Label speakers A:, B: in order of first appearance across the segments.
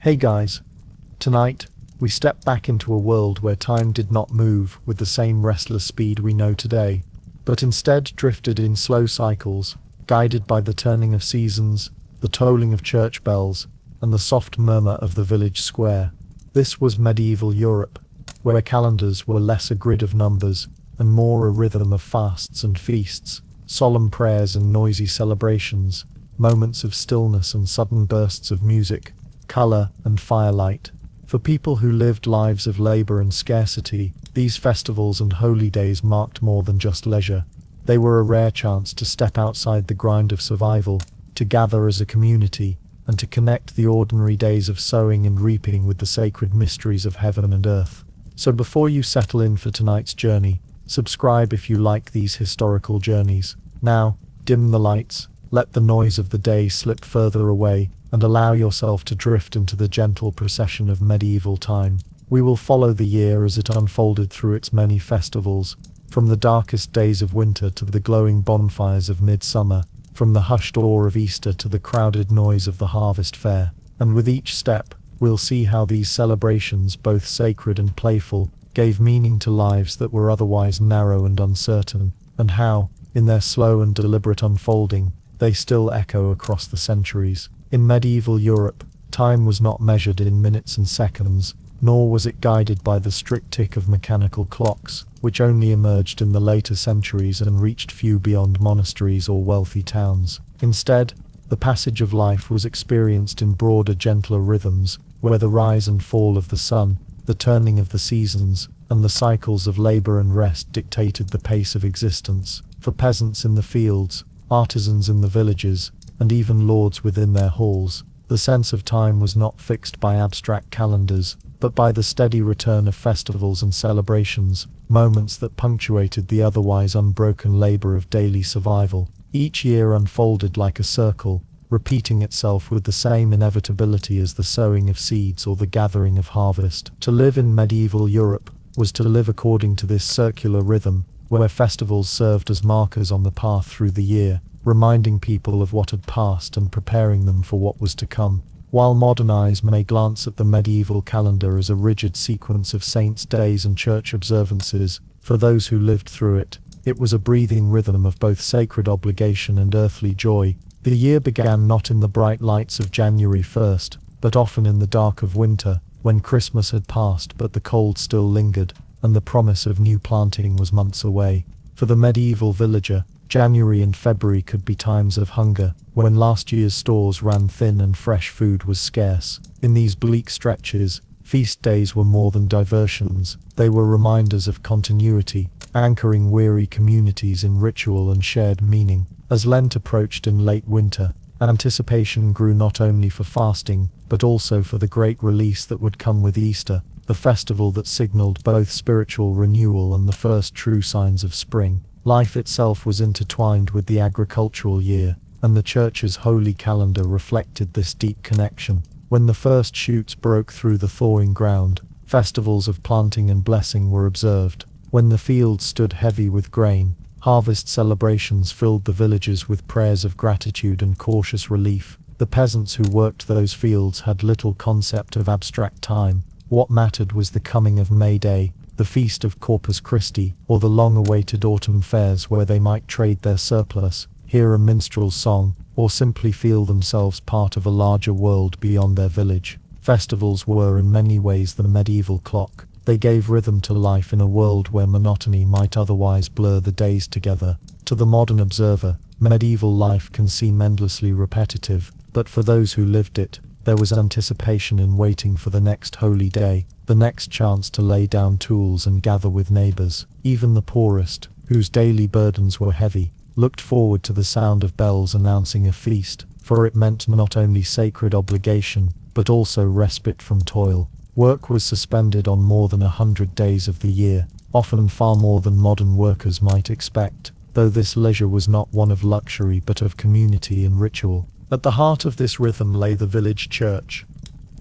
A: Hey guys, tonight, we step back into a world where time did not move with the same restless speed we know today, but instead drifted in slow cycles, guided by the turning of seasons, the tolling of church bells, and the soft murmur of the village square. This was medieval Europe, where calendars were less a grid of numbers and more a rhythm of fasts and feasts, solemn prayers and noisy celebrations, moments of stillness and sudden bursts of music, color and firelight. For people who lived lives of labor and scarcity, these festivals and holy days marked more than just leisure. They were a rare chance to step outside the grind of survival, to gather as a community, and to connect the ordinary days of sowing and reaping with the sacred mysteries of heaven and earth. So before you settle in for tonight's journey, subscribe if you like these historical journeys. Now, dim the lights, let the noise of the day slip further away, and allow yourself to drift into the gentle procession of medieval time. We will follow the year as it unfolded through its many festivals, from the darkest days of winter to the glowing bonfires of midsummer, from the hushed awe of Easter to the crowded noise of the harvest fair. And with each step, we'll see how these celebrations, both sacred and playful, gave meaning to lives that were otherwise narrow and uncertain, and how, in their slow and deliberate unfolding, they still echo across the centuries. In medieval Europe, time was not measured in minutes and seconds, nor was it guided by the strict tick of mechanical clocks, which only emerged in the later centuries and reached few beyond monasteries or wealthy towns. Instead, the passage of life was experienced in broader, gentler rhythms, where the rise and fall of the sun, the turning of the seasons, and the cycles of labor and rest dictated the pace of existence. For peasants in the fields, artisans in the villages, and even lords within their halls, the sense of time was not fixed by abstract calendars, but by the steady return of festivals and celebrations, moments that punctuated the otherwise unbroken labor of daily survival. Each year unfolded like a circle, repeating itself with the same inevitability as the sowing of seeds or the gathering of harvest. To live in medieval Europe was to live according to this circular rhythm, where festivals served as markers on the path through the year, reminding people of what had passed and preparing them for what was to come. While modern eyes may glance at the medieval calendar as a rigid sequence of saints' days and church observances, for those who lived through it, it was a breathing rhythm of both sacred obligation and earthly joy. The year began not in the bright lights of January 1st, but often in the dark of winter, when Christmas had passed but the cold still lingered, and the promise of new planting was months away. For the medieval villager, January and February could be times of hunger, when last year's stores ran thin and fresh food was scarce. In these bleak stretches, feast days were more than diversions, they were reminders of continuity, anchoring weary communities in ritual and shared meaning. As Lent approached in late winter, anticipation grew not only for fasting, but also for the great release that would come with Easter, the festival that signaled both spiritual renewal and the first true signs of spring. Life itself was intertwined with the agricultural year, and the church's holy calendar reflected this deep connection. When the first shoots broke through the thawing ground, festivals of planting and blessing were observed. When the fields stood heavy with grain, harvest celebrations filled the villages with prayers of gratitude and cautious relief. The peasants who worked those fields had little concept of abstract time. What mattered was the coming of May Day, the feast of Corpus Christi, or the long-awaited autumn fairs where they might trade their surplus, hear a minstrel's song, or simply feel themselves part of a larger world beyond their village. Festivals were in many ways the medieval clock. They gave rhythm to life in a world where monotony might otherwise blur the days together. To the modern observer, medieval life can seem endlessly repetitive, but for those who lived it, there was anticipation in waiting for the next holy day, the next chance to lay down tools and gather with neighbors. Even the poorest, whose daily burdens were heavy, looked forward to the sound of bells announcing a feast, for it meant not only sacred obligation, but also respite from toil. Work was suspended on more than 100 days of the year, often far more than modern workers might expect, though this leisure was not one of luxury but of community and ritual. At the heart of this rhythm lay the village church.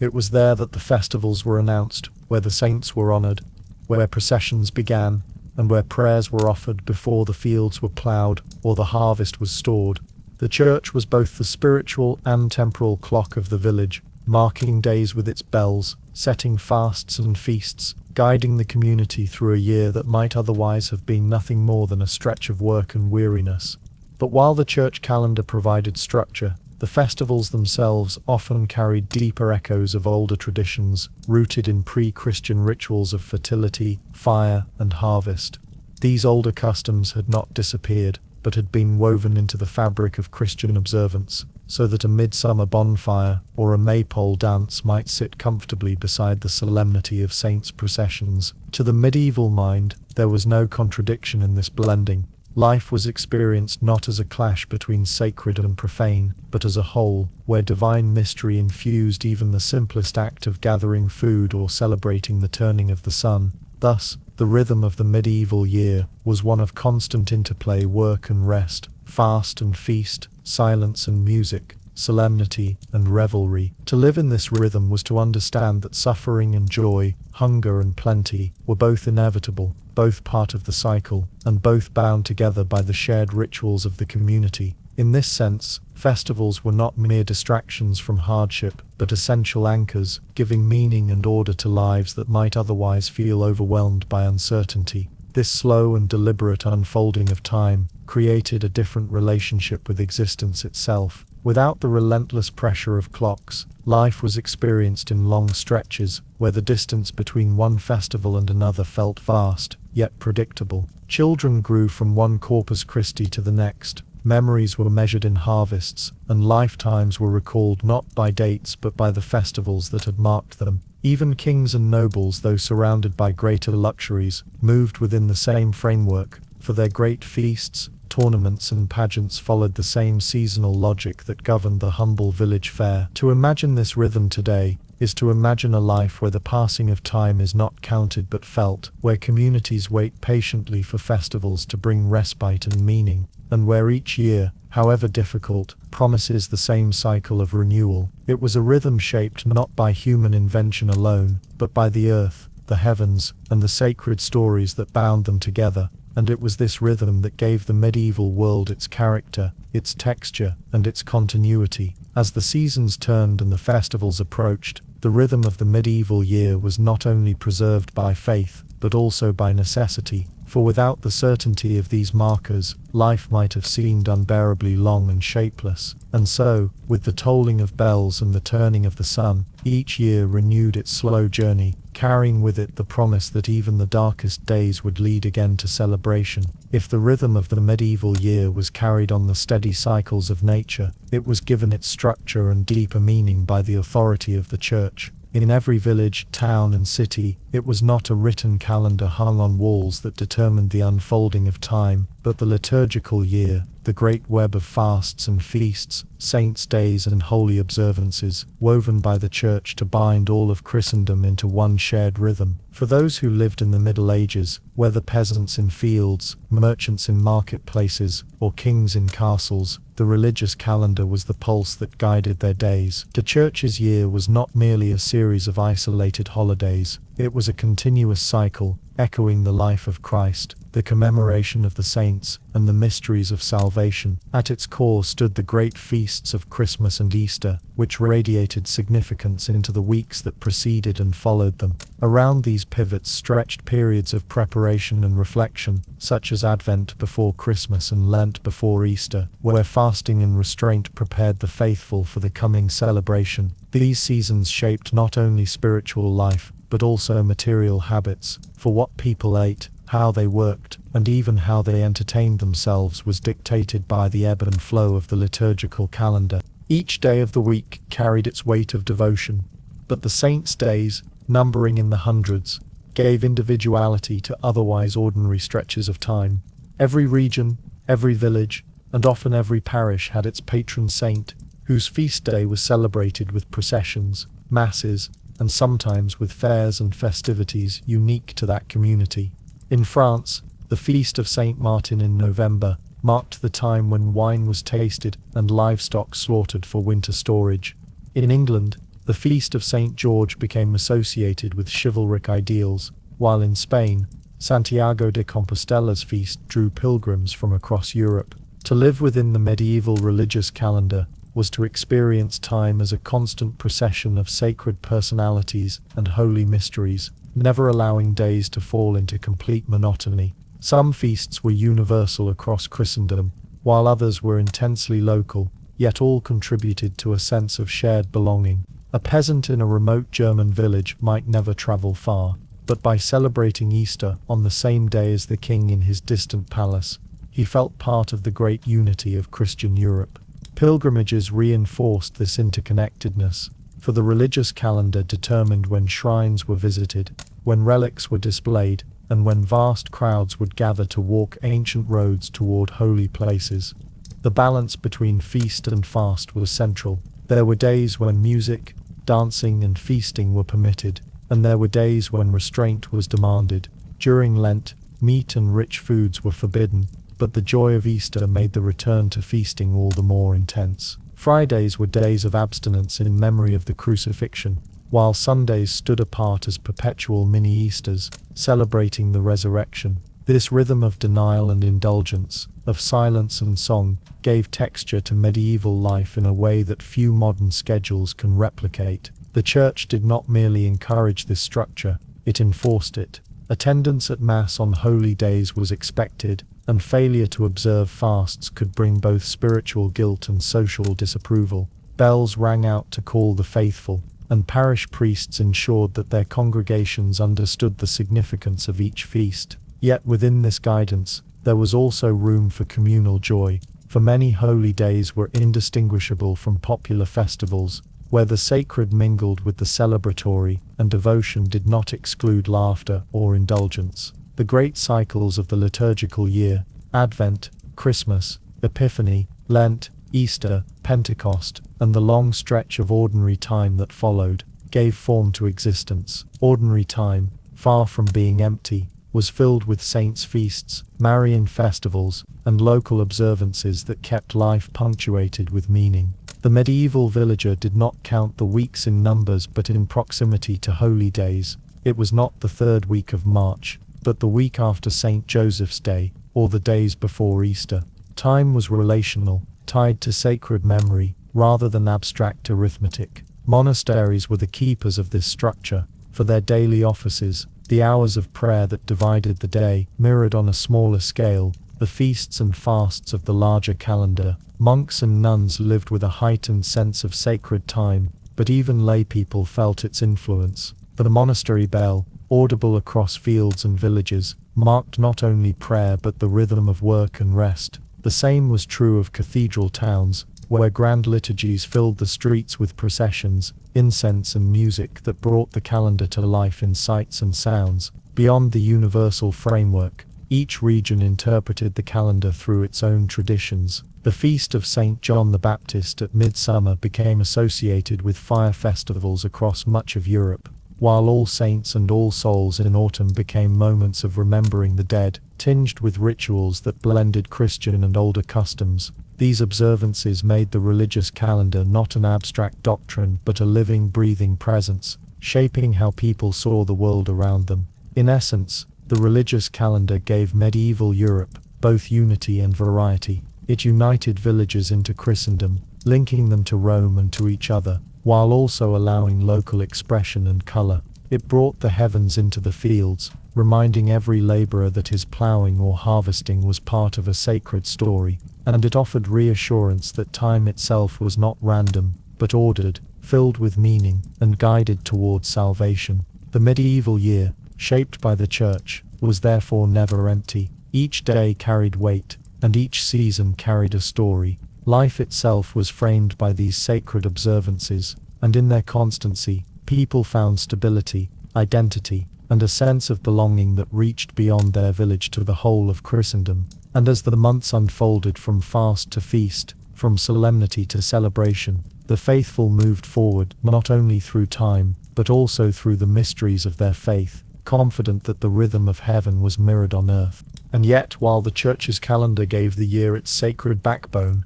A: It was there that the festivals were announced, where the saints were honored, where processions began, and where prayers were offered before the fields were plowed or the harvest was stored. The church was both the spiritual and temporal clock of the village, marking days with its bells, setting fasts and feasts, guiding the community through a year that might otherwise have been nothing more than a stretch of work and weariness. But while the church calendar provided structure, the festivals themselves often carried deeper echoes of older traditions, rooted in pre-Christian rituals of fertility, fire, and harvest. These older customs had not disappeared, but had been woven into the fabric of Christian observance, so that a midsummer bonfire or a maypole dance might sit comfortably beside the solemnity of saints' processions. To the medieval mind, there was no contradiction in this blending. Life was experienced not as a clash between sacred and profane, but as a whole, where divine mystery infused even the simplest act of gathering food or celebrating the turning of the sun. Thus, the rhythm of the medieval year was one of constant interplay, work and rest, fast and feast, silence and music, solemnity and revelry. To live in this rhythm was to understand that suffering and joy, hunger and plenty, were both inevitable, both part of the cycle, and both bound together by the shared rituals of the community. In this sense, festivals were not mere distractions from hardship, but essential anchors, giving meaning and order to lives that might otherwise feel overwhelmed by uncertainty. This slow and deliberate unfolding of time created a different relationship with existence itself. Without the relentless pressure of clocks, life was experienced in long stretches, where the distance between one festival and another felt vast, yet predictable. Children grew from one Corpus Christi to the next. Memories were measured in harvests, and lifetimes were recalled not by dates but by the festivals that had marked them. Even kings and nobles, though surrounded by greater luxuries, moved within the same framework, for their great feasts, tournaments and pageants followed the same seasonal logic that governed the humble village fair. To imagine this rhythm today is to imagine a life where the passing of time is not counted but felt, where communities wait patiently for festivals to bring respite and meaning, and where each year, however difficult, promises the same cycle of renewal. It was a rhythm shaped not by human invention alone, but by the earth, the heavens, and the sacred stories that bound them together. And it was this rhythm that gave the medieval world its character, its texture, and its continuity. As the seasons turned and the festivals approached, the rhythm of the medieval year was not only preserved by faith, but also by necessity, for without the certainty of these markers, life might have seemed unbearably long and shapeless. And so, with the tolling of bells and the turning of the sun, each year renewed its slow journey, carrying with it the promise that even the darkest days would lead again to celebration. If the rhythm of the medieval year was carried on the steady cycles of nature, it was given its structure and deeper meaning by the authority of the Church. In every village, town and city, it was not a written calendar hung on walls that determined the unfolding of time, but the liturgical year, the great web of fasts and feasts, saints' days and holy observances, woven by the Church to bind all of Christendom into one shared rhythm. For those who lived in the Middle Ages, whether peasants in fields, merchants in marketplaces, or kings in castles, the religious calendar was the pulse that guided their days. The Church's year was not merely a series of isolated holidays, it was a continuous cycle, echoing the life of Christ, the commemoration of the saints, and the mysteries of salvation. At its core stood the great feasts of Christmas and Easter, which radiated significance into the weeks that preceded and followed them. Around these pivots stretched periods of preparation and reflection, such as Advent before Christmas and Lent before Easter, where fasting and restraint prepared the faithful for the coming celebration. These seasons shaped not only spiritual life, but also material habits, for what people ate, how they worked, and even how they entertained themselves was dictated by the ebb and flow of the liturgical calendar. Each day of the week carried its weight of devotion, but the saints' days, numbering in the hundreds, gave individuality to otherwise ordinary stretches of time. Every region, every village, and often every parish had its patron saint, whose feast day was celebrated with processions, masses, and sometimes with fairs and festivities unique to that community. In France, the feast of Saint Martin in November marked the time when wine was tasted and livestock slaughtered for winter storage. In England, the feast of Saint George became associated with chivalric ideals, while in Spain, Santiago de Compostela's feast drew pilgrims from across Europe. To live within the medieval religious calendar was to experience time as a constant procession of sacred personalities and holy mysteries, never allowing days to fall into complete monotony. Some feasts were universal across Christendom, while others were intensely local, yet all contributed to a sense of shared belonging. A peasant in a remote German village might never travel far, but by celebrating Easter on the same day as the king in his distant palace, he felt part of the great unity of Christian Europe. Pilgrimages reinforced this interconnectedness, for the religious calendar determined when shrines were visited, when relics were displayed, and when vast crowds would gather to walk ancient roads toward holy places. The balance between feast and fast was central. There were days when music, dancing and feasting were permitted, and there were days when restraint was demanded. During Lent, meat and rich foods were forbidden, but the joy of Easter made the return to feasting all the more intense. Fridays were days of abstinence in memory of the crucifixion, while Sundays stood apart as perpetual mini-Easters, celebrating the resurrection. This rhythm of denial and indulgence, of silence and song, gave texture to medieval life in a way that few modern schedules can replicate. The Church did not merely encourage this structure, it enforced it. Attendance at Mass on holy days was expected, and failure to observe fasts could bring both spiritual guilt and social disapproval. Bells rang out to call the faithful, and parish priests ensured that their congregations understood the significance of each feast. Yet within this guidance, there was also room for communal joy, for many holy days were indistinguishable from popular festivals, where the sacred mingled with the celebratory, and devotion did not exclude laughter or indulgence. The great cycles of the liturgical year, Advent, Christmas, Epiphany, Lent, Easter, Pentecost, and the long stretch of ordinary time that followed, gave form to existence. Ordinary time, far from being empty, was filled with saints' feasts, Marian festivals, and local observances that kept life punctuated with meaning. The medieval villager did not count the weeks in numbers but in proximity to holy days. It was not the third week of March, but the week after St. Joseph's Day, or the days before Easter. Time was relational, tied to sacred memory, rather than abstract arithmetic. Monasteries were the keepers of this structure, for their daily offices, the hours of prayer that divided the day, mirrored on a smaller scale, the feasts and fasts of the larger calendar. Monks and nuns lived with a heightened sense of sacred time, but even laypeople felt its influence. The monastery bell, audible across fields and villages, marked not only prayer but the rhythm of work and rest. The same was true of cathedral towns, where grand liturgies filled the streets with processions, incense and music that brought the calendar to life in sights and sounds. Beyond the universal framework, each region interpreted the calendar through its own traditions. The feast of St. John the Baptist at midsummer became associated with fire festivals across much of Europe, while All Saints and All Souls in autumn became moments of remembering the dead, tinged with rituals that blended Christian and older customs. These observances made the religious calendar not an abstract doctrine but a living, breathing presence, shaping how people saw the world around them. In essence, the religious calendar gave medieval Europe both unity and variety. It united villages into Christendom, linking them to Rome and to each other, while also allowing local expression and color. It brought the heavens into the fields, reminding every laborer that his plowing or harvesting was part of a sacred story, and it offered reassurance that time itself was not random, but ordered, filled with meaning, and guided towards salvation. The medieval year, shaped by the Church, was therefore never empty. Each day carried weight, and each season carried a story. Life itself was framed by these sacred observances, and in their constancy, people found stability, identity, and a sense of belonging that reached beyond their village to the whole of Christendom. And as the months unfolded from fast to feast, from solemnity to celebration, the faithful moved forward not only through time, but also through the mysteries of their faith, confident that the rhythm of heaven was mirrored on earth. And yet, while the Church's calendar gave the year its sacred backbone,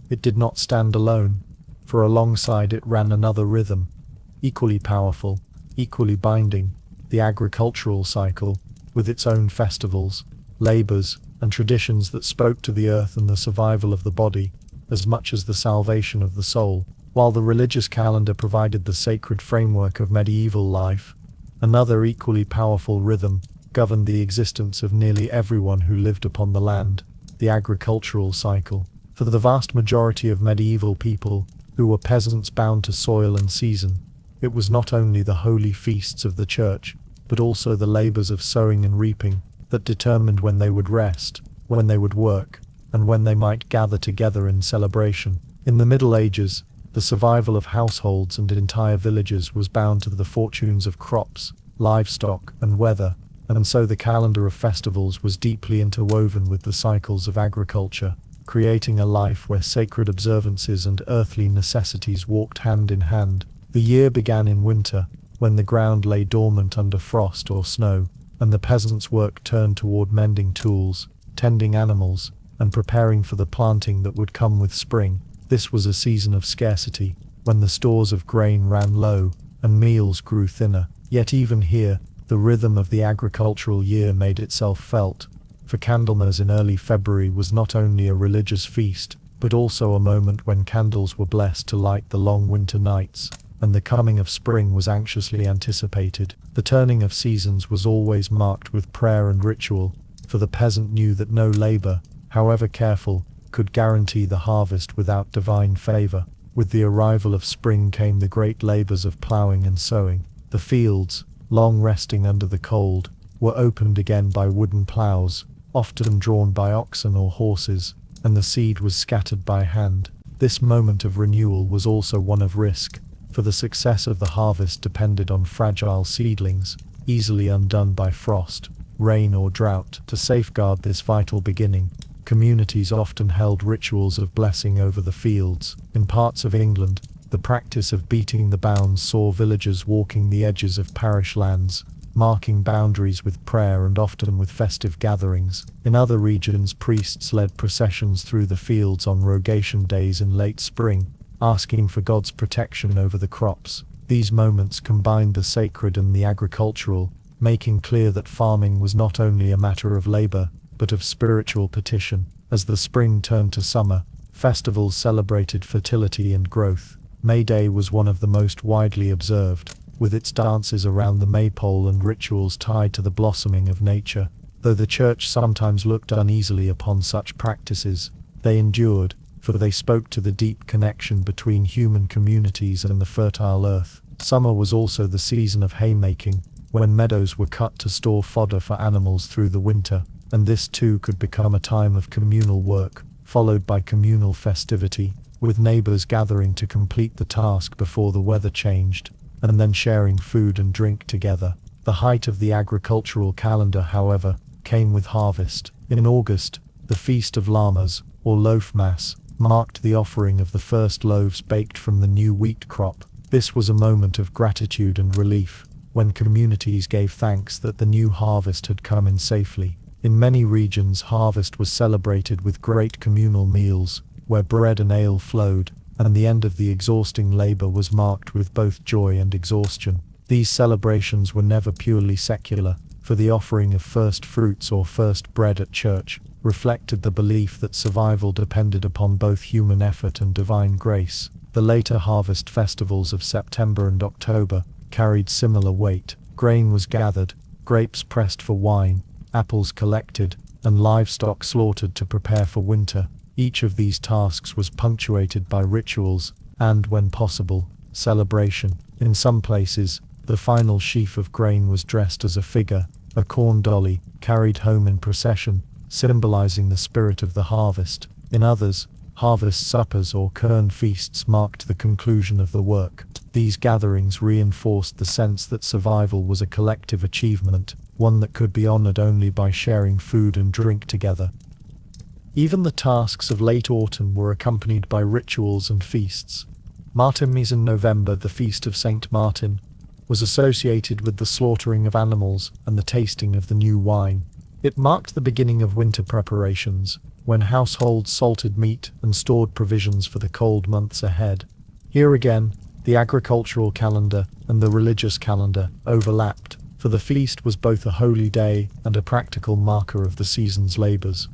A: it did not stand alone, for alongside it ran another rhythm, equally powerful, equally binding, the agricultural cycle, with its own festivals, labors, and traditions that spoke to the earth and the survival of the body. as much as the salvation of the soul. While the religious calendar provided the sacred framework of medieval life, another equally powerful rhythm governed the existence of nearly everyone who lived upon the land: the agricultural cycle. For the vast majority of medieval people, who were peasants bound to soil and season, it was not only the holy feasts of the church, but also the labors of sowing and reaping, that determined when they would rest, when they would work, and when they might gather together in celebration. In the Middle Ages, the survival of households and entire villages was bound to the fortunes of crops, livestock, and weather, and so the calendar of festivals was deeply interwoven with the cycles of agriculture, creating a life where sacred observances and earthly necessities walked hand in hand. The year began in winter, when the ground lay dormant under frost or snow, and the peasants' work turned toward mending tools, tending animals, and preparing for the planting that would come with spring. This was a season of scarcity, when the stores of grain ran low, and meals grew thinner. Yet even here, the rhythm of the agricultural year made itself felt. For Candlemas in early February was not only a religious feast, but also a moment when candles were blessed to light the long winter nights, and the coming of spring was anxiously anticipated. The turning of seasons was always marked with prayer and ritual, for the peasant knew that no labor, however careful, could guarantee the harvest without divine favor. With the arrival of spring came the great labors of plowing and sowing. The fields, long resting under the cold, were opened again by wooden plows, often drawn by oxen or horses, and the seed was scattered by hand. This moment of renewal was also one of risk, for the success of the harvest depended on fragile seedlings, easily undone by frost, rain or drought. To safeguard this vital beginning, communities often held rituals of blessing over the fields. In parts of England, the practice of beating the bounds saw villagers walking the edges of parish lands, marking boundaries with prayer and often with festive gatherings. In other regions, priests led processions through the fields on rogation days in late spring, asking for God's protection over the crops. These moments combined the sacred and the agricultural, making clear that farming was not only a matter of labor, but of spiritual petition. As the spring turned to summer, festivals celebrated fertility and growth. May Day was one of the most widely observed, with its dances around the maypole and rituals tied to the blossoming of nature. Though the church sometimes looked uneasily upon such practices, they endured, for they spoke to the deep connection between human communities and the fertile earth. Summer was also the season of haymaking, when meadows were cut to store fodder for animals through the winter, and this too could become a time of communal work, followed by communal festivity, with neighbors gathering to complete the task before the weather changed, and then sharing food and drink together. The height of the agricultural calendar, however, came with harvest. In August, the Feast of Llamas, or Loaf Mass, marked the offering of the first loaves baked from the new wheat crop. This was a moment of gratitude and relief, when communities gave thanks that the new harvest had come in safely. In many regions, harvest was celebrated with great communal meals, where bread and ale flowed, and the end of the exhausting labor was marked with both joy and exhaustion. These celebrations were never purely secular, for the offering of first fruits or first bread at church reflected the belief that survival depended upon both human effort and divine grace. The later harvest festivals of September and October carried similar weight. Grain was gathered, grapes pressed for wine, apples collected, and livestock slaughtered to prepare for winter. Each of these tasks was punctuated by rituals, and, when possible, celebration. In some places, the final sheaf of grain was dressed as a figure, a corn dolly, carried home in procession, symbolizing the spirit of the harvest. In others, harvest suppers or kern feasts marked the conclusion of the work. These gatherings reinforced the sense that survival was a collective achievement, one that could be honored only by sharing food and drink together. Even the tasks of late autumn were accompanied by rituals and feasts. Martinmas in November, the feast of Saint Martin, was associated with the slaughtering of animals and the tasting of the new wine. It marked the beginning of winter preparations, when households salted meat and stored provisions for the cold months ahead. Here again, the agricultural calendar and the religious calendar overlapped, for the feast was both a holy day and a practical marker of the season's labors.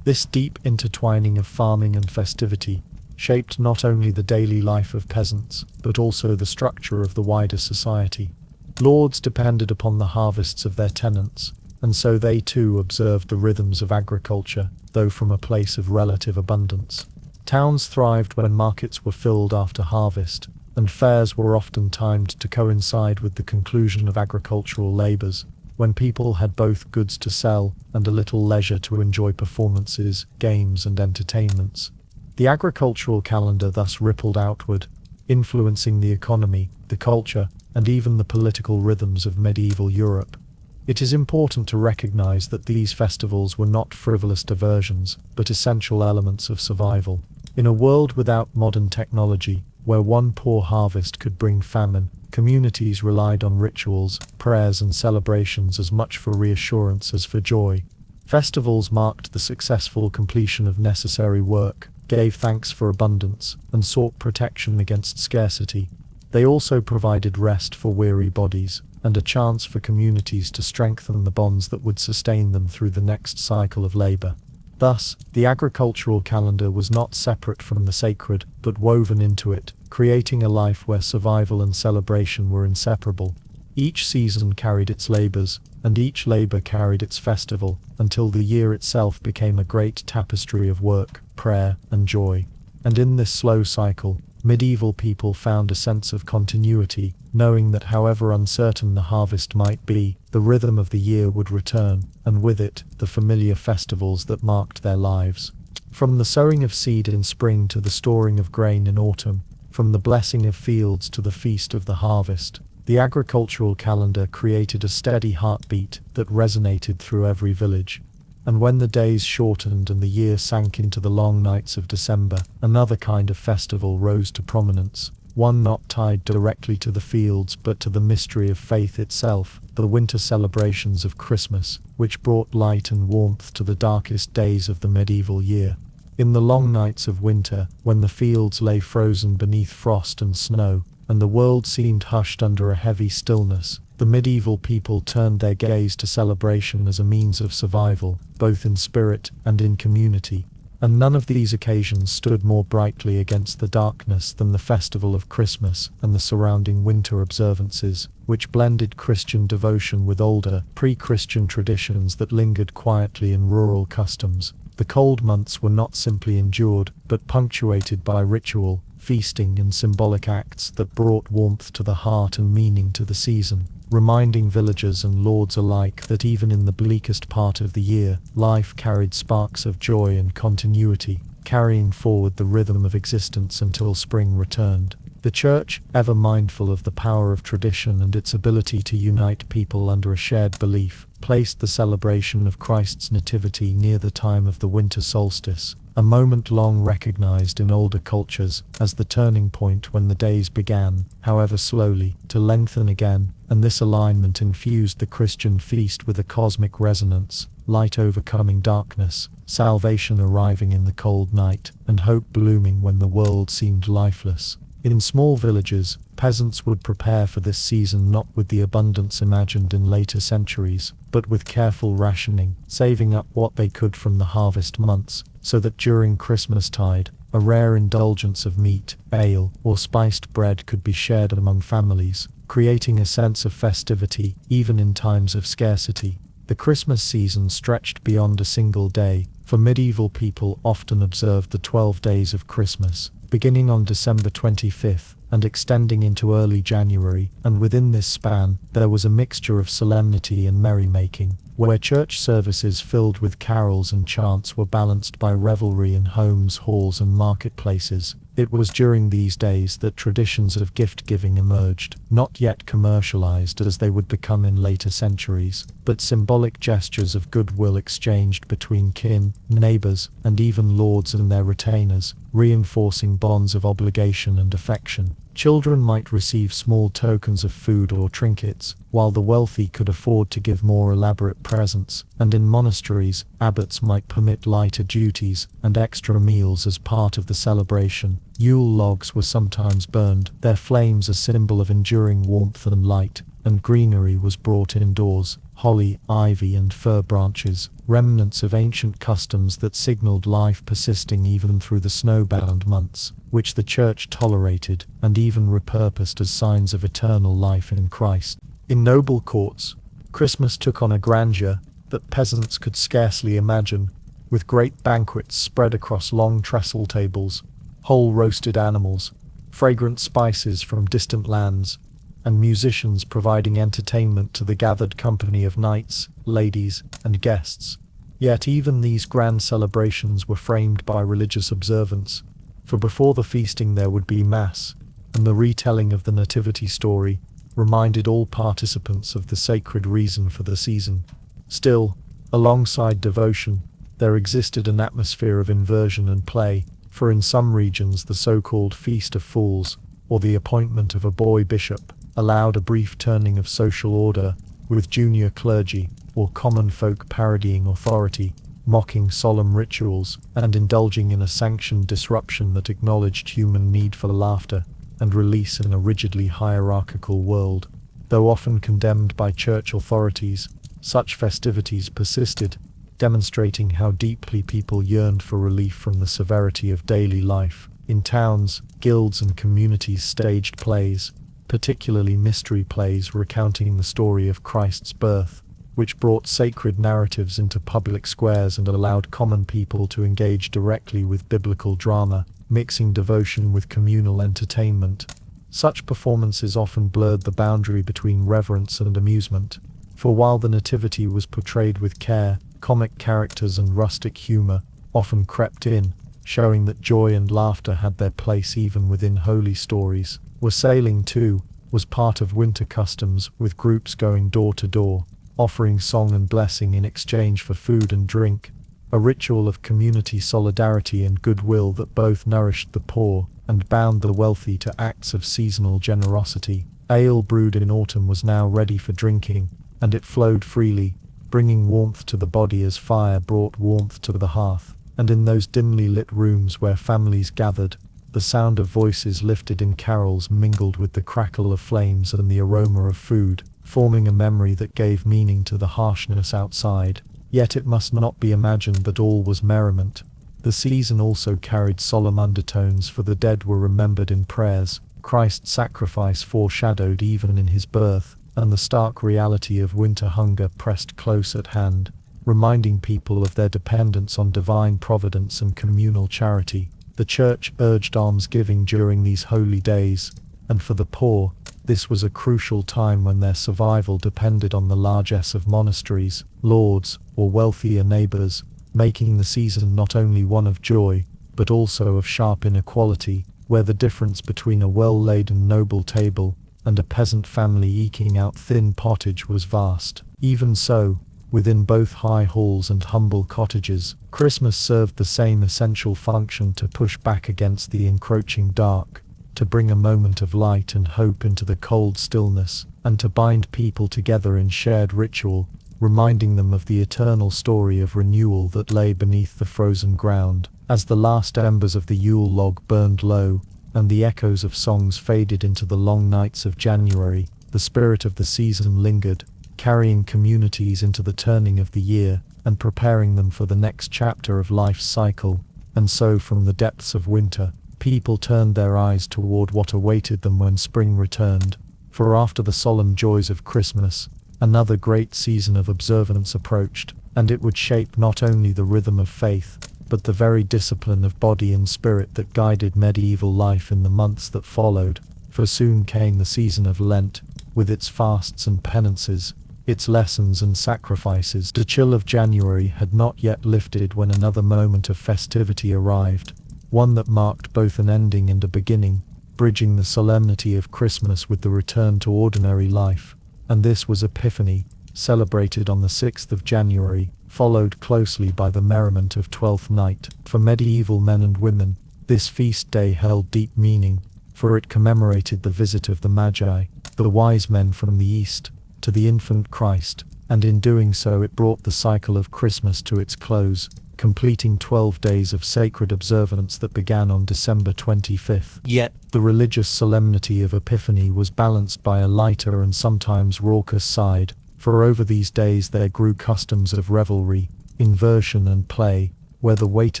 A: This deep intertwining of farming and festivity shaped not only the daily life of peasants, but also the structure of the wider society. Lords depended upon the harvests of their tenants, and so they too observed the rhythms of agriculture, though from a place of relative abundance. Towns thrived when markets were filled after harvest, and fairs were often timed to coincide with the conclusion of agricultural labours, when people had both goods to sell and a little leisure to enjoy performances, games and entertainments. The agricultural calendar thus rippled outward, influencing the economy, the culture, and even the political rhythms of medieval Europe. It is important to recognize that these festivals were not frivolous diversions, but essential elements of survival. In a world without modern technology, where one poor harvest could bring famine, communities relied on rituals, prayers and celebrations as much for reassurance as for joy. Festivals marked the successful completion of necessary work, gave thanks for abundance, and sought protection against scarcity. They also provided rest for weary bodies, and a chance for communities to strengthen the bonds that would sustain them through the next cycle of labor. Thus, the agricultural calendar was not separate from the sacred, but woven into it, creating a life where survival and celebration were inseparable. Each season carried its labors, and each labor carried its festival, until the year itself became a great tapestry of work, prayer, and joy. And in this slow cycle, medieval people found a sense of continuity, knowing that however uncertain the harvest might be, the rhythm of the year would return, and with it, the familiar festivals that marked their lives. From the sowing of seed in spring to the storing of grain in autumn, from the blessing of fields to the feast of the harvest, the agricultural calendar created a steady heartbeat that resonated through every village. And when the days shortened and the year sank into the long nights of December, another kind of festival rose to prominence, one not tied directly to the fields but to the mystery of faith itself, the winter celebrations of Christmas, which brought light and warmth to the darkest days of the medieval year. In the long nights of winter, when the fields lay frozen beneath frost and snow, and the world seemed hushed under a heavy stillness, the medieval people turned their gaze to celebration as a means of survival, both in spirit and in community. And none of these occasions stood more brightly against the darkness than the festival of Christmas and the surrounding winter observances, which blended Christian devotion with older, pre-Christian traditions that lingered quietly in rural customs. The cold months were not simply endured, but punctuated by ritual, feasting and symbolic acts that brought warmth to the heart and meaning to the season, reminding villagers and lords alike that even in the bleakest part of the year, life carried sparks of joy and continuity, carrying forward the rhythm of existence until spring returned. The Church, ever mindful of the power of tradition and its ability to unite people under a shared belief, placed the celebration of Christ's nativity near the time of the winter solstice, a moment long recognized in older cultures as the turning point when the days began, however slowly, to lengthen again, and this alignment infused the Christian feast with a cosmic resonance, light overcoming darkness, salvation arriving in the cold night, and hope blooming when the world seemed lifeless. In small villages, peasants would prepare for this season not with the abundance imagined in later centuries, but with careful rationing, saving up what they could from the harvest months, so that during Christmastide, a rare indulgence of meat, ale, or spiced bread could be shared among families, creating a sense of festivity even in times of scarcity. The Christmas season stretched beyond a single day, for medieval people often observed the 12 days of Christmas, beginning on December 25th and extending into early January, and within this span, there was a mixture of solemnity and merrymaking, where church services filled with carols and chants were balanced by revelry in homes, halls and marketplaces. It was during these days that traditions of gift-giving emerged, not yet commercialized as they would become in later centuries, but symbolic gestures of goodwill exchanged between kin, neighbors, and even lords and their retainers, reinforcing bonds of obligation and affection. Children might receive small tokens of food or trinkets, while the wealthy could afford to give more elaborate presents, and in monasteries, abbots might permit lighter duties and extra meals as part of the celebration. Yule logs were sometimes burned, their flames a symbol of enduring warmth and light, and greenery was brought indoors, holly, ivy and fir branches, remnants of ancient customs that signaled life persisting even through the snowbound months, which the church tolerated and even repurposed as signs of eternal life in Christ. In noble courts, Christmas took on a grandeur that peasants could scarcely imagine, with great banquets spread across long trestle tables, whole roasted animals, fragrant spices from distant lands, and musicians providing entertainment to the gathered company of knights, ladies, and guests. Yet even these grand celebrations were framed by religious observance, for before the feasting there would be Mass, and the retelling of the Nativity story reminded all participants of the sacred reason for the season. Still, alongside devotion, there existed an atmosphere of inversion and play, for in some regions the so-called Feast of Fools, or the appointment of a boy bishop, allowed a brief turning of social order, with junior clergy or common folk parodying authority, mocking solemn rituals, and indulging in a sanctioned disruption that acknowledged human need for laughter and release in a rigidly hierarchical world. Though often condemned by church authorities, such festivities persisted, demonstrating how deeply people yearned for relief from the severity of daily life. In towns, guilds and communities staged plays, particularly mystery plays recounting the story of Christ's birth, which brought sacred narratives into public squares and allowed common people to engage directly with biblical drama, mixing devotion with communal entertainment. Such performances often blurred the boundary between reverence and amusement, for while the Nativity was portrayed with care, comic characters and rustic humor often crept in, showing that joy and laughter had their place even within holy stories. Wassailing, too, was part of winter customs, with groups going door to door, offering song and blessing in exchange for food and drink, a ritual of community solidarity and goodwill that both nourished the poor and bound the wealthy to acts of seasonal generosity. Ale brewed in autumn was now ready for drinking, and it flowed freely, bringing warmth to the body as fire brought warmth to the hearth. And in those dimly lit rooms where families gathered, the sound of voices lifted in carols mingled with the crackle of flames and the aroma of food, forming a memory that gave meaning to the harshness outside. Yet it must not be imagined that all was merriment. The season also carried solemn undertones, for the dead were remembered in prayers, Christ's sacrifice foreshadowed even in his birth, and the stark reality of winter hunger pressed close at hand, reminding people of their dependence on divine providence and communal charity. The church urged almsgiving during these holy days, and for the poor, this was a crucial time when their survival depended on the largesse of monasteries, lords, or wealthier neighbors, making the season not only one of joy, but also of sharp inequality, where the difference between a well-laden noble table and a peasant family eking out thin pottage was vast. Even so, within both high halls and humble cottages, Christmas served the same essential function: to push back against the encroaching dark, to bring a moment of light and hope into the cold stillness, and to bind people together in shared ritual, reminding them of the eternal story of renewal that lay beneath the frozen ground. As the last embers of the Yule log burned low, and the echoes of songs faded into the long nights of January, the spirit of the season lingered, carrying communities into the turning of the year, and preparing them for the next chapter of life's cycle. And so from the depths of winter, people turned their eyes toward what awaited them when spring returned. For after the solemn joys of Christmas, another great season of observance approached, and it would shape not only the rhythm of faith, but the very discipline of body and spirit that guided medieval life in the months that followed. For soon came the season of Lent, with its fasts and penances, its lessons and sacrifices. The chill of January had not yet lifted when another moment of festivity arrived, one that marked both an ending and a beginning, bridging the solemnity of Christmas with the return to ordinary life. And this was Epiphany, celebrated on the 6th of January, followed closely by the merriment of Twelfth Night. For medieval men and women, this feast day held deep meaning, for it commemorated the visit of the Magi, the wise men from the East, to the infant Christ, and in doing so it brought the cycle of Christmas to its close, completing 12 days of sacred observance that began on December 25th. Yet, the religious solemnity of Epiphany was balanced by a lighter and sometimes raucous side, for over these days there grew customs of revelry, inversion and play, where the weight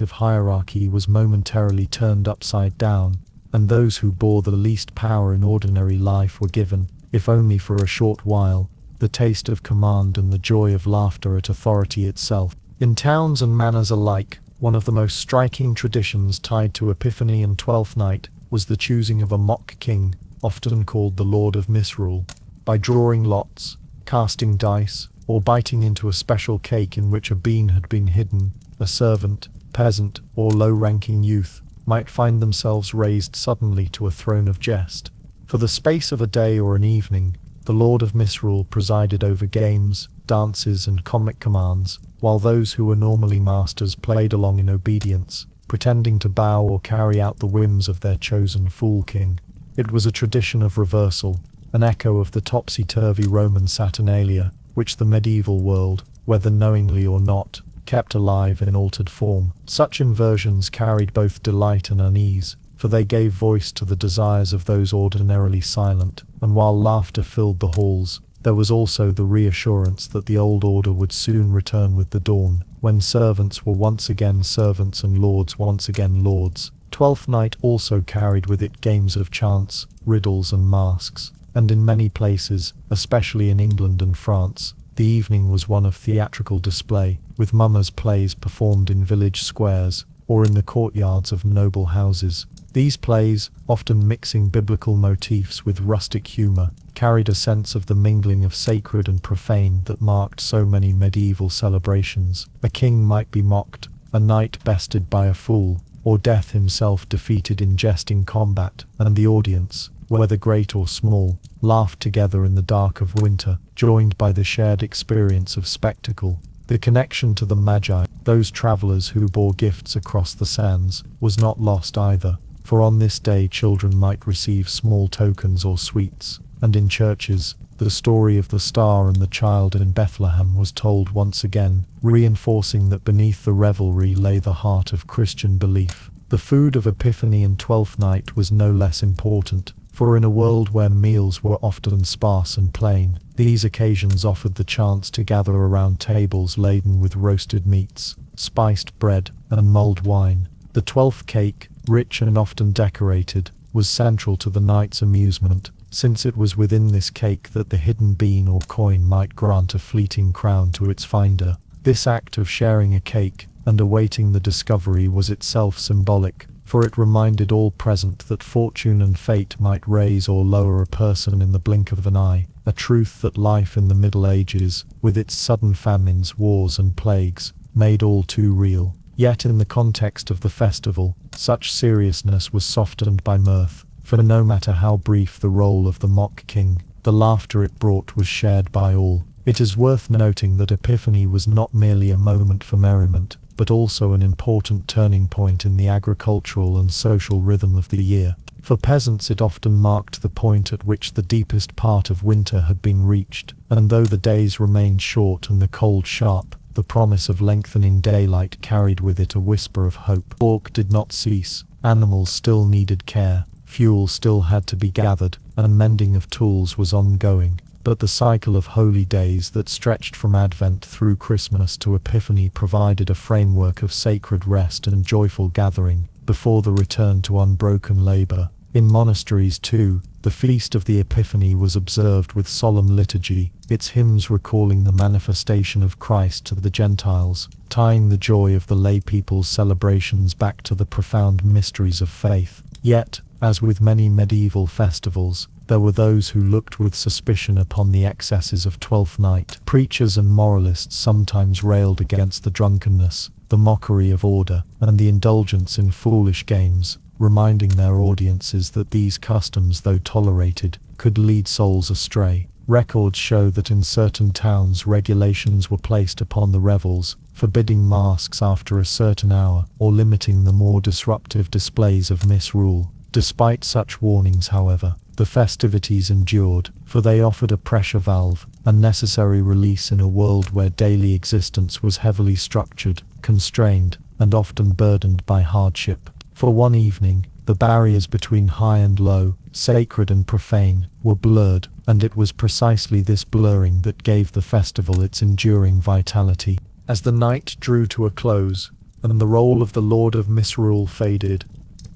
A: of hierarchy was momentarily turned upside down, and those who bore the least power in ordinary life were given, if only for a short while, the taste of command and the joy of laughter at authority itself. In towns and manors alike, one of the most striking traditions tied to Epiphany and Twelfth Night was the choosing of a mock king, often called the Lord of Misrule. By drawing lots, casting dice, or biting into a special cake in which a bean had been hidden, a servant, peasant, or low-ranking youth might find themselves raised suddenly to a throne of jest. For the space of a day or an evening, the Lord of Misrule presided over games, dances, and comic commands, while those who were normally masters played along in obedience, pretending to bow or carry out the whims of their chosen fool king. It was a tradition of reversal, an echo of the topsy-turvy Roman Saturnalia, which the medieval world, whether knowingly or not, kept alive in altered form. Such inversions carried both delight and unease, for they gave voice to the desires of those ordinarily silent, and while laughter filled the halls, there was also the reassurance that the old order would soon return with the dawn, when servants were once again servants and lords once again lords. Twelfth Night also carried with it games of chance, riddles and masks, and in many places, especially in England and France, the evening was one of theatrical display, with mummers' plays performed in village squares, or in the courtyards of noble houses. These plays, often mixing biblical motifs with rustic humor, carried a sense of the mingling of sacred and profane that marked so many medieval celebrations. A king might be mocked, a knight bested by a fool, or death himself defeated in jesting combat, and the audience, whether great or small, laughed together in the dark of winter, joined by the shared experience of spectacle. The connection to the Magi, those travelers who bore gifts across the sands, was not lost either, for on this day children might receive small tokens or sweets, and in churches, the story of the star and the child in Bethlehem was told once again, reinforcing that beneath the revelry lay the heart of Christian belief. The food of Epiphany and Twelfth Night was no less important, for in a world where meals were often sparse and plain, these occasions offered the chance to gather around tables laden with roasted meats, spiced bread, and mulled wine. The 12th cake, rich and often decorated, was central to the night's amusement, since it was within this cake that the hidden bean or coin might grant a fleeting crown to its finder. This act of sharing a cake and awaiting the discovery was itself symbolic, for it reminded all present that fortune and fate might raise or lower a person in the blink of an eye, a truth that life in the Middle Ages, with its sudden famines, wars and plagues, made all too real. Yet in the context of the festival, such seriousness was softened by mirth, for no matter how brief the role of the mock king, the laughter it brought was shared by all. It is worth noting that Epiphany was not merely a moment for merriment, but also an important turning point in the agricultural and social rhythm of the year. For peasants it often marked the point at which the deepest part of winter had been reached, and though the days remained short and the cold sharp, the promise of lengthening daylight carried with it a whisper of hope. Work did not cease, animals still needed care, fuel still had to be gathered, and mending of tools was ongoing. But the cycle of holy days that stretched from Advent through Christmas to Epiphany provided a framework of sacred rest and joyful gathering, before the return to unbroken labor. In monasteries too, the feast of the Epiphany was observed with solemn liturgy, its hymns recalling the manifestation of Christ to the Gentiles, tying the joy of the lay people's celebrations back to the profound mysteries of faith. Yet, as with many medieval festivals, there were those who looked with suspicion upon the excesses of Twelfth Night. Preachers and moralists sometimes railed against the drunkenness, the mockery of order, and the indulgence in foolish games, reminding their audiences that these customs, though tolerated, could lead souls astray. Records show that in certain towns regulations were placed upon the revels, forbidding masks after a certain hour, or limiting the more disruptive displays of misrule. Despite such warnings, however, the festivities endured, for they offered a pressure valve, a necessary release in a world where daily existence was heavily structured, constrained, and often burdened by hardship. For one evening, the barriers between high and low, sacred and profane, were blurred, and it was precisely this blurring that gave the festival its enduring vitality. As the night drew to a close, and the role of the Lord of Misrule faded,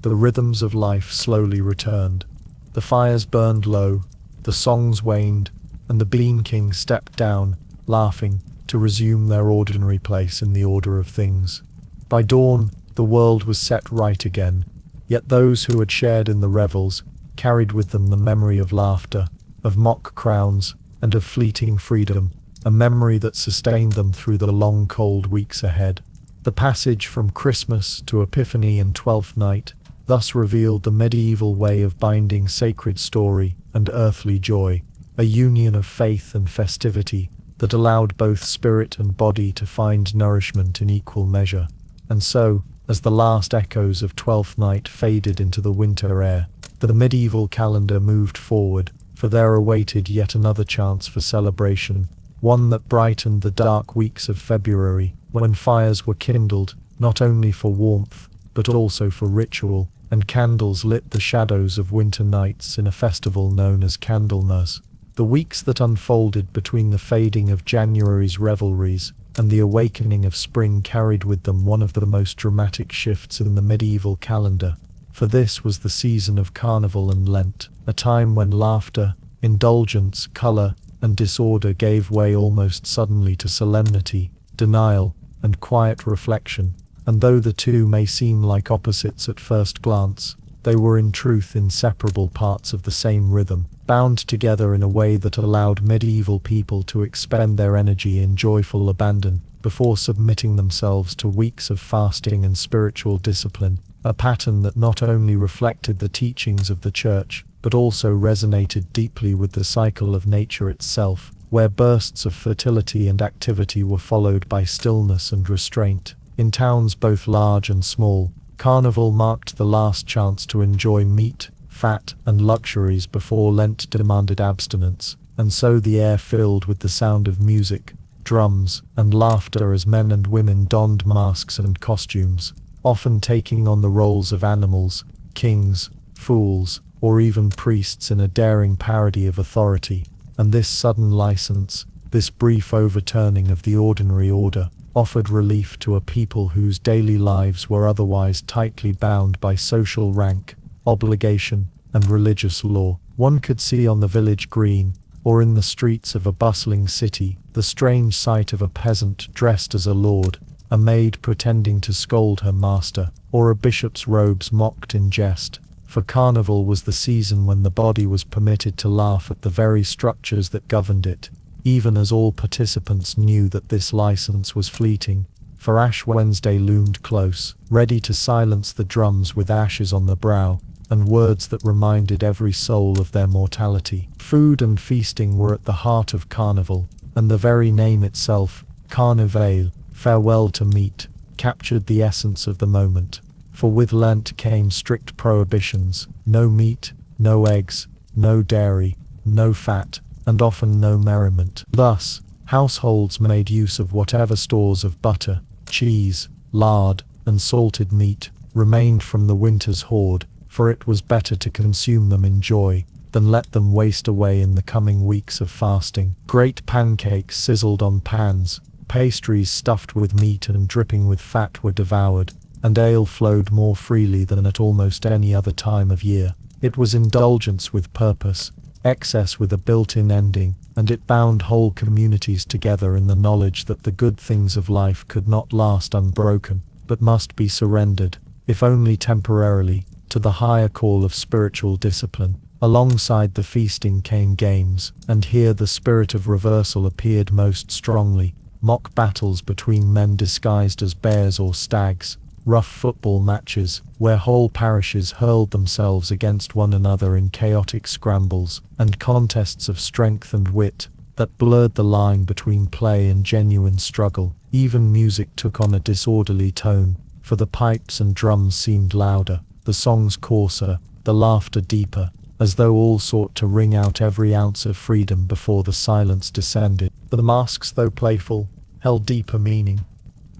A: the rhythms of life slowly returned. The fires burned low, the songs waned, and the Bean King stepped down, laughing, to resume their ordinary place in the order of things. By dawn, the world was set right again, yet those who had shared in the revels carried with them the memory of laughter, of mock crowns, and of fleeting freedom, a memory that sustained them through the long cold weeks ahead. The passage from Christmas to Epiphany and Twelfth Night thus revealed the medieval way of binding sacred story and earthly joy, a union of faith and festivity that allowed both spirit and body to find nourishment in equal measure. And so, as the last echoes of Twelfth Night faded into the winter air, the medieval calendar moved forward, for there awaited yet another chance for celebration, one that brightened the dark weeks of February, when fires were kindled, not only for warmth, but also for ritual, and candles lit the shadows of winter nights in a festival known as Candlemas. The weeks that unfolded between the fading of January's revelries and the awakening of spring carried with them one of the most dramatic shifts in the medieval calendar, for this was the season of Carnival and Lent, a time when laughter, indulgence, colour, and disorder gave way almost suddenly to solemnity, denial, and quiet reflection. And though the two may seem like opposites at first glance, they were in truth inseparable parts of the same rhythm, bound together in a way that allowed medieval people to expend their energy in joyful abandon, before submitting themselves to weeks of fasting and spiritual discipline, a pattern that not only reflected the teachings of the Church, but also resonated deeply with the cycle of nature itself, where bursts of fertility and activity were followed by stillness and restraint. In towns both large and small, Carnival marked the last chance to enjoy meat, fat, and luxuries before Lent demanded abstinence, and so the air filled with the sound of music, drums, and laughter as men and women donned masks and costumes, often taking on the roles of animals, kings, fools, or even priests in a daring parody of authority. And this sudden license, this brief overturning of the ordinary order, offered relief to a people whose daily lives were otherwise tightly bound by social rank, obligation, and religious law. One could see on the village green, or in the streets of a bustling city, the strange sight of a peasant dressed as a lord, a maid pretending to scold her master, or a bishop's robes mocked in jest. For Carnival was the season when the body was permitted to laugh at the very structures that governed it, even as all participants knew that this license was fleeting, for Ash Wednesday loomed close, ready to silence the drums with ashes on the brow, and words that reminded every soul of their mortality. Food and feasting were at the heart of Carnival, and the very name itself, Carnivale, farewell to meat, captured the essence of the moment. For with Lent came strict prohibitions: no meat, no eggs, no dairy, no fat, and often no merriment. Thus, households made use of whatever stores of butter, cheese, lard, and salted meat remained from the winter's hoard, for it was better to consume them in joy than let them waste away in the coming weeks of fasting. Great pancakes sizzled on pans, pastries stuffed with meat and dripping with fat were devoured, and ale flowed more freely than at almost any other time of year. It was indulgence with purpose, excess with a built-in ending, and it bound whole communities together in the knowledge that the good things of life could not last unbroken, but must be surrendered, if only temporarily, to the higher call of spiritual discipline. Alongside the feasting came games, and here the spirit of reversal appeared most strongly: mock battles between men disguised as bears or stags, rough football matches, where whole parishes hurled themselves against one another in chaotic scrambles, and contests of strength and wit that blurred the line between play and genuine struggle. Even music took on a disorderly tone, for the pipes and drums seemed louder, the songs coarser, the laughter deeper, as though all sought to wring out every ounce of freedom before the silence descended. But the masks, though playful, held deeper meaning,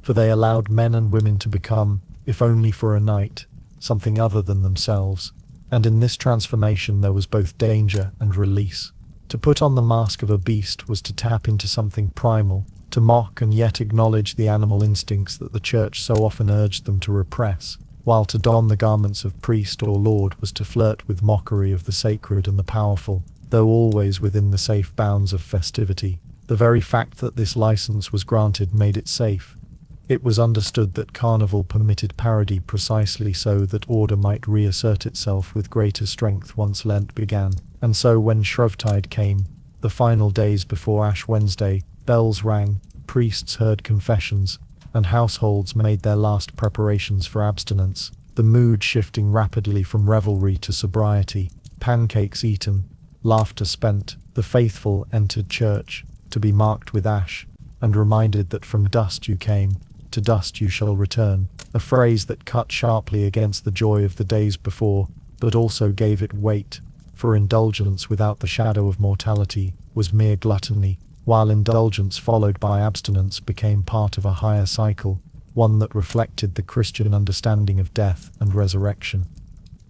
A: for they allowed men and women to become, if only for a night, something other than themselves. And in this transformation there was both danger and release. To put on the mask of a beast was to tap into something primal, to mock and yet acknowledge the animal instincts that the church so often urged them to repress, while to don the garments of priest or lord was to flirt with mockery of the sacred and the powerful, though always within the safe bounds of festivity. The very fact that this license was granted made it safe. It was understood that Carnival permitted parody precisely so that order might reassert itself with greater strength once Lent began. And so when Shrovetide came, the final days before Ash Wednesday, bells rang, priests heard confessions, and households made their last preparations for abstinence, the mood shifting rapidly from revelry to sobriety, pancakes eaten, laughter spent, the faithful entered church, to be marked with ash, and reminded that from dust you came, to dust you shall return, a phrase that cut sharply against the joy of the days before, but also gave it weight, for indulgence without the shadow of mortality was mere gluttony, while indulgence followed by abstinence became part of a higher cycle, one that reflected the Christian understanding of death and resurrection.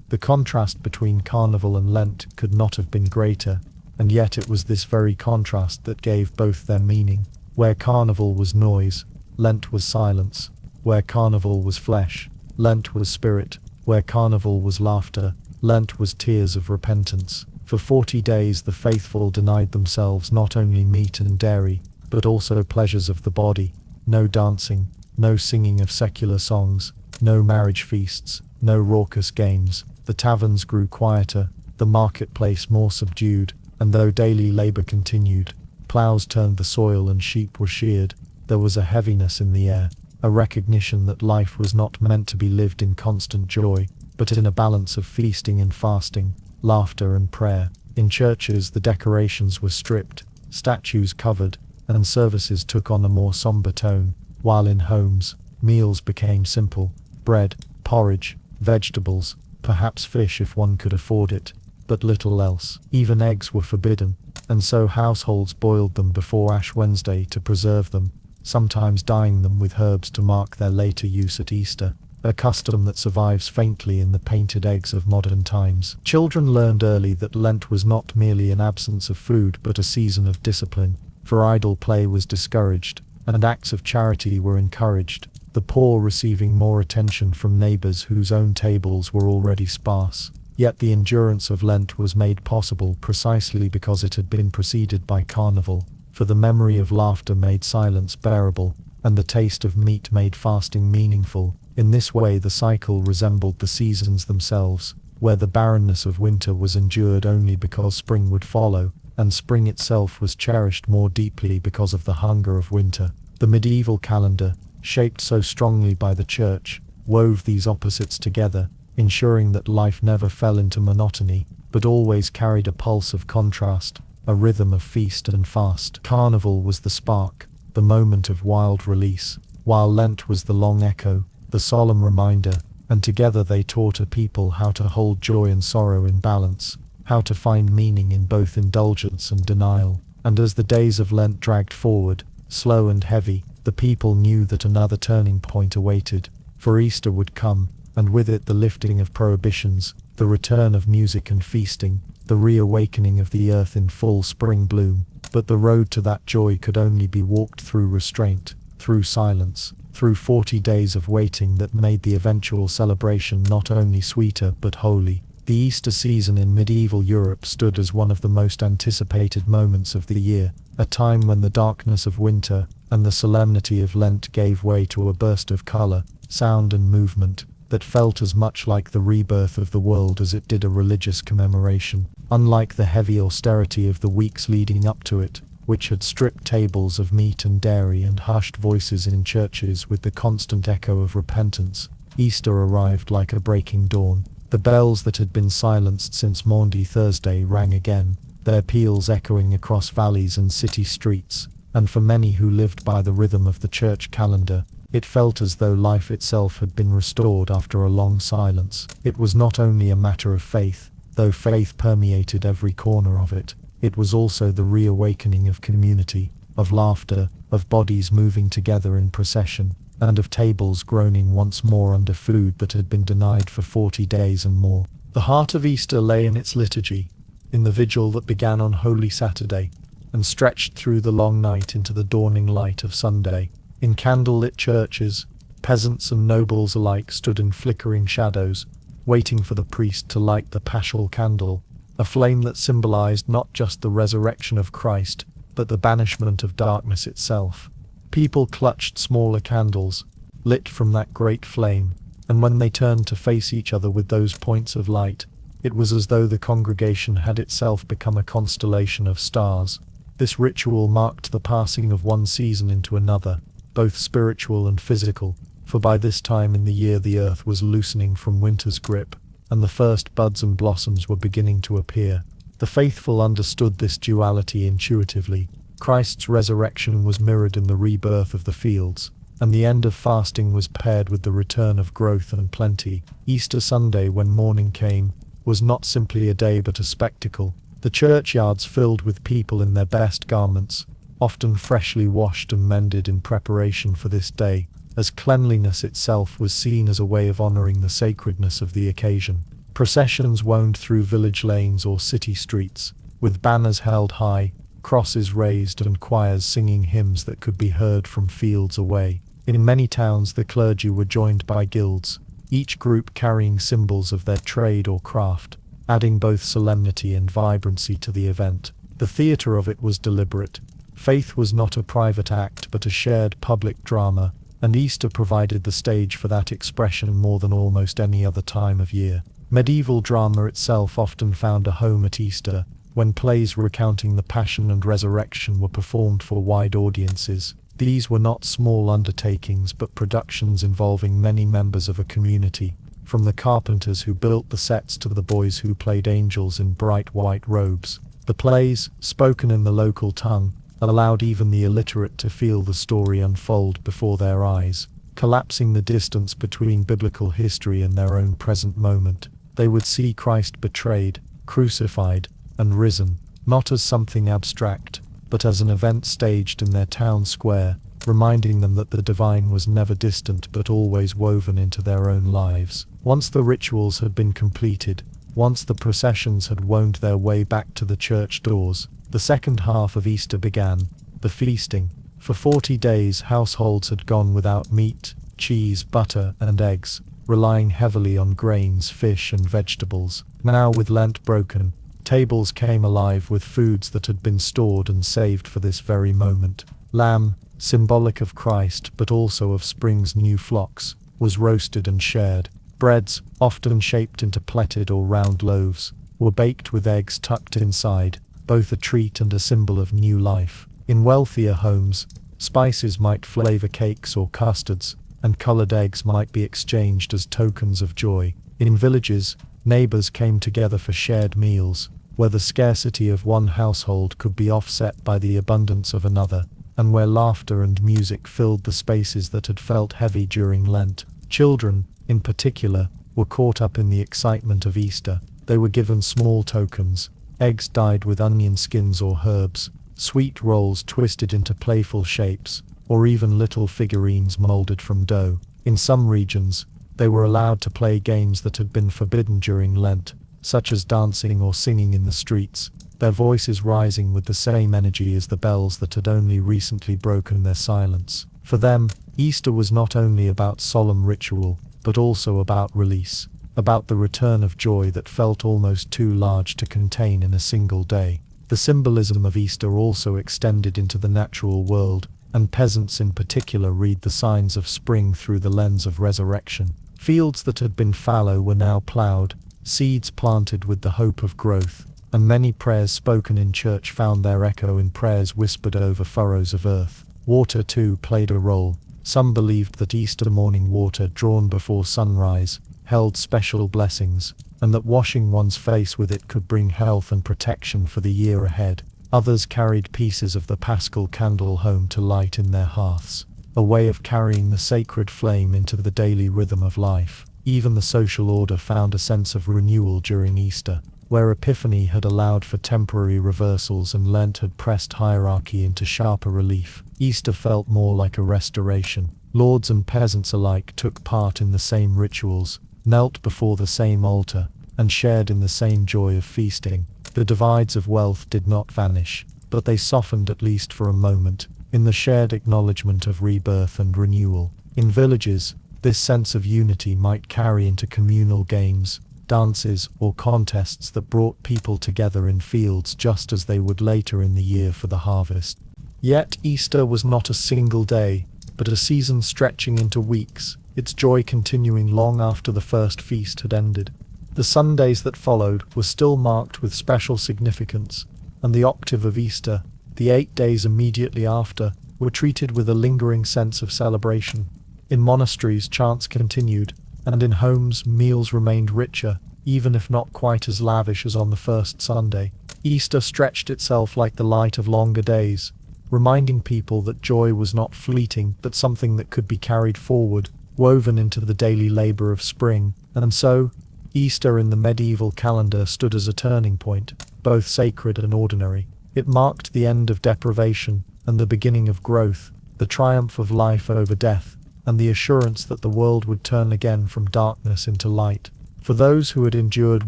A: The contrast between Carnival and Lent could not have been greater, and yet it was this very contrast that gave both their meaning. Where Carnival was noise, Lent was silence. Where Carnival was flesh, Lent was spirit. Where Carnival was laughter, Lent was tears of repentance. For 40 days the faithful denied themselves not only meat and dairy, but also pleasures of the body. No dancing, no singing of secular songs, no marriage feasts, no raucous games. The taverns grew quieter, the marketplace more subdued, and though daily labor continued, plows turned the soil and sheep were sheared, there was a heaviness in the air, a recognition that life was not meant to be lived in constant joy, but in a balance of feasting and fasting, laughter and prayer. In churches the decorations were stripped, statues covered, and services took on a more somber tone, while in homes, meals became simple: bread, porridge, vegetables, perhaps fish if one could afford it, but little else. Even eggs were forbidden, and so households boiled them before Ash Wednesday to preserve them, sometimes dyeing them with herbs to mark their later use at Easter, a custom that survives faintly in the painted eggs of modern times. Children learned early that Lent was not merely an absence of food but a season of discipline, for idle play was discouraged, and acts of charity were encouraged, the poor receiving more attention from neighbors whose own tables were already sparse. Yet the endurance of Lent was made possible precisely because it had been preceded by Carnival, for the memory of laughter made silence bearable, and the taste of meat made fasting meaningful. In this way the cycle resembled the seasons themselves, where the barrenness of winter was endured only because spring would follow, and spring itself was cherished more deeply because of the hunger of winter. The medieval calendar, shaped so strongly by the church, wove these opposites together, ensuring that life never fell into monotony, but always carried a pulse of contrast, a rhythm of feast and fast. Carnival was the spark, the moment of wild release, while Lent was the long echo, the solemn reminder, and together they taught a people how to hold joy and sorrow in balance, how to find meaning in both indulgence and denial. And as the days of Lent dragged forward, slow and heavy, the people knew that another turning point awaited, for Easter would come, and with it the lifting of prohibitions, the return of music and feasting, the reawakening of the earth in full spring bloom. But the road to that joy could only be walked through restraint, through silence, through 40 days of waiting that made the eventual celebration not only sweeter but holy. The Easter season in medieval Europe stood as one of the most anticipated moments of the year, a time when the darkness of winter and the solemnity of Lent gave way to a burst of color, sound and movement that felt as much like the rebirth of the world as it did a religious commemoration. Unlike the heavy austerity of the weeks leading up to it, which had stripped tables of meat and dairy and hushed voices in churches with the constant echo of repentance, Easter arrived like a breaking dawn. The bells that had been silenced since Maundy Thursday rang again, their peals echoing across valleys and city streets, and for many who lived by the rhythm of the church calendar, it felt as though life itself had been restored after a long silence. It was not only a matter of faith, though faith permeated every corner of it, it was also the reawakening of community, of laughter, of bodies moving together in procession, and of tables groaning once more under food that had been denied for 40 days and more. The heart of Easter lay in its liturgy, in the vigil that began on Holy Saturday, and stretched through the long night into the dawning light of Sunday. In candle-lit churches, peasants and nobles alike stood in flickering shadows, waiting for the priest to light the paschal candle, a flame that symbolized not just the resurrection of Christ, but the banishment of darkness itself. People clutched smaller candles, lit from that great flame, and when they turned to face each other with those points of light, it was as though the congregation had itself become a constellation of stars. This ritual marked the passing of one season into another, both spiritual and physical, for by this time in the year the earth was loosening from winter's grip, and the first buds and blossoms were beginning to appear. The faithful understood this duality intuitively. Christ's resurrection was mirrored in the rebirth of the fields, and the end of fasting was paired with the return of growth and plenty. Easter Sunday, when morning came, was not simply a day but a spectacle. The churchyards filled with people in their best garments, often freshly washed and mended in preparation for this day, as cleanliness itself was seen as a way of honoring the sacredness of the occasion. Processions wound through village lanes or city streets, with banners held high, crosses raised and choirs singing hymns that could be heard from fields away. In many towns the clergy were joined by guilds, each group carrying symbols of their trade or craft, adding both solemnity and vibrancy to the event. The theatre of it was deliberate. Faith was not a private act but a shared public drama, and Easter provided the stage for that expression more than almost any other time of year. Medieval drama itself often found a home at Easter, when plays recounting the Passion and Resurrection were performed for wide audiences. These were not small undertakings but productions involving many members of a community, from the carpenters who built the sets to the boys who played angels in bright white robes. The plays, spoken in the local tongue, allowed even the illiterate to feel the story unfold before their eyes, collapsing the distance between biblical history and their own present moment. They would see Christ betrayed, crucified, and risen, not as something abstract, but as an event staged in their town square, reminding them that the divine was never distant but always woven into their own lives. Once the rituals had been completed, once the processions had wound their way back to the church doors, the second half of Easter began, the feasting. For 40 days households had gone without meat, cheese, butter, and eggs, relying heavily on grains, fish, and vegetables. Now, with Lent broken, tables came alive with foods that had been stored and saved for this very moment. Lamb, symbolic of Christ but also of spring's new flocks, was roasted and shared. Breads, often shaped into plaited or round loaves, were baked with eggs tucked inside, both a treat and a symbol of new life. In wealthier homes, spices might flavor cakes or custards, and colored eggs might be exchanged as tokens of joy. In villages, neighbors came together for shared meals, where the scarcity of one household could be offset by the abundance of another, and where laughter and music filled the spaces that had felt heavy during Lent. Children, in particular, were caught up in the excitement of Easter. They were given small tokens, eggs dyed with onion skins or herbs, sweet rolls twisted into playful shapes, or even little figurines molded from dough. In some regions, they were allowed to play games that had been forbidden during Lent, such as dancing or singing in the streets, their voices rising with the same energy as the bells that had only recently broken their silence. For them, Easter was not only about solemn ritual, but also about release, about the return of joy that felt almost too large to contain in a single day. The symbolism of Easter also extended into the natural world, and peasants in particular read the signs of spring through the lens of resurrection. Fields that had been fallow were now plowed, seeds planted with the hope of growth, and many prayers spoken in church found their echo in prayers whispered over furrows of earth. Water too played a role. Some believed that Easter morning water drawn before sunrise held special blessings, and that washing one's face with it could bring health and protection for the year ahead. Others carried pieces of the paschal candle home to light in their hearths, a way of carrying the sacred flame into the daily rhythm of life. Even the social order found a sense of renewal during Easter. Where Epiphany had allowed for temporary reversals and Lent had pressed hierarchy into sharper relief, Easter felt more like a restoration. Lords and peasants alike took part in the same rituals, knelt before the same altar, and shared in the same joy of feasting. The divides of wealth did not vanish, but they softened at least for a moment, in the shared acknowledgement of rebirth and renewal. In villages, this sense of unity might carry into communal games, dances, or contests that brought people together in fields just as they would later in the year for the harvest. Yet Easter was not a single day, but a season stretching into weeks, its joy continuing long after the first feast had ended. The Sundays that followed were still marked with special significance, and the octave of Easter, the 8 days immediately after, were treated with a lingering sense of celebration. In monasteries, chants continued, and in homes, meals remained richer, even if not quite as lavish as on the first Sunday. Easter stretched itself like the light of longer days, reminding people that joy was not fleeting but something that could be carried forward, woven into the daily labor of spring. And so, Easter in the medieval calendar stood as a turning point, both sacred and ordinary. It marked the end of deprivation and the beginning of growth, the triumph of life over death, and the assurance that the world would turn again from darkness into light. For those who had endured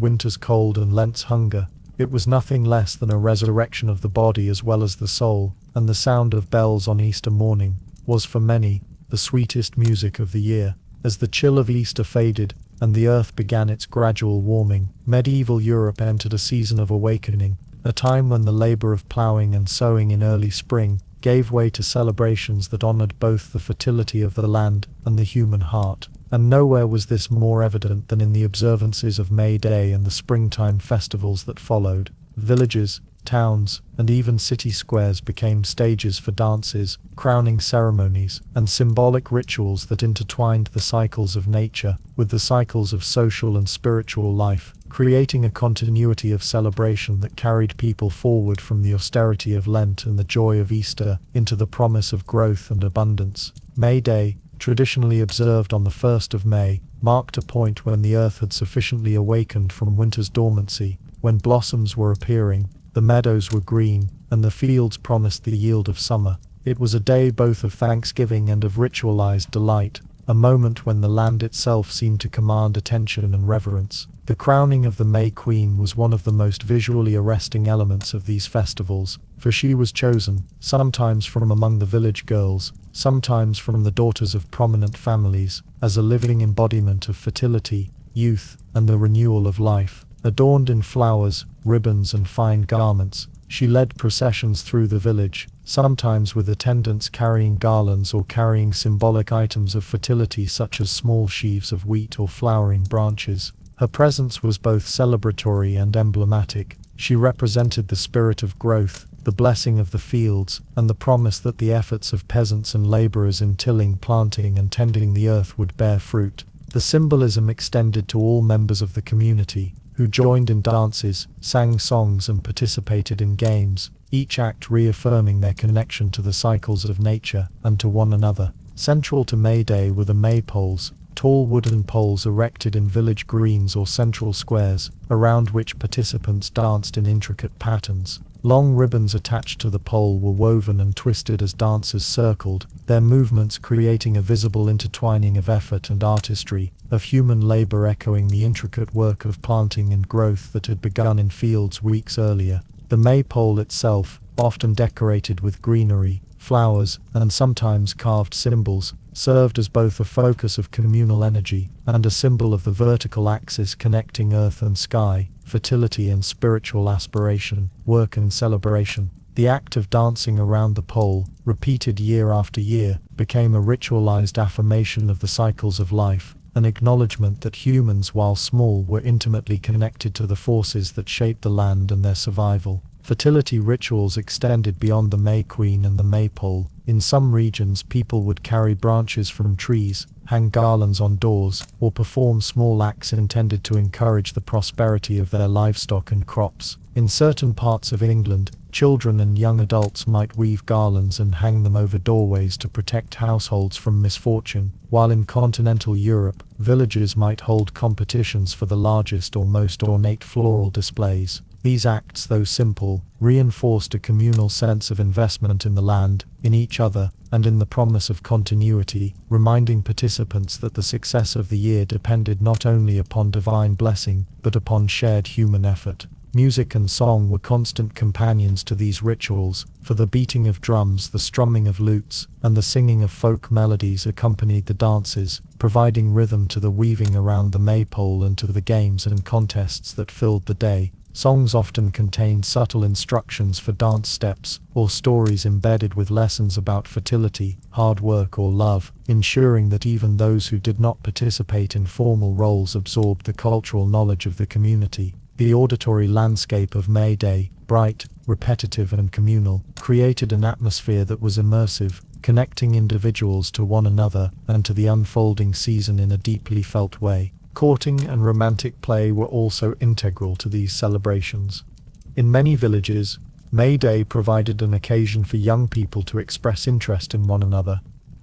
A: winter's cold and Lent's hunger, it was nothing less than a resurrection of the body as well as the soul, and the sound of bells on Easter morning was for many the sweetest music of the year. As the chill of Easter faded, and the earth began its gradual warming, medieval Europe entered a season of awakening, a time when the labor of ploughing and sowing in early spring gave way to celebrations that honored both the fertility of the land and the human heart. And nowhere was this more evident than in the observances of May Day and the springtime festivals that followed. Villages, towns, and even city squares became stages for dances, crowning ceremonies, and symbolic rituals that intertwined the cycles of nature with the cycles of social and spiritual life, creating a continuity of celebration that carried people forward from the austerity of Lent and the joy of Easter into the promise of growth and abundance. May Day, traditionally observed on the 1st of May, marked a point when the earth had sufficiently awakened from winter's dormancy, when blossoms were appearing, the meadows were green, and the fields promised the yield of summer. It was a day both of thanksgiving and of ritualized delight, a moment when the land itself seemed to command attention and reverence. The crowning of the May Queen was one of the most visually arresting elements of these festivals, for she was chosen, sometimes from among the village girls, sometimes from the daughters of prominent families, as a living embodiment of fertility, youth, and the renewal of life. Adorned in flowers, ribbons, and fine garments, she led processions through the village, sometimes with attendants carrying garlands or carrying symbolic items of fertility such as small sheaves of wheat or flowering branches. Her presence was both celebratory and emblematic. She represented the spirit of growth, the blessing of the fields, and the promise that the efforts of peasants and laborers in tilling, planting, and tending the earth would bear fruit. The symbolism extended to all members of the community, who joined in dances, sang songs, and participated in games, each act reaffirming their connection to the cycles of nature and to one another. Central to May Day were the maypoles, tall wooden poles erected in village greens or central squares, around which participants danced in intricate patterns. Long ribbons attached to the pole were woven and twisted as dancers circled, their movements creating a visible intertwining of effort and artistry, of human labor echoing the intricate work of planting and growth that had begun in fields weeks earlier. The maypole itself, often decorated with greenery, flowers, and sometimes carved symbols, served as both a focus of communal energy and a symbol of the vertical axis connecting earth and sky, fertility and spiritual aspiration, work and celebration. The act of dancing around the pole, repeated year after year, became a ritualized affirmation of the cycles of life, an acknowledgement that humans, while small, were intimately connected to the forces that shaped the land and their survival. Fertility rituals extended beyond the May Queen and the maypole. In some regions, people would carry branches from trees, hang garlands on doors, or perform small acts intended to encourage the prosperity of their livestock and crops. In certain parts of England, Children and young adults might weave garlands and hang them over doorways to protect households from misfortune, while in continental Europe, villages might hold competitions for the largest or most ornate floral displays. These acts, though simple, reinforced a communal sense of investment in the land, in each other, and in the promise of continuity, reminding participants that the success of the year depended not only upon divine blessing, but upon shared human effort. Music and song were constant companions to these rituals, for the beating of drums, the strumming of lutes, and the singing of folk melodies accompanied the dances, providing rhythm to the weaving around the maypole and to the games and contests that filled the day. Songs often contained subtle instructions for dance steps, or stories embedded with lessons about fertility, hard work or love, ensuring that even those who did not participate in formal roles absorbed the cultural knowledge of the community. The auditory landscape of May Day, bright, repetitive and communal, created an atmosphere that was immersive, connecting individuals to one another and to the unfolding season in a deeply felt way. Courting and romantic play were also integral to these celebrations. In many villages, May Day provided an occasion for young people to express interest in one another,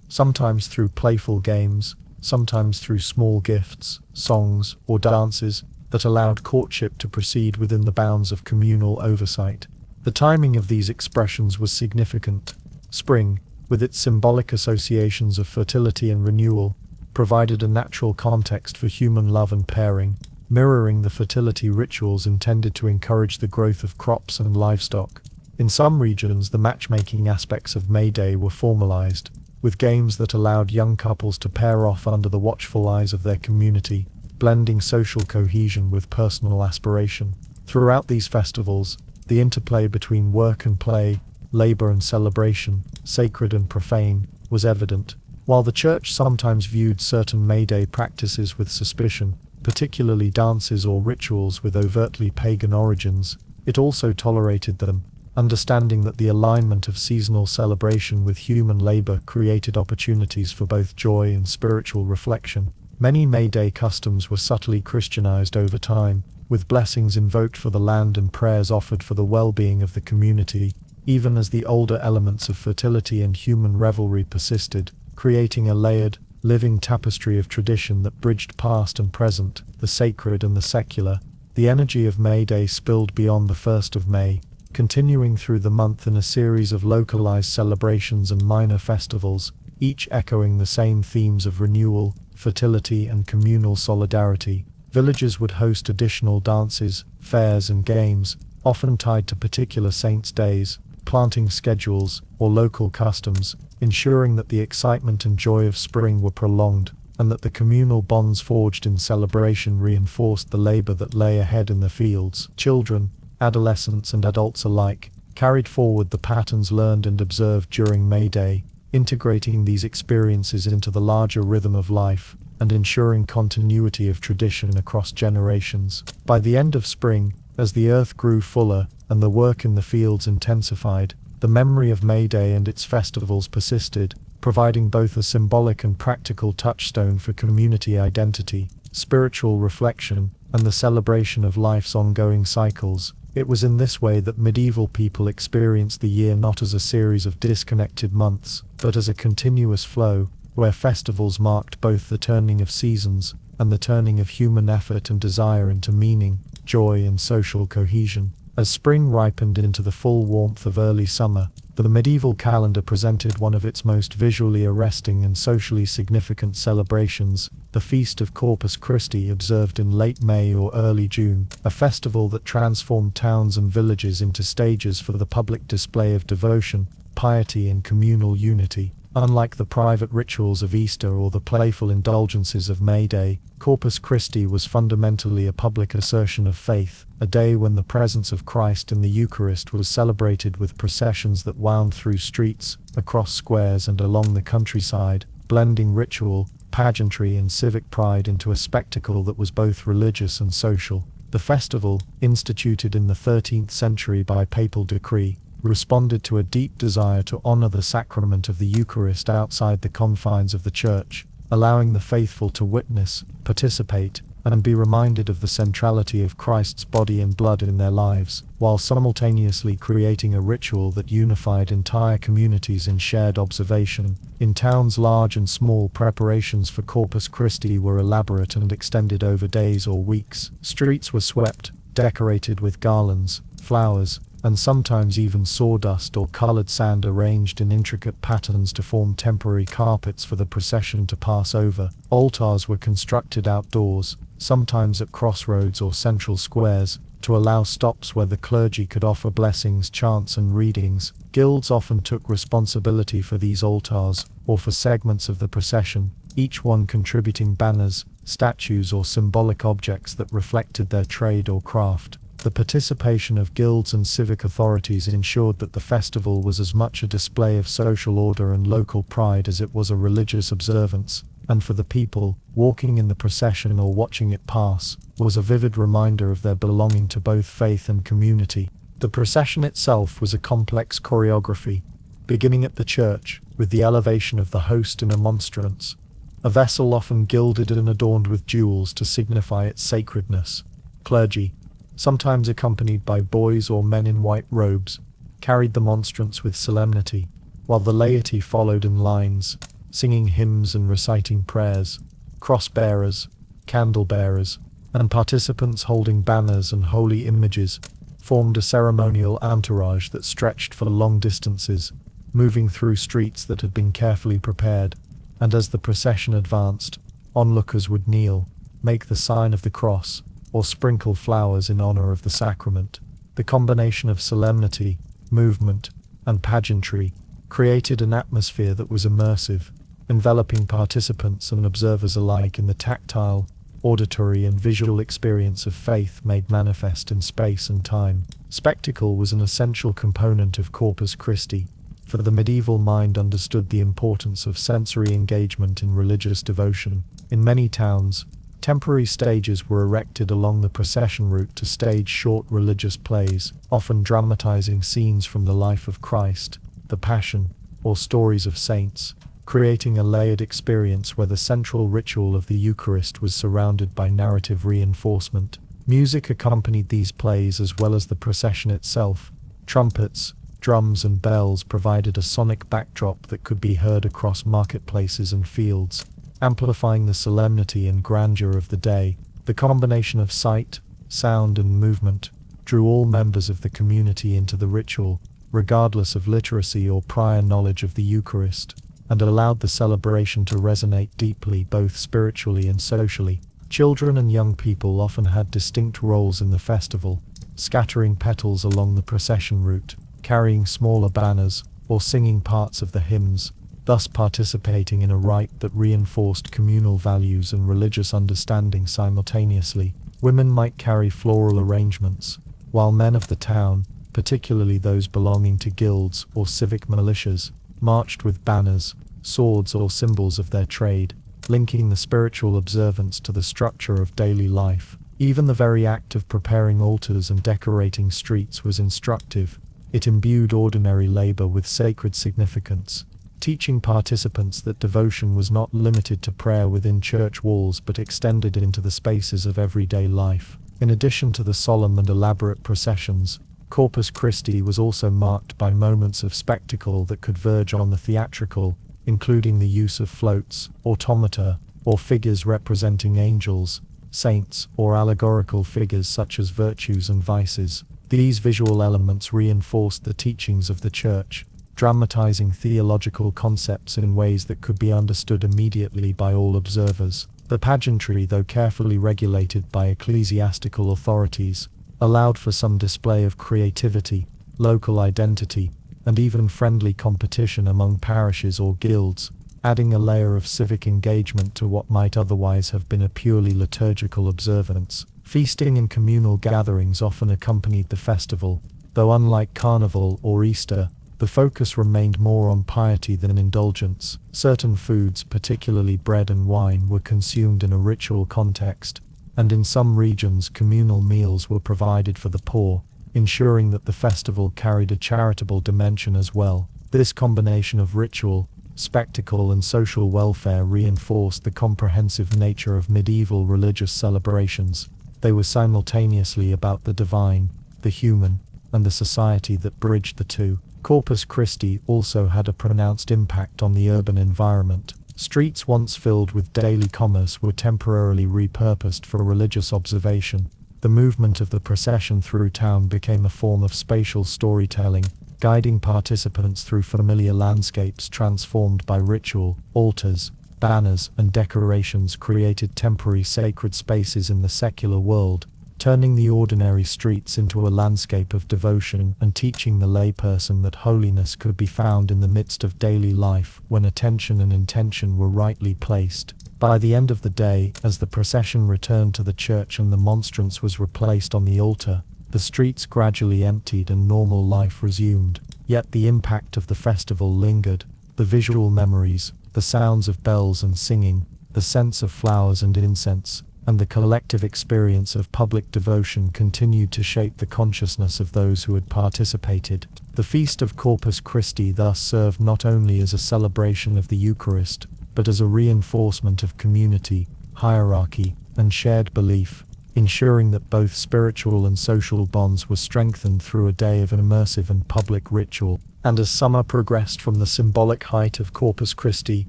A: sometimes through playful games, sometimes through small gifts, songs, or dances that allowed courtship to proceed within the bounds of communal oversight. The timing of these expressions was significant. Spring, with its symbolic associations of fertility and renewal, provided a natural context for human love and pairing, mirroring the fertility rituals intended to encourage the growth of crops and livestock. In some regions, the matchmaking aspects of May Day were formalized, with games that allowed young couples to pair off under the watchful eyes of their community, blending social cohesion with personal aspiration. Throughout these festivals, the interplay between work and play, labor and celebration, sacred and profane, was evident. While the church sometimes viewed certain May Day practices with suspicion, particularly dances or rituals with overtly pagan origins, it also tolerated them, understanding that the alignment of seasonal celebration with human labor created opportunities for both joy and spiritual reflection. Many May Day customs were subtly Christianized over time, with blessings invoked for the land and prayers offered for the well-being of the community, even as the older elements of fertility and human revelry persisted, creating a layered, living tapestry of tradition that bridged past and present, the sacred and the secular. The energy of May Day spilled beyond the 1st of May, continuing through the month in a series of localized celebrations and minor festivals, each echoing the same themes of renewal, fertility and communal solidarity. Villages would host additional dances, fairs and games, often tied to particular saints' days, planting schedules, or local customs, ensuring that the excitement and joy of spring were prolonged, and that the communal bonds forged in celebration reinforced the labor that lay ahead in the fields. Children, adolescents and adults alike, carried forward the patterns learned and observed during May Day, integrating these experiences into the larger rhythm of life, and ensuring continuity of tradition across generations. By the end of spring, as the earth grew fuller, and the work in the fields intensified, the memory of May Day and its festivals persisted, providing both a symbolic and practical touchstone for community identity, spiritual reflection, and the celebration of life's ongoing cycles. It was in this way that medieval people experienced the year not as a series of disconnected months, but as a continuous flow, where festivals marked both the turning of seasons and the turning of human effort and desire into meaning, joy and social cohesion. As spring ripened into the full warmth of early summer, the medieval calendar presented one of its most visually arresting and socially significant celebrations, the Feast of Corpus Christi, observed in late May or early June, a festival that transformed towns and villages into stages for the public display of devotion, piety and communal unity. Unlike the private rituals of Easter or the playful indulgences of May Day, Corpus Christi was fundamentally a public assertion of faith, a day when the presence of Christ in the Eucharist was celebrated with processions that wound through streets, across squares and along the countryside, blending ritual, pageantry and civic pride into a spectacle that was both religious and social. The festival, instituted in the 13th century by papal decree, responded to a deep desire to honor the sacrament of the Eucharist outside the confines of the Church, allowing the faithful to witness, participate, and be reminded of the centrality of Christ's body and blood in their lives, while simultaneously creating a ritual that unified entire communities in shared observation. In towns large and small, preparations for Corpus Christi were elaborate and extended over days or weeks. Streets were swept, decorated with garlands, flowers, and sometimes even sawdust or colored sand arranged in intricate patterns to form temporary carpets for the procession to pass over. Altars were constructed outdoors, sometimes at crossroads or central squares, to allow stops where the clergy could offer blessings, chants, and readings. Guilds often took responsibility for these altars, or for segments of the procession, each one contributing banners, statues, or symbolic objects that reflected their trade or craft. The participation of guilds and civic authorities ensured that the festival was as much a display of social order and local pride as it was a religious observance, and for the people, walking in the procession or watching it pass, was a vivid reminder of their belonging to both faith and community. The procession itself was a complex choreography, beginning at the church, with the elevation of the host in a monstrance, a vessel often gilded and adorned with jewels to signify its sacredness. Clergy, sometimes accompanied by boys or men in white robes, carried the monstrance with solemnity, while the laity followed in lines, singing hymns and reciting prayers. Cross-bearers, candle-bearers, and participants holding banners and holy images formed a ceremonial entourage that stretched for long distances, moving through streets that had been carefully prepared, and as the procession advanced, onlookers would kneel, make the sign of the cross, or sprinkle flowers in honor of the sacrament. The combination of solemnity, movement, and pageantry created an atmosphere that was immersive, enveloping participants and observers alike in the tactile, auditory, and visual experience of faith made manifest in space and time. Spectacle was an essential component of Corpus Christi, for the medieval mind understood the importance of sensory engagement in religious devotion. In many towns, temporary stages were erected along the procession route to stage short religious plays, often dramatizing scenes from the life of Christ, the Passion, or stories of saints, creating a layered experience where the central ritual of the Eucharist was surrounded by narrative reinforcement. Music accompanied these plays as well as the procession itself. Trumpets, drums, and bells provided a sonic backdrop that could be heard across marketplaces and fields, amplifying the solemnity and grandeur of the day. The combination of sight, sound, and movement drew all members of the community into the ritual, regardless of literacy or prior knowledge of the Eucharist, and allowed the celebration to resonate deeply both spiritually and socially. Children and young people often had distinct roles in the festival, scattering petals along the procession route, carrying smaller banners, or singing parts of the hymns, thus participating in a rite that reinforced communal values and religious understanding simultaneously. Women might carry floral arrangements, while men of the town, particularly those belonging to guilds or civic militias, marched with banners, swords, or symbols of their trade, linking the spiritual observance to the structure of daily life. Even the very act of preparing altars and decorating streets was instructive. It imbued ordinary labor with sacred significance, teaching participants that devotion was not limited to prayer within church walls but extended into the spaces of everyday life. In addition to the solemn and elaborate processions, Corpus Christi was also marked by moments of spectacle that could verge on the theatrical, including the use of floats, automata, or figures representing angels, saints, or allegorical figures such as virtues and vices. These visual elements reinforced the teachings of the Church, dramatizing theological concepts in ways that could be understood immediately by all observers. The pageantry, though carefully regulated by ecclesiastical authorities, allowed for some display of creativity, local identity, and even friendly competition among parishes or guilds, adding a layer of civic engagement to what might otherwise have been a purely liturgical observance. Feasting and communal gatherings often accompanied the festival, though unlike Carnival or Easter, the focus remained more on piety than indulgence. Certain foods, particularly bread and wine, were consumed in a ritual context, and in some regions communal meals were provided for the poor, ensuring that the festival carried a charitable dimension as well. This combination of ritual, spectacle, and social welfare reinforced the comprehensive nature of medieval religious celebrations. They were simultaneously about the divine, the human, and the society that bridged the two. Corpus Christi also had a pronounced impact on the urban environment. Streets once filled with daily commerce were temporarily repurposed for religious observation. The movement of the procession through town became a form of spatial storytelling, guiding participants through familiar landscapes transformed by ritual. Altars, banners, and decorations created temporary sacred spaces in the secular world, turning the ordinary streets into a landscape of devotion and teaching the layperson that holiness could be found in the midst of daily life when attention and intention were rightly placed. By the end of the day, as the procession returned to the church and the monstrance was replaced on the altar, the streets gradually emptied and normal life resumed. Yet the impact of the festival lingered. The visual memories, the sounds of bells and singing, the scents of flowers and incense, and the collective experience of public devotion continued to shape the consciousness of those who had participated. The Feast of Corpus Christi thus served not only as a celebration of the Eucharist, but as a reinforcement of community, hierarchy, and shared belief, ensuring that both spiritual and social bonds were strengthened through a day of immersive and public ritual. And as summer progressed from the symbolic height of Corpus Christi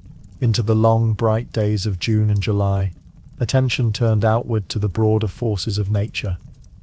A: into the long, bright days of June and July, attention turned outward to the broader forces of nature,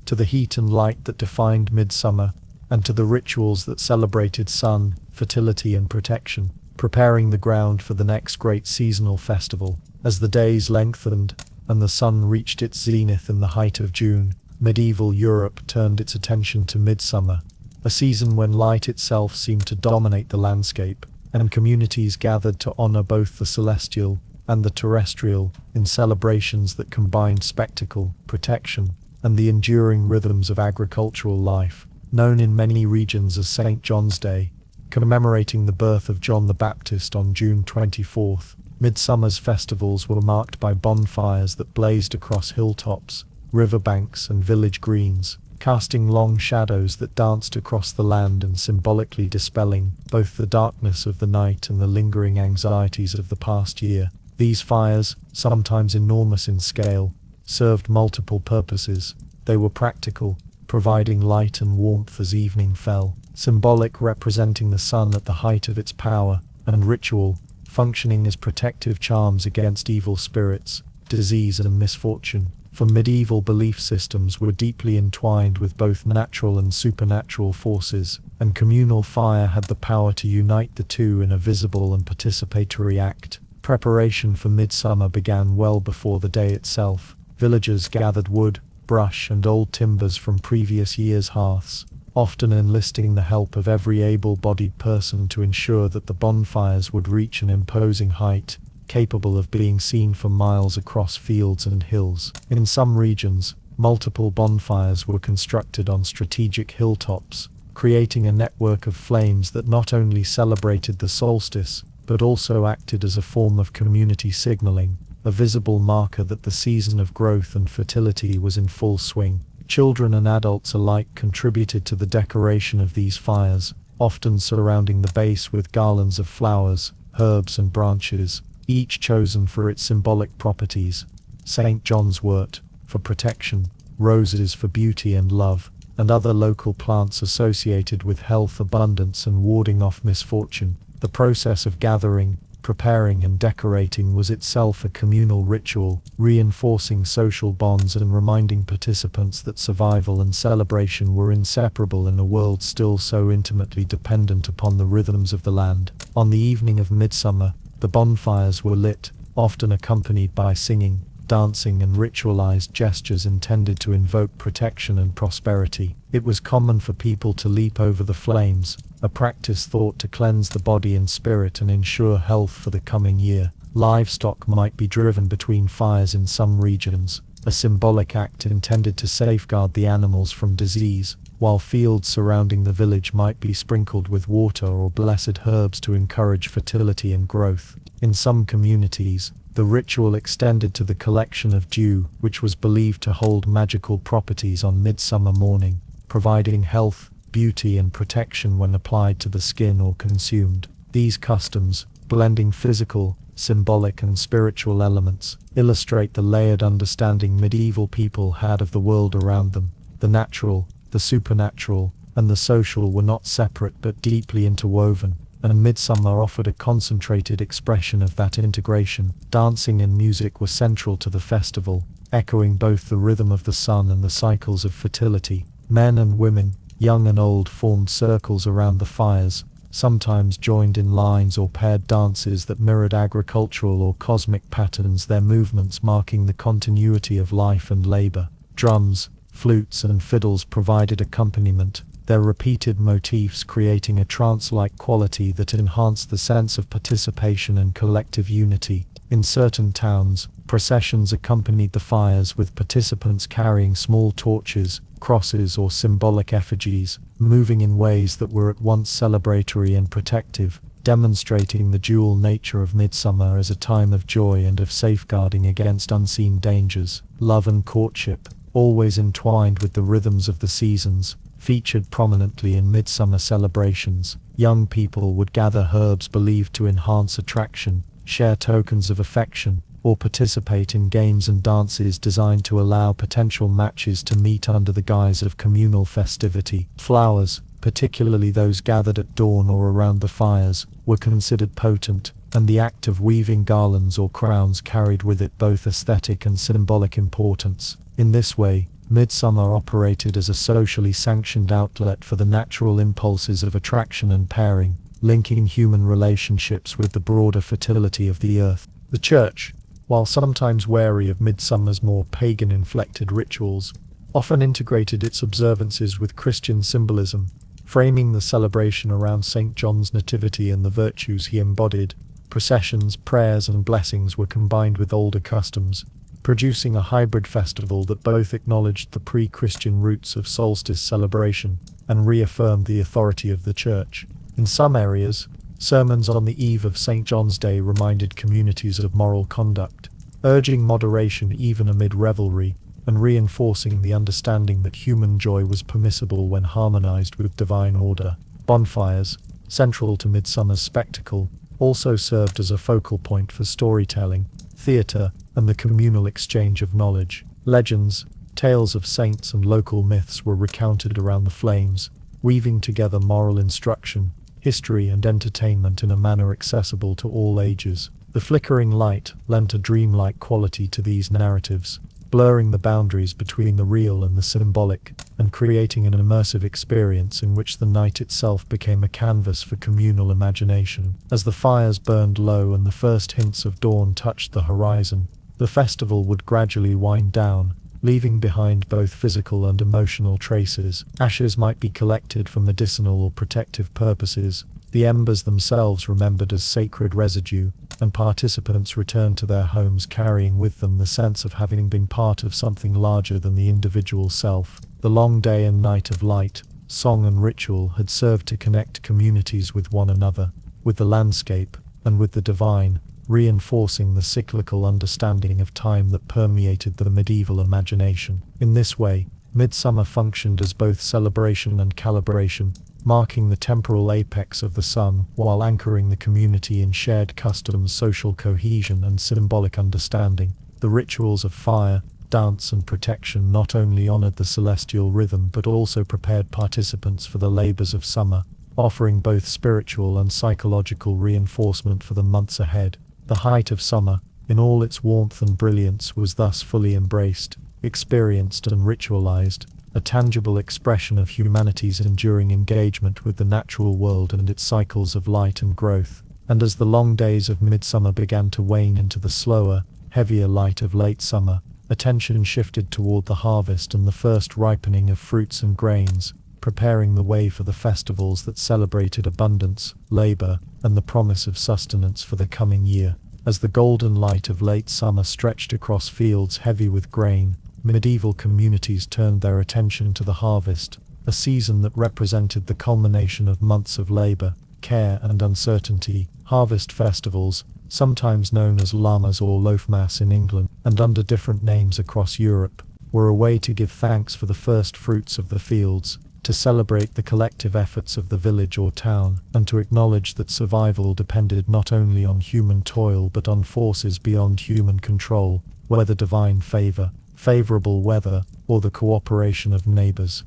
A: to the heat and light that defined midsummer, and to the rituals that celebrated sun, fertility, and protection, preparing the ground for the next great seasonal festival. As the days lengthened, and the sun reached its zenith in the height of June, medieval Europe turned its attention to midsummer, a season when light itself seemed to dominate the landscape, and communities gathered to honor both the celestial and the terrestrial, in celebrations that combined spectacle, protection, and the enduring rhythms of agricultural life, known in many regions as St. John's Day, commemorating the birth of John the Baptist on June 24th. Midsummer's festivals were marked by bonfires that blazed across hilltops, riverbanks, and village greens, casting long shadows that danced across the land and symbolically dispelling both the darkness of the night and the lingering anxieties of the past year. These fires, sometimes enormous in scale, served multiple purposes. They were practical, providing light and warmth as evening fell, symbolic, representing the sun at the height of its power, and ritual, functioning as protective charms against evil spirits, disease, and misfortune. For medieval belief systems were deeply entwined with both natural and supernatural forces, and communal fire had the power to unite the two in a visible and participatory act. Preparation for midsummer began well before the day itself. Villagers gathered wood, brush, and old timbers from previous year's hearths, often enlisting the help of every able-bodied person to ensure that the bonfires would reach an imposing height, capable of being seen for miles across fields and hills. In some regions, multiple bonfires were constructed on strategic hilltops, creating a network of flames that not only celebrated the solstice, but also acted as a form of community signaling, a visible marker that the season of growth and fertility was in full swing. Children and adults alike contributed to the decoration of these fires, often surrounding the base with garlands of flowers, herbs, and branches, each chosen for its symbolic properties. St. John's wort, for protection, roses for beauty and love, and other local plants associated with health, abundance, and warding off misfortune. The process of gathering, preparing, and decorating was itself a communal ritual, reinforcing social bonds and reminding participants that survival and celebration were inseparable in a world still so intimately dependent upon the rhythms of the land. On the evening of midsummer, the bonfires were lit, often accompanied by singing, dancing, and ritualized gestures intended to invoke protection and prosperity. It was common for people to leap over the flames, a practice thought to cleanse the body and spirit and ensure health for the coming year. Livestock might be driven between fires in some regions, a symbolic act intended to safeguard the animals from disease, while fields surrounding the village might be sprinkled with water or blessed herbs to encourage fertility and growth. In some communities, the ritual extended to the collection of dew, which was believed to hold magical properties on midsummer morning, providing health, beauty, and protection when applied to the skin or consumed. These customs, blending physical, symbolic and spiritual elements, illustrate the layered understanding medieval people had of the world around them. The natural, the supernatural, and the social were not separate but deeply interwoven, and Midsummer offered a concentrated expression of that integration. Dancing and music were central to the festival, echoing both the rhythm of the sun and the cycles of fertility. Men and women, young and old, formed circles around the fires, sometimes joined in lines or paired dances that mirrored agricultural or cosmic patterns, their movements marking the continuity of life and labor. Drums, flutes and fiddles provided accompaniment, their repeated motifs creating a trance-like quality that enhanced the sense of participation and collective unity. In certain towns, processions accompanied the fires, with participants carrying small torches, crosses or symbolic effigies, moving in ways that were at once celebratory and protective, demonstrating the dual nature of Midsummer as a time of joy and of safeguarding against unseen dangers. Love and courtship, always entwined with the rhythms of the seasons, featured prominently in Midsummer celebrations. Young people would gather herbs believed to enhance attraction, share tokens of affection, or participate in games and dances designed to allow potential matches to meet under the guise of communal festivity. Flowers, particularly those gathered at dawn or around the fires, were considered potent, and the act of weaving garlands or crowns carried with it both aesthetic and symbolic importance. In this way, Midsummer operated as a socially sanctioned outlet for the natural impulses of attraction and pairing, linking human relationships with the broader fertility of the earth. The Church, while sometimes wary of Midsummer's more pagan-inflected rituals, often integrated its observances with Christian symbolism, framing the celebration around St. John's nativity and the virtues he embodied. Processions, prayers and blessings were combined with older customs, producing a hybrid festival that both acknowledged the pre-Christian roots of solstice celebration and reaffirmed the authority of the Church. In some areas, sermons on the eve of St. John's Day reminded communities of moral conduct, urging moderation even amid revelry, and reinforcing the understanding that human joy was permissible when harmonized with divine order. Bonfires, central to Midsummer's spectacle, also served as a focal point for storytelling, theatre, and the communal exchange of knowledge. Legends, tales of saints and local myths were recounted around the flames, weaving together moral instruction, history and entertainment in a manner accessible to all ages. The flickering light lent a dreamlike quality to these narratives, blurring the boundaries between the real and the symbolic, and creating an immersive experience in which the night itself became a canvas for communal imagination. As the fires burned low and the first hints of dawn touched the horizon, the festival would gradually wind down, leaving behind both physical and emotional traces. Ashes might be collected for medicinal or protective purposes, the embers themselves remembered as sacred residue, and participants returned to their homes carrying with them the sense of having been part of something larger than the individual self. The long day and night of light, song and ritual had served to connect communities with one another, with the landscape, and with the divine, reinforcing the cyclical understanding of time that permeated the medieval imagination. In this way, Midsummer functioned as both celebration and calibration, marking the temporal apex of the sun while anchoring the community in shared customs, social cohesion and symbolic understanding. The rituals of fire, dance and protection not only honored the celestial rhythm but also prepared participants for the labors of summer, offering both spiritual and psychological reinforcement for the months ahead. The height of summer, in all its warmth and brilliance, was thus fully embraced, experienced and ritualized, a tangible expression of humanity's enduring engagement with the natural world and its cycles of light and growth. And as the long days of midsummer began to wane into the slower, heavier light of late summer, attention shifted toward the harvest and the first ripening of fruits and grains, preparing the way for the festivals that celebrated abundance, labor, and the promise of sustenance for the coming year. As the golden light of late summer stretched across fields heavy with grain, medieval communities turned their attention to the harvest, a season that represented the culmination of months of labor, care, and uncertainty. Harvest festivals, sometimes known as Lammas or Loafmas in England, and under different names across Europe, were a way to give thanks for the first fruits of the fields, to celebrate the collective efforts of the village or town, and to acknowledge that survival depended not only on human toil but on forces beyond human control, whether divine favor, favorable weather, or the cooperation of neighbors.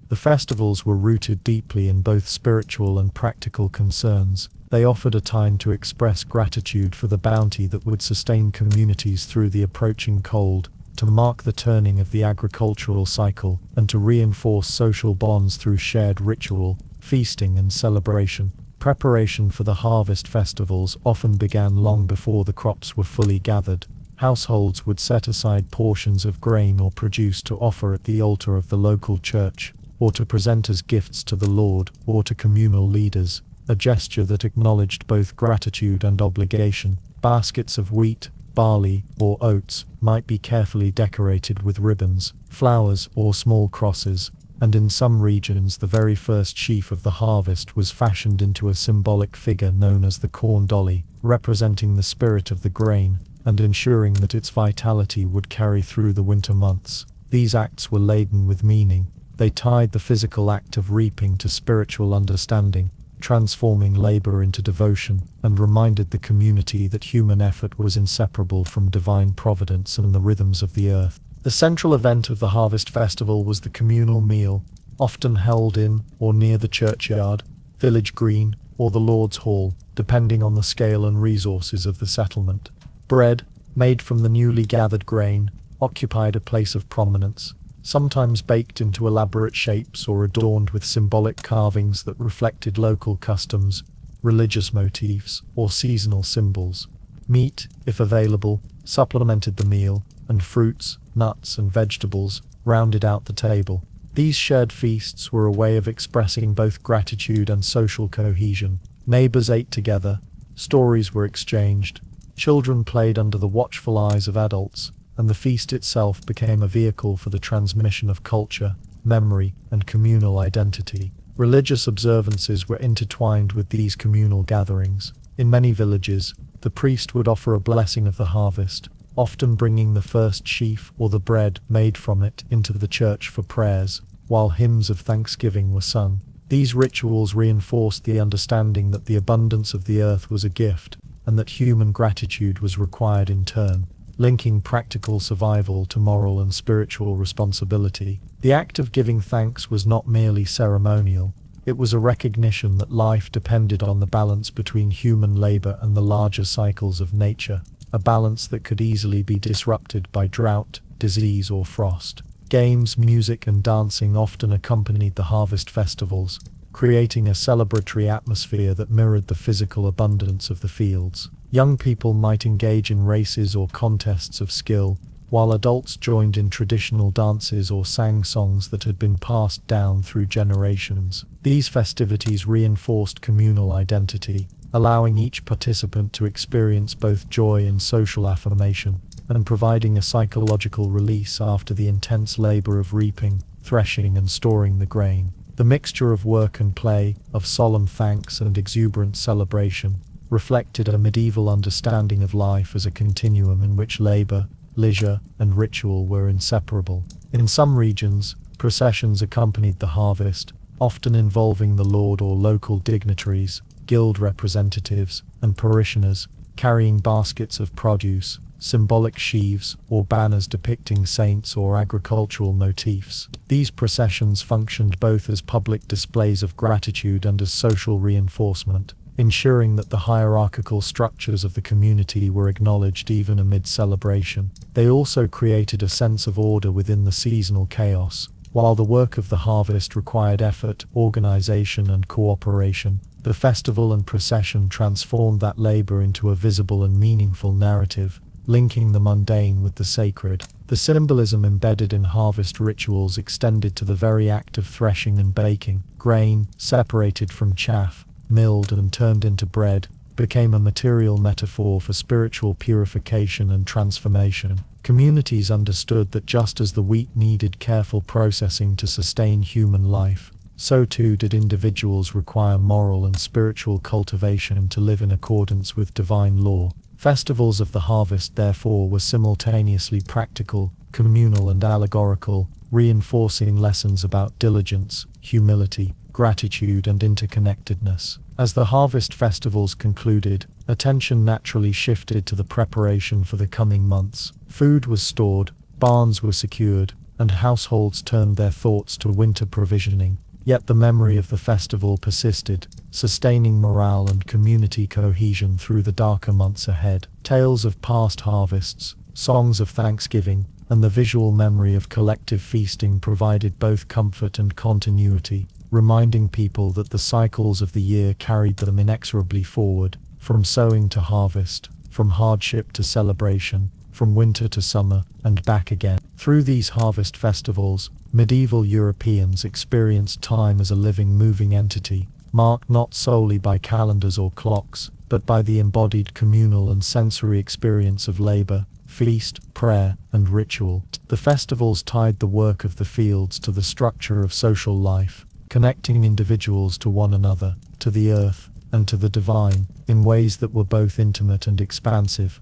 A: The festivals were rooted deeply in both spiritual and practical concerns. They offered a time to express gratitude for the bounty that would sustain communities through the approaching cold, to mark the turning of the agricultural cycle, and to reinforce social bonds through shared ritual, feasting and celebration. Preparation for the harvest festivals often began long before the crops were fully gathered. Households would set aside portions of grain or produce to offer at the altar of the local church, or to present as gifts to the Lord, or to communal leaders, a gesture that acknowledged both gratitude and obligation. Baskets of wheat, barley, or oats might be carefully decorated with ribbons, flowers, or small crosses, and in some regions the very first sheaf of the harvest was fashioned into a symbolic figure known as the corn dolly, representing the spirit of the grain, and ensuring that its vitality would carry through the winter months. These acts were laden with meaning. They tied the physical act of reaping to spiritual understanding, transforming labor into devotion, and reminded the community that human effort was inseparable from divine providence and the rhythms of the earth. The central event of the harvest festival was the communal meal, often held in or near the churchyard, village green, or the Lord's Hall, depending on the scale and resources of the settlement. Bread, made from the newly gathered grain, occupied a place of prominence, sometimes baked into elaborate shapes or adorned with symbolic carvings that reflected local customs, religious motifs, or seasonal symbols. Meat, if available, supplemented the meal, and fruits, nuts, and vegetables rounded out the table. These shared feasts were a way of expressing both gratitude and social cohesion. Neighbors ate together, stories were exchanged, children played under the watchful eyes of adults, and the feast itself became a vehicle for the transmission of culture, memory, and communal identity. Religious observances were intertwined with these communal gatherings. In many villages, the priest would offer a blessing of the harvest, often bringing the first sheaf or the bread made from it into the church for prayers, while hymns of thanksgiving were sung. These rituals reinforced the understanding that the abundance of the earth was a gift, and that human gratitude was required in turn, linking practical survival to moral and spiritual responsibility. The act of giving thanks was not merely ceremonial. It was a recognition that life depended on the balance between human labor and the larger cycles of nature, a balance that could easily be disrupted by drought, disease, or frost. Games, music, and dancing often accompanied the harvest festivals, creating a celebratory atmosphere that mirrored the physical abundance of the fields. Young people might engage in races or contests of skill, while adults joined in traditional dances or sang songs that had been passed down through generations. These festivities reinforced communal identity, allowing each participant to experience both joy and social affirmation, and providing a psychological release after the intense labor of reaping, threshing, and storing the grain. The mixture of work and play, of solemn thanks and exuberant celebration, reflected a medieval understanding of life as a continuum in which labor, leisure, and ritual were inseparable. In some regions, processions accompanied the harvest, often involving the lord or local dignitaries, guild representatives, and parishioners, carrying baskets of produce, symbolic sheaves, or banners depicting saints or agricultural motifs. These processions functioned both as public displays of gratitude and as social reinforcement, ensuring that the hierarchical structures of the community were acknowledged even amid celebration. They also created a sense of order within the seasonal chaos. While the work of the harvest required effort, organization, and cooperation, the festival and procession transformed that labor into a visible and meaningful narrative, linking the mundane with the sacred. The symbolism embedded in harvest rituals extended to the very act of threshing and baking. Grain, separated from chaff, milled and turned into bread, became a material metaphor for spiritual purification and transformation. Communities understood that just as the wheat needed careful processing to sustain human life, so too did individuals require moral and spiritual cultivation to live in accordance with divine law. Festivals of the harvest, therefore, were simultaneously practical, communal, and allegorical, reinforcing lessons about diligence, humility, gratitude, and interconnectedness. As the harvest festivals concluded, attention naturally shifted to the preparation for the coming months. Food was stored, barns were secured, and households turned their thoughts to winter provisioning. Yet the memory of the festival persisted, sustaining morale and community cohesion through the darker months ahead. Tales of past harvests, songs of thanksgiving, and the visual memory of collective feasting provided both comfort and continuity, reminding people that the cycles of the year carried them inexorably forward, from sowing to harvest, from hardship to celebration, from winter to summer, and back again. Through these harvest festivals, medieval Europeans experienced time as a living, moving entity, marked not solely by calendars or clocks, but by the embodied communal and sensory experience of labor, feast, prayer, and ritual. The festivals tied the work of the fields to the structure of social life, connecting individuals to one another, to the earth, and to the divine, in ways that were both intimate and expansive.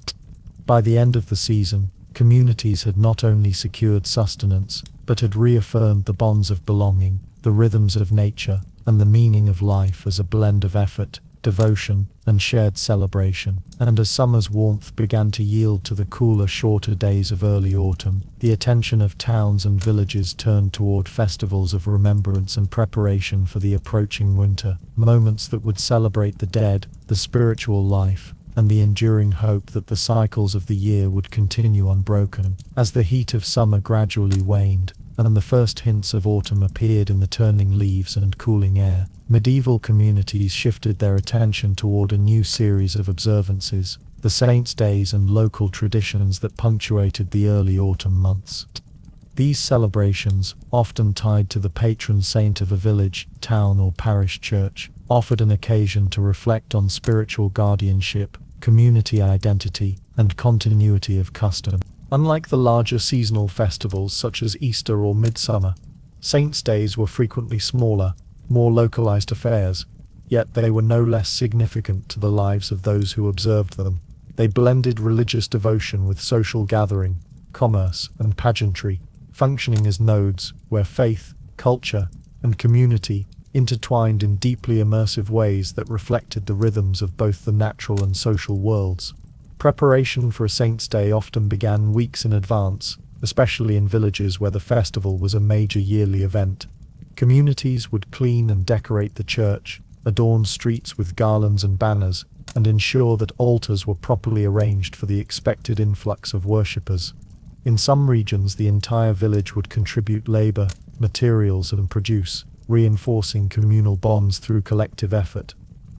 A: By the end of the season, communities had not only secured sustenance, but had reaffirmed the bonds of belonging, the rhythms of nature, and the meaning of life as a blend of effort, devotion, and shared celebration. And as summer's warmth began to yield to the cooler, shorter days of early autumn, the attention of towns and villages turned toward festivals of remembrance and preparation for the approaching winter, moments that would celebrate the dead, the spiritual life, and the enduring hope that the cycles of the year would continue unbroken. As the heat of summer gradually waned, and the first hints of autumn appeared in the turning leaves and cooling air, medieval communities shifted their attention toward a new series of observances, the saints' days and local traditions that punctuated the early autumn months. These celebrations, often tied to the patron saint of a village, town, or parish church, offered an occasion to reflect on spiritual guardianship, community identity, and continuity of custom. Unlike the larger seasonal festivals such as Easter or Midsummer, saints' days were frequently smaller, more localized affairs, yet they were no less significant to the lives of those who observed them. They blended religious devotion with social gathering, commerce, and pageantry, functioning as nodes where faith, culture, and community intertwined in deeply immersive ways that reflected the rhythms of both the natural and social worlds. Preparation for a saint's day often began weeks in advance, especially in villages where the festival was a major yearly event. Communities would clean and decorate the church, adorn streets with garlands and banners, and ensure that altars were properly arranged for the expected influx of worshippers. In some regions, the entire village would contribute labor, materials, and produce, reinforcing communal bonds through collective effort.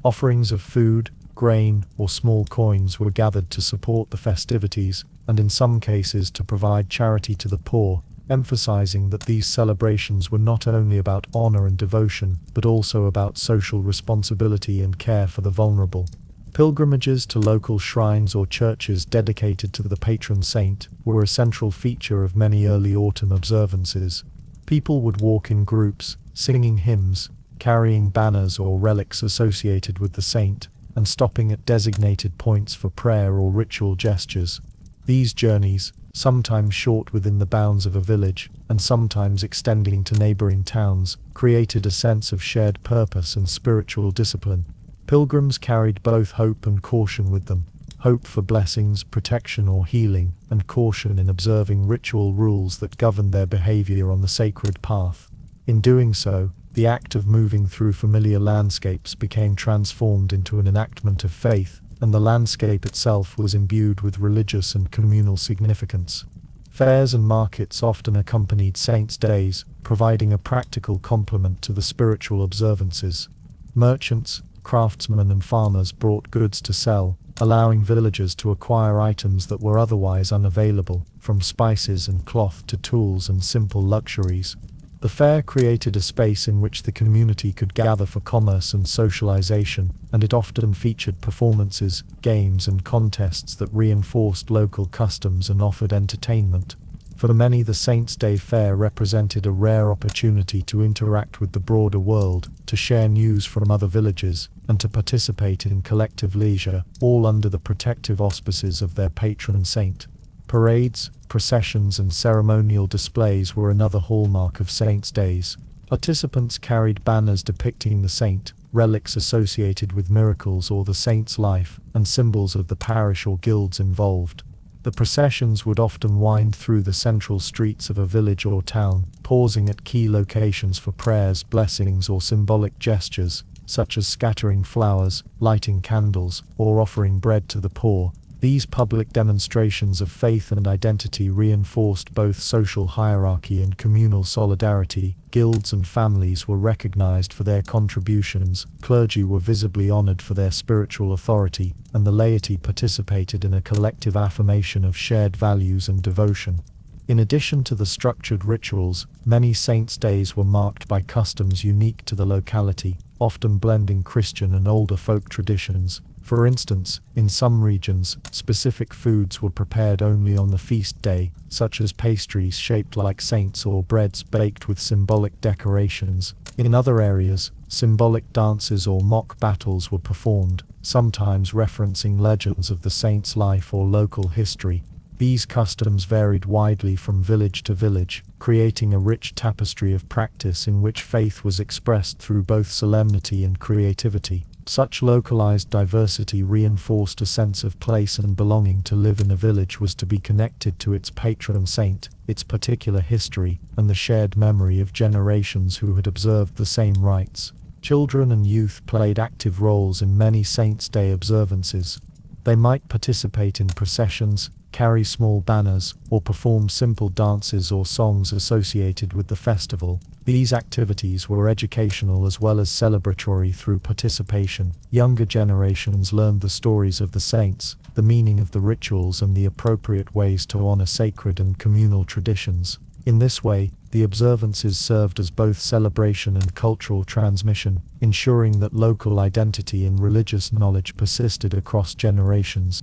A: Offerings of food, grain, or small coins were gathered to support the festivities, and in some cases to provide charity to the poor, emphasizing that these celebrations were not only about honor and devotion, but also about social responsibility and care for the vulnerable. Pilgrimages to local shrines or churches dedicated to the patron saint were a central feature of many early autumn observances. People would walk in groups, singing hymns, carrying banners or relics associated with the saint, and stopping at designated points for prayer or ritual gestures. These journeys, sometimes short within the bounds of a village, and sometimes extending to neighboring towns, created a sense of shared purpose and spiritual discipline. Pilgrims carried both hope and caution with them, hope for blessings, protection, or healing, and caution in observing ritual rules that governed their behavior on the sacred path. In doing so, the act of moving through familiar landscapes became transformed into an enactment of faith, and the landscape itself was imbued with religious and communal significance. Fairs and markets often accompanied saints' days, providing a practical complement to the spiritual observances. Merchants, craftsmen, and farmers brought goods to sell, allowing villagers to acquire items that were otherwise unavailable, from spices and cloth to tools and simple luxuries. The fair created a space in which the community could gather for commerce and socialization, and it often featured performances, games, and contests that reinforced local customs and offered entertainment. For many, the Saints' Day Fair represented a rare opportunity to interact with the broader world, to share news from other villages, and to participate in collective leisure, all under the protective auspices of their patron saint. Parades, processions and ceremonial displays were another hallmark of saints' days. Participants carried banners depicting the saint, relics associated with miracles or the saint's life, and symbols of the parish or guilds involved. The processions would often wind through the central streets of a village or town, pausing at key locations for prayers, blessings or symbolic gestures, such as scattering flowers, lighting candles, or offering bread to the poor. These public demonstrations of faith and identity reinforced both social hierarchy and communal solidarity. Guilds and families were recognized for their contributions, clergy were visibly honored for their spiritual authority, and the laity participated in a collective affirmation of shared values and devotion. In addition to the structured rituals, many saints' days were marked by customs unique to the locality, often blending Christian and older folk traditions. For instance, in some regions, specific foods were prepared only on the feast day, such as pastries shaped like saints or breads baked with symbolic decorations. In other areas, symbolic dances or mock battles were performed, sometimes referencing legends of the saint's life or local history. These customs varied widely from village to village, creating a rich tapestry of practice in which faith was expressed through both solemnity and creativity. Such localized diversity reinforced a sense of place and belonging. To live in a village was to be connected to its patron saint, its particular history, and the shared memory of generations who had observed the same rites. Children and youth played active roles in many Saints' Day observances. They might participate in processions, carry small banners, or perform simple dances or songs associated with the festival. These activities were educational as well as celebratory. Through participation, younger generations learned the stories of the saints, the meaning of the rituals and the appropriate ways to honor sacred and communal traditions. In this way, the observances served as both celebration and cultural transmission, ensuring that local identity and religious knowledge persisted across generations.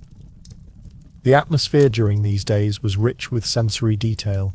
A: The atmosphere during these days was rich with sensory detail.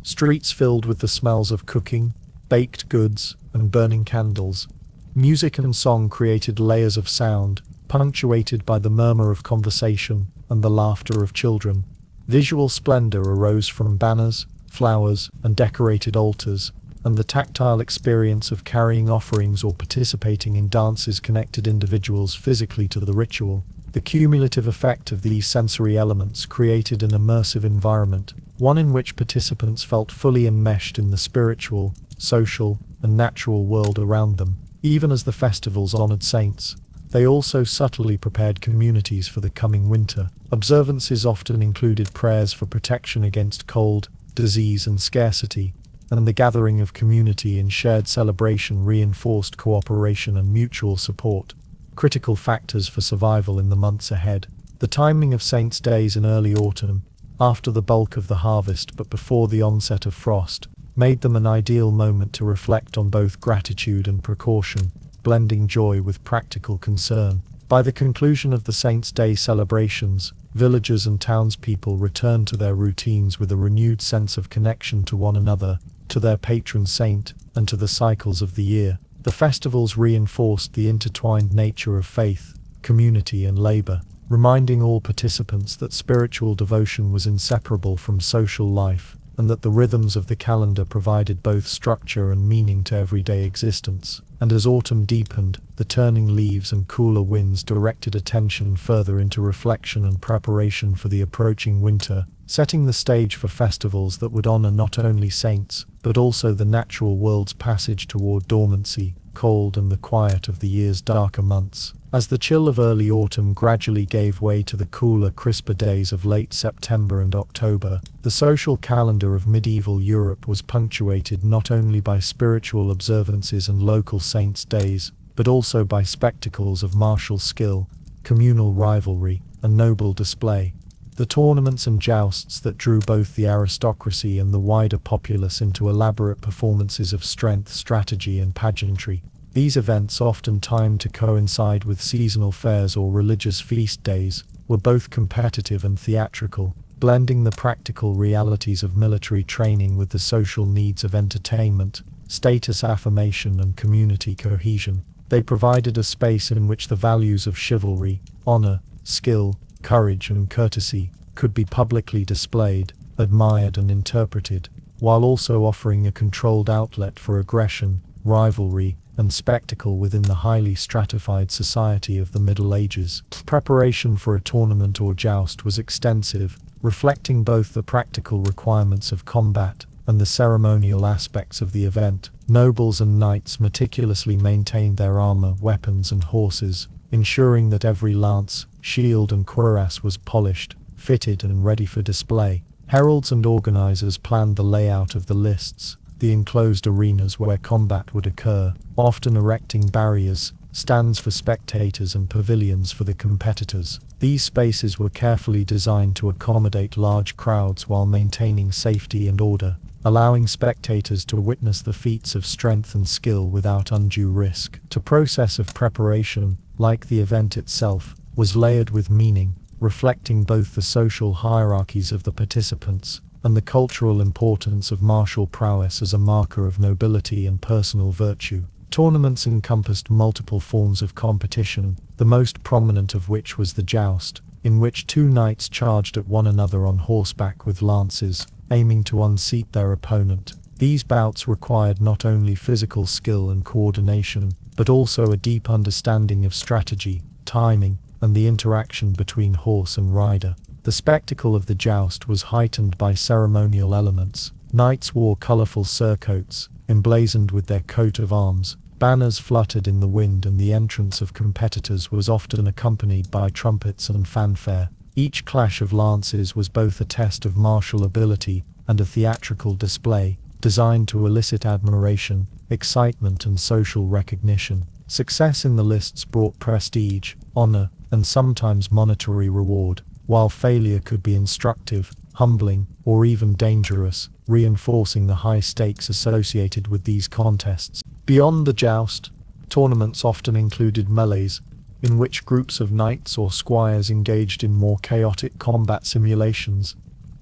A: Streets filled with the smells of cooking, baked goods, and burning candles. Music and song created layers of sound, punctuated by the murmur of conversation and the laughter of children. Visual splendor arose from banners, flowers, and decorated altars, and the tactile experience of carrying offerings or participating in dances connected individuals physically to the ritual. The cumulative effect of these sensory elements created an immersive environment, one in which participants felt fully enmeshed in the spiritual, social, and natural world around them. Even as the festivals honored saints, they also subtly prepared communities for the coming winter. Observances often included prayers for protection against cold, disease, and scarcity, and the gathering of community in shared celebration reinforced cooperation and mutual support. Critical factors for survival in the months ahead. The timing of Saints' Days in early autumn, after the bulk of the harvest but before the onset of frost, made them an ideal moment to reflect on both gratitude and precaution, blending joy with practical concern. By the conclusion of the Saints' Day celebrations, villagers and townspeople returned to their routines with a renewed sense of connection to one another, to their patron saint, and to the cycles of the year. The festivals reinforced the intertwined nature of faith, community, and labor, reminding all participants that spiritual devotion was inseparable from social life, and that the rhythms of the calendar provided both structure and meaning to everyday existence. And as autumn deepened, the turning leaves and cooler winds directed attention further into reflection and preparation for the approaching winter, setting the stage for festivals that would honor not only saints, but also the natural world's passage toward dormancy, cold, and the quiet of the year's darker months. As the chill of early autumn gradually gave way to the cooler, crisper days of late September and October, the social calendar of medieval Europe was punctuated not only by spiritual observances and local saints' days, but also by spectacles of martial skill, communal rivalry, and noble display. The tournaments and jousts that drew both the aristocracy and the wider populace into elaborate performances of strength, strategy, and pageantry. These events, often timed to coincide with seasonal fairs or religious feast days, were both competitive and theatrical, blending the practical realities of military training with the social needs of entertainment, status affirmation, and community cohesion. They provided a space in which the values of chivalry, honor, skill, courage, and courtesy could be publicly displayed, admired and interpreted, while also offering a controlled outlet for aggression, rivalry, and spectacle within the highly stratified society of the Middle Ages. Preparation for a tournament or joust was extensive, reflecting both the practical requirements of combat and the ceremonial aspects of the event. Nobles and knights meticulously maintained their armor, weapons, and horses, ensuring that every lance, shield, and cuirass was polished, fitted, and ready for display. Heralds and organizers planned the layout of the lists, the enclosed arenas where combat would occur, often erecting barriers, stands for spectators, and pavilions for the competitors. These spaces were carefully designed to accommodate large crowds while maintaining safety and order, allowing spectators to witness the feats of strength and skill without undue risk. The process of preparation, like the event itself, was layered with meaning, reflecting both the social hierarchies of the participants and the cultural importance of martial prowess as a marker of nobility and personal virtue. Tournaments encompassed multiple forms of competition, the most prominent of which was the joust, in which two knights charged at one another on horseback with lances, aiming to unseat their opponent. These bouts required not only physical skill and coordination, but also a deep understanding of strategy, timing, and the interaction between horse and rider. The spectacle of the joust was heightened by ceremonial elements. Knights wore colorful surcoats, emblazoned with their coat of arms. Banners fluttered in the wind, and the entrance of competitors was often accompanied by trumpets and fanfare. Each clash of lances was both a test of martial ability and a theatrical display, designed to elicit admiration, excitement, and social recognition. Success in the lists brought prestige, honor, and sometimes monetary reward, while failure could be instructive, humbling, or even dangerous, reinforcing the high stakes associated with these contests. Beyond the joust, tournaments often included melees, in which groups of knights or squires engaged in more chaotic combat simulations,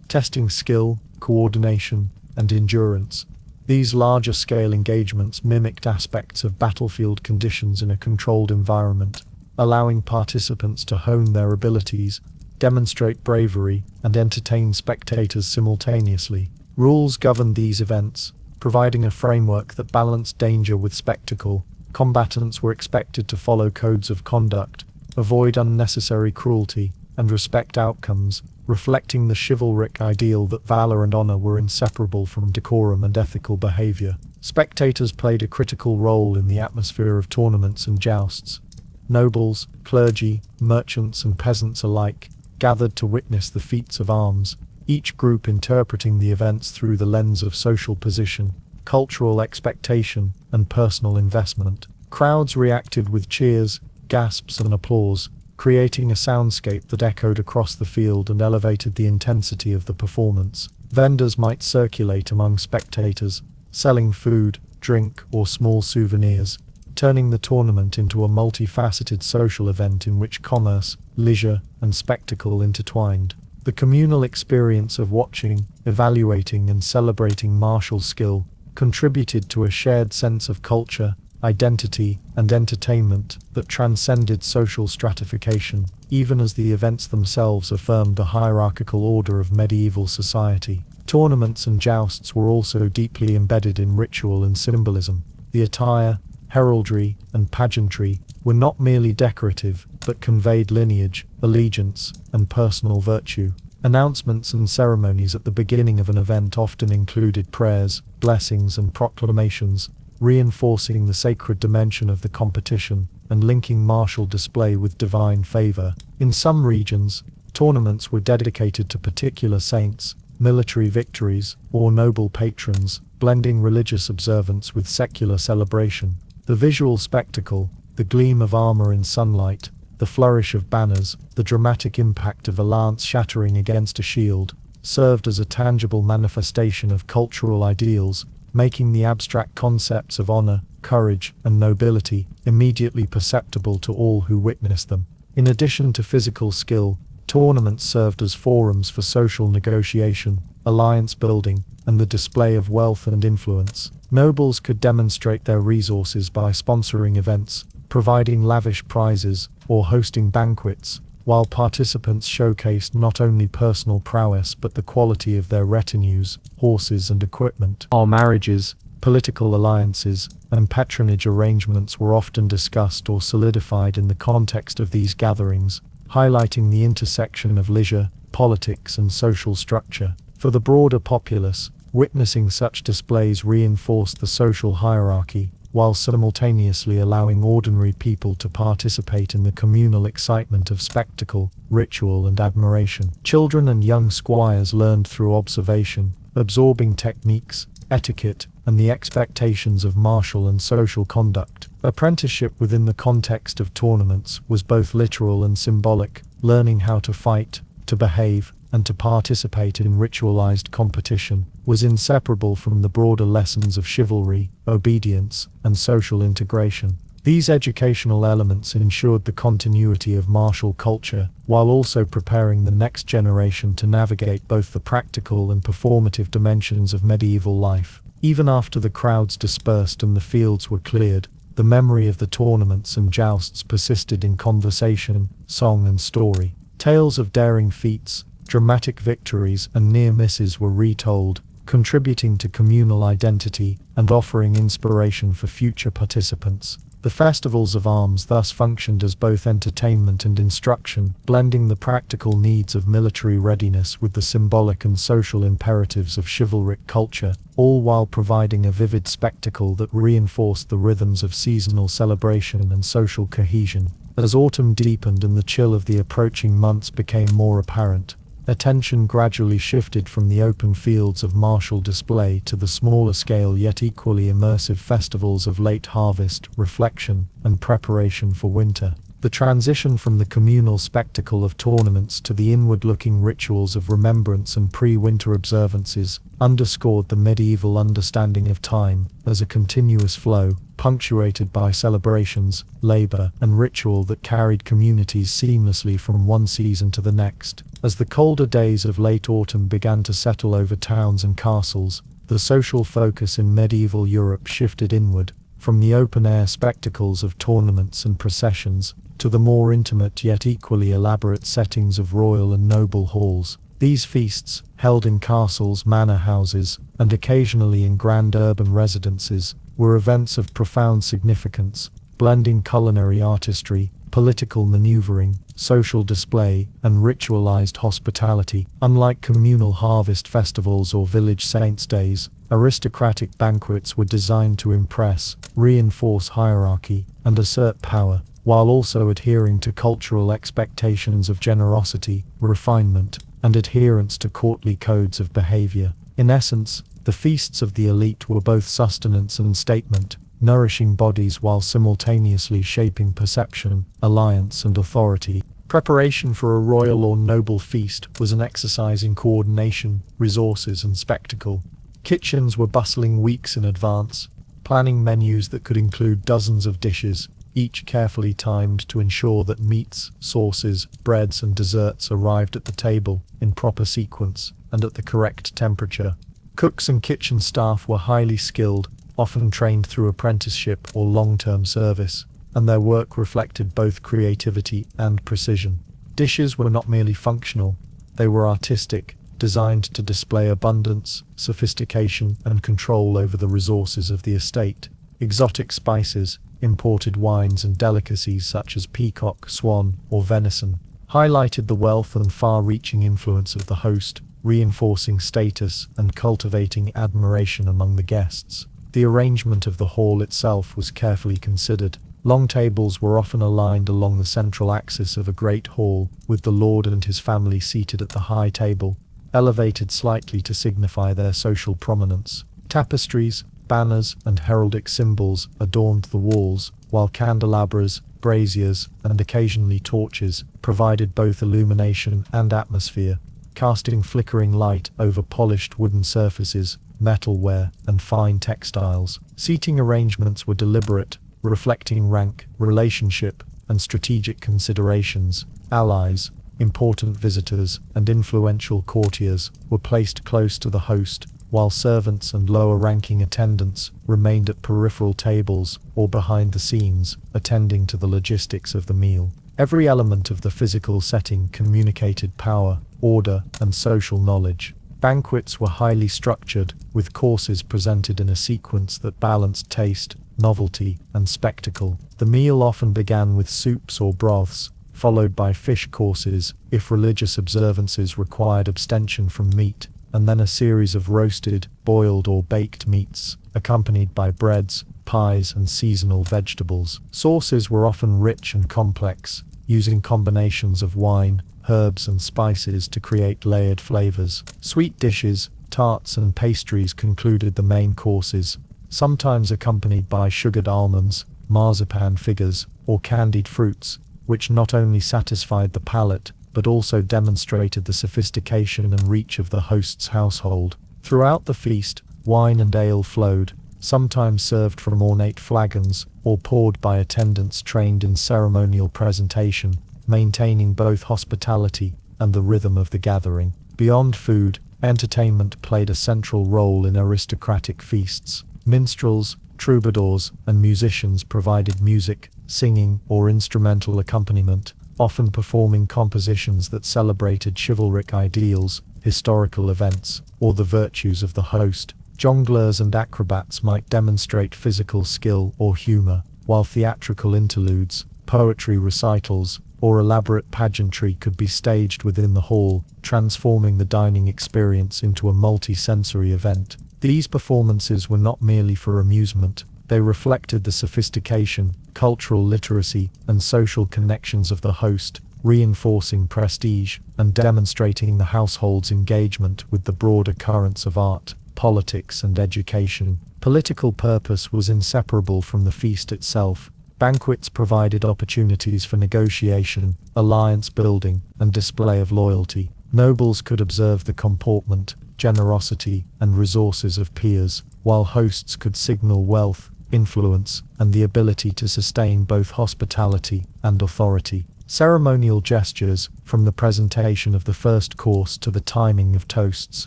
A: testing skill, coordination, and endurance. These larger-scale engagements mimicked aspects of battlefield conditions in a controlled environment, allowing participants to hone their abilities, demonstrate bravery, and entertain spectators simultaneously. Rules governed these events, providing a framework that balanced danger with spectacle. Combatants were expected to follow codes of conduct, avoid unnecessary cruelty, and respect outcomes, reflecting the chivalric ideal that valor and honor were inseparable from decorum and ethical behavior. Spectators played a critical role in the atmosphere of tournaments and jousts. Nobles, clergy, merchants, and peasants alike gathered to witness the feats of arms, each group interpreting the events through the lens of social position, cultural expectation, and personal investment. Crowds reacted with cheers, gasps, and applause, creating a soundscape that echoed across the field and elevated the intensity of the performance. Vendors might circulate among spectators, selling food, drink, or small souvenirs, turning the tournament into a multifaceted social event in which commerce, leisure, and spectacle intertwined. The communal experience of watching, evaluating, and celebrating martial skill contributed to a shared sense of culture, identity, and entertainment that transcended social stratification, even as the events themselves affirmed the hierarchical order of medieval society. Tournaments and jousts were also deeply embedded in ritual and symbolism. The attire, heraldry, and pageantry were not merely decorative, but conveyed lineage, allegiance, and personal virtue. Announcements and ceremonies at the beginning of an event often included prayers, blessings, and proclamations, reinforcing the sacred dimension of the competition and linking martial display with divine favor. In some regions, tournaments were dedicated to particular saints, military victories, or noble patrons, blending religious observance with secular celebration. The visual spectacle, the gleam of armor in sunlight, the flourish of banners, the dramatic impact of a lance shattering against a shield, served as a tangible manifestation of cultural ideals, making the abstract concepts of honor, courage, and nobility immediately perceptible to all who witnessed them. In addition to physical skill, tournaments served as forums for social negotiation, alliance building, and the display of wealth and influence. Nobles could demonstrate their resources by sponsoring events, providing lavish prizes, or hosting banquets, while participants showcased not only personal prowess but the quality of their retinues, horses and equipment. Our marriages, political alliances, and patronage arrangements were often discussed or solidified in the context of these gatherings, highlighting the intersection of leisure, politics and social structure. For the broader populace, witnessing such displays reinforced the social hierarchy, while simultaneously allowing ordinary people to participate in the communal excitement of spectacle, ritual and admiration. Children and young squires learned through observation, absorbing techniques, etiquette, and the expectations of martial and social conduct. Apprenticeship within the context of tournaments was both literal and symbolic, learning how to fight, to behave, and to participate in ritualized competition was inseparable from the broader lessons of chivalry, obedience, and social integration. These educational elements ensured the continuity of martial culture, while also preparing the next generation to navigate both the practical and performative dimensions of medieval life. Even after the crowds dispersed and the fields were cleared, the memory of the tournaments and jousts persisted in conversation, song and story. Tales of daring feats, dramatic victories and near misses were retold, contributing to communal identity and offering inspiration for future participants. The festivals of arms thus functioned as both entertainment and instruction, blending the practical needs of military readiness with the symbolic and social imperatives of chivalric culture, all while providing a vivid spectacle that reinforced the rhythms of seasonal celebration and social cohesion. As autumn deepened and the chill of the approaching months became more apparent, attention gradually shifted from the open fields of martial display to the smaller scale yet equally immersive festivals of late harvest, reflection, and preparation for winter. The transition from the communal spectacle of tournaments to the inward-looking rituals of remembrance and pre-winter observances underscored the medieval understanding of time as a continuous flow, punctuated by celebrations, labor, and ritual that carried communities seamlessly from one season to the next. As the colder days of late autumn began to settle over towns and castles, the social focus in medieval Europe shifted inward, from the open-air spectacles of tournaments and processions, to the more intimate yet equally elaborate settings of royal and noble halls. These feasts, held in castles, manor houses, and occasionally in grand urban residences, were events of profound significance, blending culinary artistry, political maneuvering, social display, and ritualized hospitality. Unlike communal harvest festivals or village saints' days, aristocratic banquets were designed to impress, reinforce hierarchy, and assert power, while also adhering to cultural expectations of generosity, refinement, and adherence to courtly codes of behavior. In essence, the feasts of the elite were both sustenance and statement, nourishing bodies while simultaneously shaping perception, alliance, and authority. Preparation for a royal or noble feast was an exercise in coordination, resources, and spectacle. Kitchens were bustling weeks in advance, planning menus that could include dozens of dishes, each carefully timed to ensure that meats, sauces, breads, and desserts arrived at the table in proper sequence and at the correct temperature. Cooks and kitchen staff were highly skilled, often trained through apprenticeship or long-term service, and their work reflected both creativity and precision. Dishes were not merely functional, they were artistic, designed to display abundance, sophistication, and control over the resources of the estate. Exotic spices, imported wines, and delicacies such as peacock, swan, or venison highlighted the wealth and far-reaching influence of the host, reinforcing status and cultivating admiration among the guests. The arrangement of the hall itself was carefully considered. Long tables were often aligned along the central axis of a great hall, with the lord and his family seated at the high table, elevated slightly to signify their social prominence. Tapestries, banners, and heraldic symbols adorned the walls, while candelabras, braziers, and occasionally torches provided both illumination and atmosphere, casting flickering light over polished wooden surfaces, metalware, and fine textiles. Seating arrangements were deliberate, reflecting rank, relationship, and strategic considerations. Allies, important visitors, and influential courtiers were placed close to the host, while servants and lower-ranking attendants remained at peripheral tables or behind the scenes, attending to the logistics of the meal. Every element of the physical setting communicated power, order, and social knowledge. Banquets were highly structured, with courses presented in a sequence that balanced taste, novelty, and spectacle. The meal often began with soups or broths, followed by fish courses, if religious observances required abstention from meat, and then a series of roasted, boiled or baked meats, accompanied by breads, pies, and seasonal vegetables. Sauces were often rich and complex, using combinations of wine, herbs, and spices to create layered flavors. Sweet dishes, tarts, and pastries concluded the main courses, sometimes accompanied by sugared almonds, marzipan figures, or candied fruits, which not only satisfied the palate, but also demonstrated the sophistication and reach of the host's household. Throughout the feast, wine and ale flowed, sometimes served from ornate flagons, or poured by attendants trained in ceremonial presentation, maintaining both hospitality and the rhythm of the gathering. Beyond food, entertainment played a central role in aristocratic feasts. Minstrels, troubadours, and musicians provided music, singing, or instrumental accompaniment, often performing compositions that celebrated chivalric ideals, historical events, or the virtues of the host. Jongleurs and acrobats might demonstrate physical skill or humor, while theatrical interludes, poetry recitals, or elaborate pageantry could be staged within the hall, transforming the dining experience into a multi-sensory event. These performances were not merely for amusement, they reflected the sophistication, cultural literacy, and social connections of the host, reinforcing prestige and demonstrating the household's engagement with the broader currents of art, politics, and education. Political purpose was inseparable from the feast itself. Banquets provided opportunities for negotiation, alliance building, and display of loyalty. Nobles could observe the comportment, generosity, and resources of peers, while hosts could signal wealth, influence, and the ability to sustain both hospitality and authority. Ceremonial gestures, from the presentation of the first course to the timing of toasts,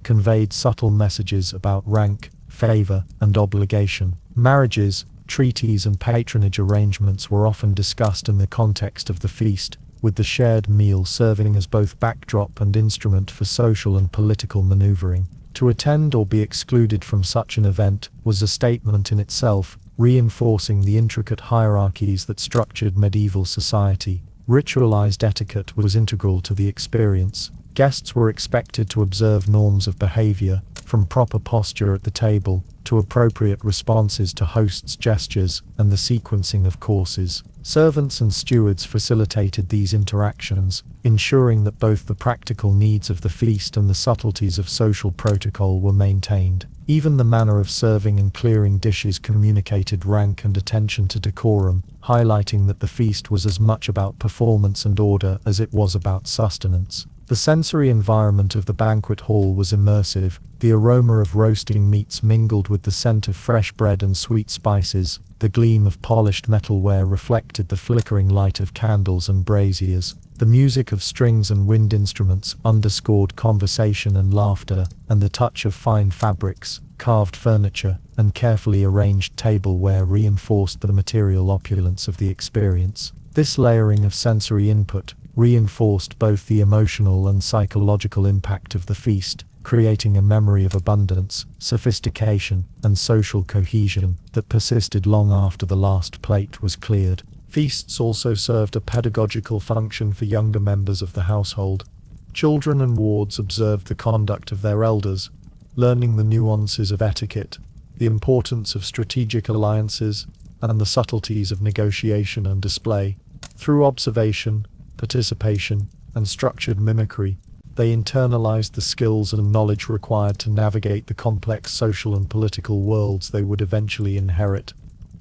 A: conveyed subtle messages about rank, favor, and obligation. Marriages, treaties, and patronage arrangements were often discussed in the context of the feast, with the shared meal serving as both backdrop and instrument for social and political maneuvering. To attend or be excluded from such an event was a statement in itself, reinforcing the intricate hierarchies that structured medieval society. Ritualized etiquette was integral to the experience. Guests were expected to observe norms of behavior, from proper posture at the table to appropriate responses to hosts' gestures and the sequencing of courses. Servants and stewards facilitated these interactions, ensuring that both the practical needs of the feast and the subtleties of social protocol were maintained. Even the manner of serving and clearing dishes communicated rank and attention to decorum, highlighting that the feast was as much about performance and order as it was about sustenance. The sensory environment of the banquet hall was immersive. The aroma of roasting meats mingled with the scent of fresh bread and sweet spices. The gleam of polished metalware reflected the flickering light of candles and braziers. The music of strings and wind instruments underscored conversation and laughter, and the touch of fine fabrics, carved furniture, and carefully arranged tableware reinforced the material opulence of the experience. This layering of sensory input reinforced both the emotional and psychological impact of the feast, creating a memory of abundance, sophistication, and social cohesion that persisted long after the last plate was cleared. Feasts also served a pedagogical function for younger members of the household. Children and wards observed the conduct of their elders, learning the nuances of etiquette, the importance of strategic alliances, and the subtleties of negotiation and display. Through observation, participation, and structured mimicry, they internalized the skills and knowledge required to navigate the complex social and political worlds they would eventually inherit,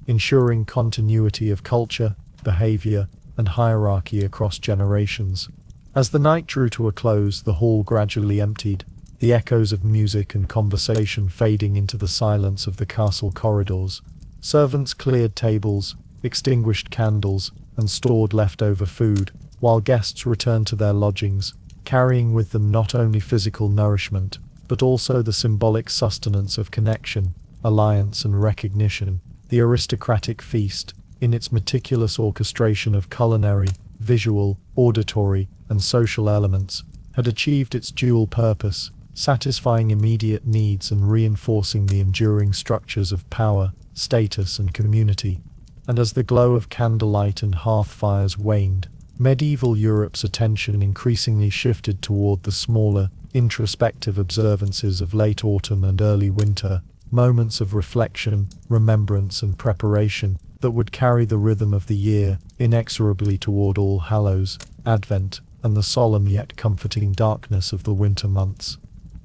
A: ensuring continuity of culture, behavior, and hierarchy across generations. As the night drew to a close, the hall gradually emptied, the echoes of music and conversation fading into the silence of the castle corridors. Servants cleared tables, extinguished candles, and stored leftover food, while guests returned to their lodgings, carrying with them not only physical nourishment, but also the symbolic sustenance of connection, alliance, and recognition. The aristocratic feast, in its meticulous orchestration of culinary, visual, auditory, and social elements, had achieved its dual purpose, satisfying immediate needs and reinforcing the enduring structures of power, status, and community. And as the glow of candlelight and hearth fires waned, medieval Europe's attention increasingly shifted toward the smaller, introspective observances of late autumn and early winter, moments of reflection, remembrance, and preparation that would carry the rhythm of the year inexorably toward All Hallows, Advent, and the solemn yet comforting darkness of the winter months.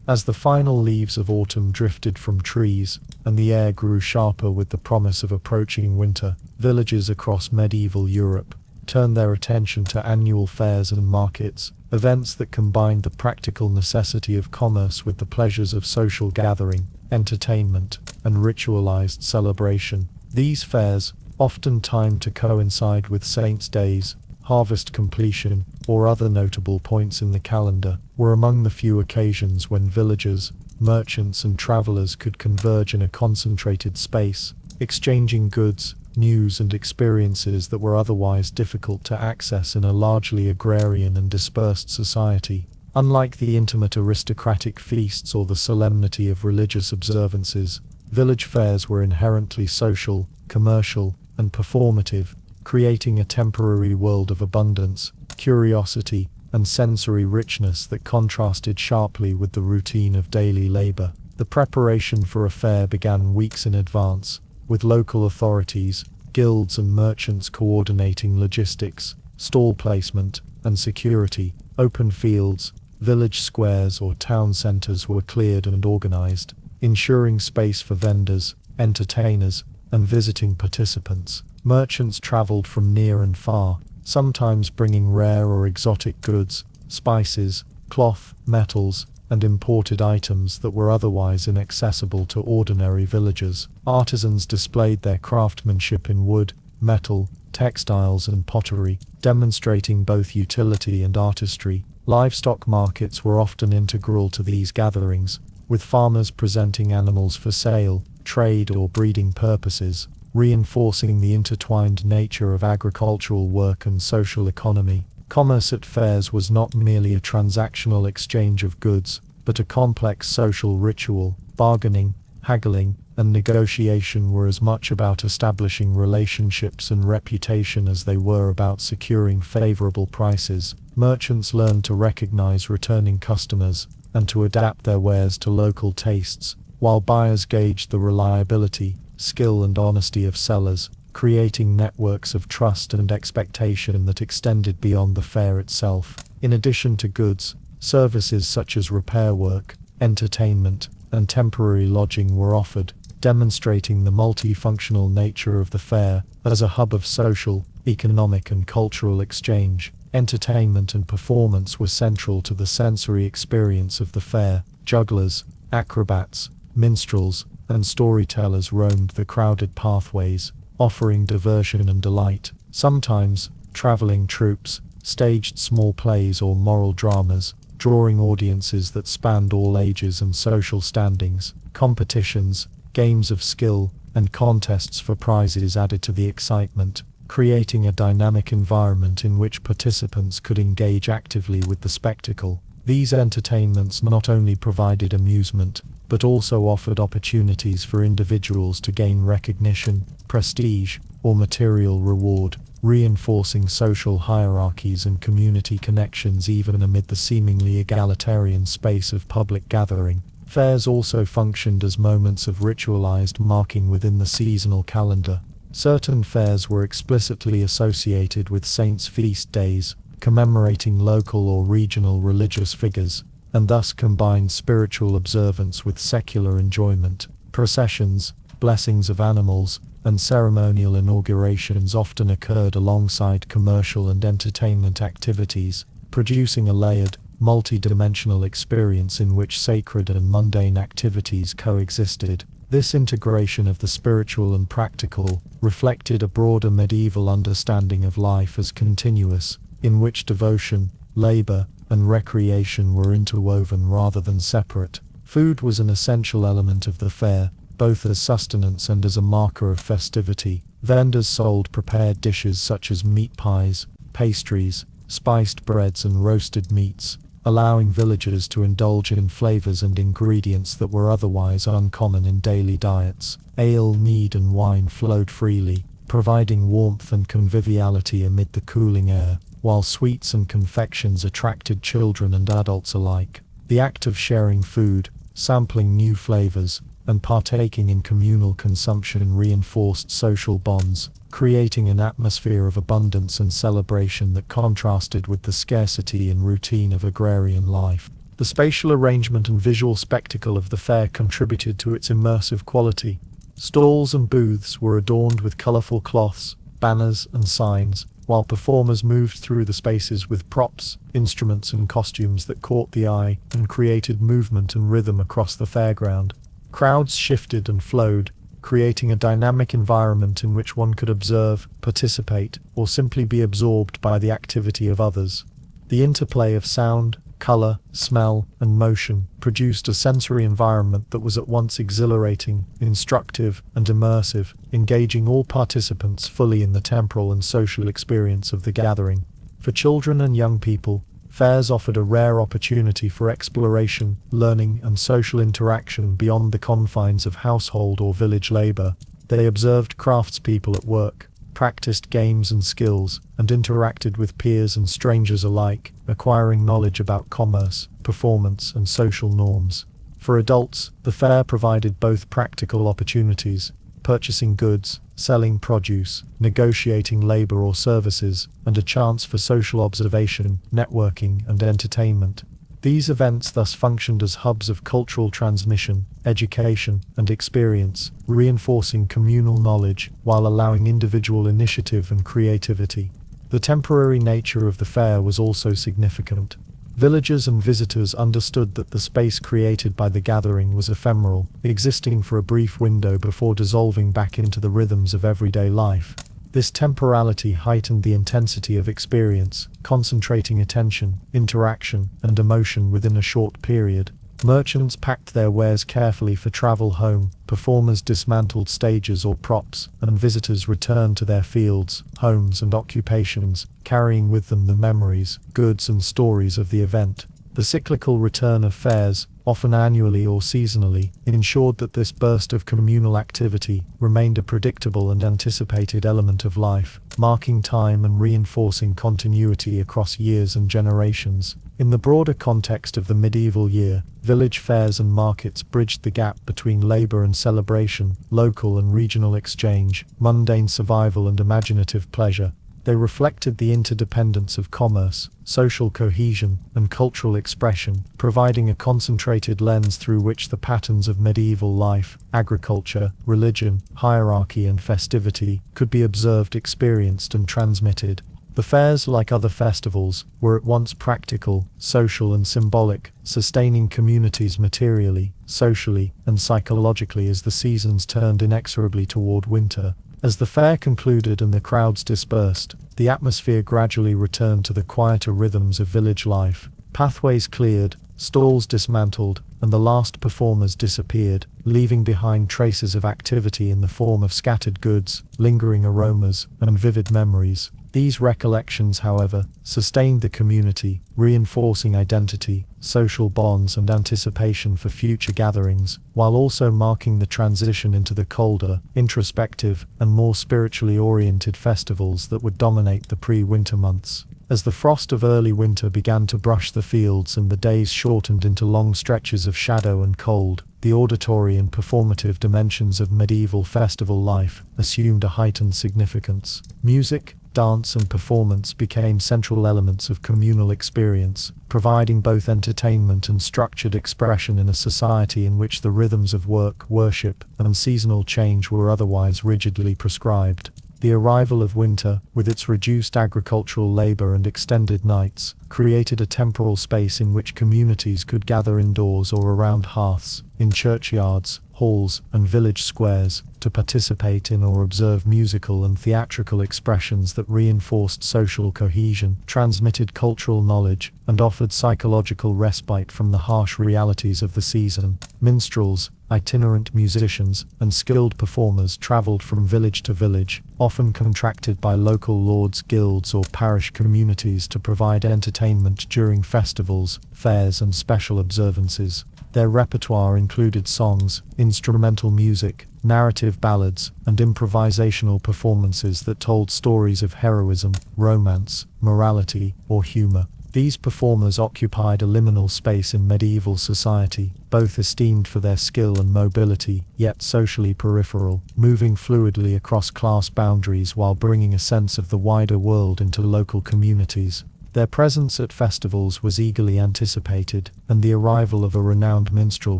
A: As the final leaves of autumn drifted from trees, and the air grew sharper with the promise of approaching winter, villages across medieval Europe turned their attention to annual fairs and markets, events that combined the practical necessity of commerce with the pleasures of social gathering, entertainment, and ritualized celebration. These fairs, often timed to coincide with saints' days, harvest completion, or other notable points in the calendar, were among the few occasions when villagers, merchants, and travelers could converge in a concentrated space, exchanging goods, news, and experiences that were otherwise difficult to access in a largely agrarian and dispersed society. Unlike the intimate aristocratic feasts or the solemnity of religious observances, village fairs were inherently social, commercial, and performative, creating a temporary world of abundance, curiosity, and sensory richness that contrasted sharply with the routine of daily labor. The preparation for a fair began weeks in advance, with local authorities, guilds, and merchants coordinating logistics, stall placement, and security. Open fields, village squares, or town centers were cleared and organized, ensuring space for vendors, entertainers, and visiting participants. Merchants traveled from near and far, sometimes bringing rare or exotic goods, spices, cloth, metals, and imported items that were otherwise inaccessible to ordinary villagers. Artisans displayed their craftsmanship in wood, metal, textiles, and pottery, demonstrating both utility and artistry. Livestock markets were often integral to these gatherings, with farmers presenting animals for sale, trade, or breeding purposes, reinforcing the intertwined nature of agricultural work and social economy. Commerce at fairs was not merely a transactional exchange of goods, but a complex social ritual. Bargaining, haggling, and negotiation were as much about establishing relationships and reputation as they were about securing favorable prices. Merchants learned to recognize returning customers and to adapt their wares to local tastes, while buyers gauged the reliability, skill, and honesty of sellers, creating networks of trust and expectation that extended beyond the fair itself. In addition to goods, services such as repair work, entertainment, and temporary lodging were offered, demonstrating the multifunctional nature of the fair as a hub of social, economic, and cultural exchange. Entertainment and performance were central to the sensory experience of the fair. Jugglers, acrobats, minstrels, and storytellers roamed the crowded pathways, offering diversion and delight. Sometimes, traveling troupes staged small plays or moral dramas, drawing audiences that spanned all ages and social standings. Competitions, games of skill, and contests for prizes added to the excitement, creating a dynamic environment in which participants could engage actively with the spectacle. These entertainments not only provided amusement, but also offered opportunities for individuals to gain recognition, prestige, or material reward, reinforcing social hierarchies and community connections even amid the seemingly egalitarian space of public gathering. Fairs also functioned as moments of ritualized marking within the seasonal calendar. Certain fairs were explicitly associated with saints' feast days, commemorating local or regional religious figures, and thus combined spiritual observance with secular enjoyment. Processions, blessings of animals, and ceremonial inaugurations often occurred alongside commercial and entertainment activities, producing a layered, multi-dimensional experience in which sacred and mundane activities coexisted. This integration of the spiritual and practical reflected a broader medieval understanding of life as continuous, in which devotion, labor, and recreation were interwoven rather than separate. Food was an essential element of the fair, both as sustenance and as a marker of festivity. Vendors sold prepared dishes such as meat pies, pastries, spiced breads and roasted meats, allowing villagers to indulge in flavors and ingredients that were otherwise uncommon in daily diets. Ale, mead and wine flowed freely, providing warmth and conviviality amid the cooling air, while sweets and confections attracted children and adults alike. The act of sharing food, sampling new flavors, and partaking in communal consumption reinforced social bonds, creating an atmosphere of abundance and celebration that contrasted with the scarcity and routine of agrarian life. The spatial arrangement and visual spectacle of the fair contributed to its immersive quality. Stalls and booths were adorned with colorful cloths, banners and signs, while performers moved through the spaces with props, instruments and costumes that caught the eye and created movement and rhythm across the fairground. Crowds shifted and flowed, creating a dynamic environment in which one could observe, participate, or simply be absorbed by the activity of others. The interplay of sound, color, smell, and motion produced a sensory environment that was at once exhilarating, instructive, and immersive, engaging all participants fully in the temporal and social experience of the gathering. For children and young people, fairs offered a rare opportunity for exploration, learning, and social interaction beyond the confines of household or village labor. They observed craftspeople at work, practiced games and skills, and interacted with peers and strangers alike, acquiring knowledge about commerce, performance, and social norms. For adults, the fair provided both practical opportunities, purchasing goods, selling produce, negotiating labor or services, and a chance for social observation, networking, and entertainment. These events thus functioned as hubs of cultural transmission, education, and experience, reinforcing communal knowledge while allowing individual initiative and creativity. The temporary nature of the fair was also significant. Villagers and visitors understood that the space created by the gathering was ephemeral, existing for a brief window before dissolving back into the rhythms of everyday life. This temporality heightened the intensity of experience, concentrating attention, interaction, and emotion within a short period. Merchants packed their wares carefully for travel home, performers dismantled stages or props, and visitors returned to their fields, homes, and occupations, carrying with them the memories, goods, and stories of the event. The cyclical return of fairs, often annually or seasonally, ensured that this burst of communal activity remained a predictable and anticipated element of life, marking time and reinforcing continuity across years and generations. In the broader context of the medieval year, village fairs and markets bridged the gap between labor and celebration, local and regional exchange, mundane survival and imaginative pleasure. They reflected the interdependence of commerce, social cohesion, and cultural expression, providing a concentrated lens through which the patterns of medieval life, agriculture, religion, hierarchy, and festivity could be observed, experienced, and transmitted. The fairs, like other festivals, were at once practical, social, and symbolic, sustaining communities materially, socially, and psychologically as the seasons turned inexorably toward winter. As the fair concluded and the crowds dispersed, the atmosphere gradually returned to the quieter rhythms of village life. Pathways cleared, stalls dismantled, and the last performers disappeared, leaving behind traces of activity in the form of scattered goods, lingering aromas, and vivid memories. These recollections, however, sustained the community, reinforcing identity, social bonds, and anticipation for future gatherings, while also marking the transition into the colder, introspective, and more spiritually oriented festivals that would dominate the pre-winter months. As the frost of early winter began to brush the fields and the days shortened into long stretches of shadow and cold, the auditory and performative dimensions of medieval festival life assumed a heightened significance. Music, dance, and performance became central elements of communal experience, providing both entertainment and structured expression in a society in which the rhythms of work, worship, and seasonal change were otherwise rigidly prescribed. The arrival of winter, with its reduced agricultural labor and extended nights, created a temporal space in which communities could gather indoors or around hearths, in churchyards, halls, and village squares, to participate in or observe musical and theatrical expressions that reinforced social cohesion, transmitted cultural knowledge, and offered psychological respite from the harsh realities of the season. Minstrels, itinerant musicians, and skilled performers traveled from village to village, often contracted by local lords' guilds or parish communities to provide entertainment during festivals, fairs, and special observances. Their repertoire included songs, instrumental music, narrative ballads, and improvisational performances that told stories of heroism, romance, morality, or humor. These performers occupied a liminal space in medieval society, both esteemed for their skill and mobility, yet socially peripheral, moving fluidly across class boundaries while bringing a sense of the wider world into local communities. Their presence at festivals was eagerly anticipated, and the arrival of a renowned minstrel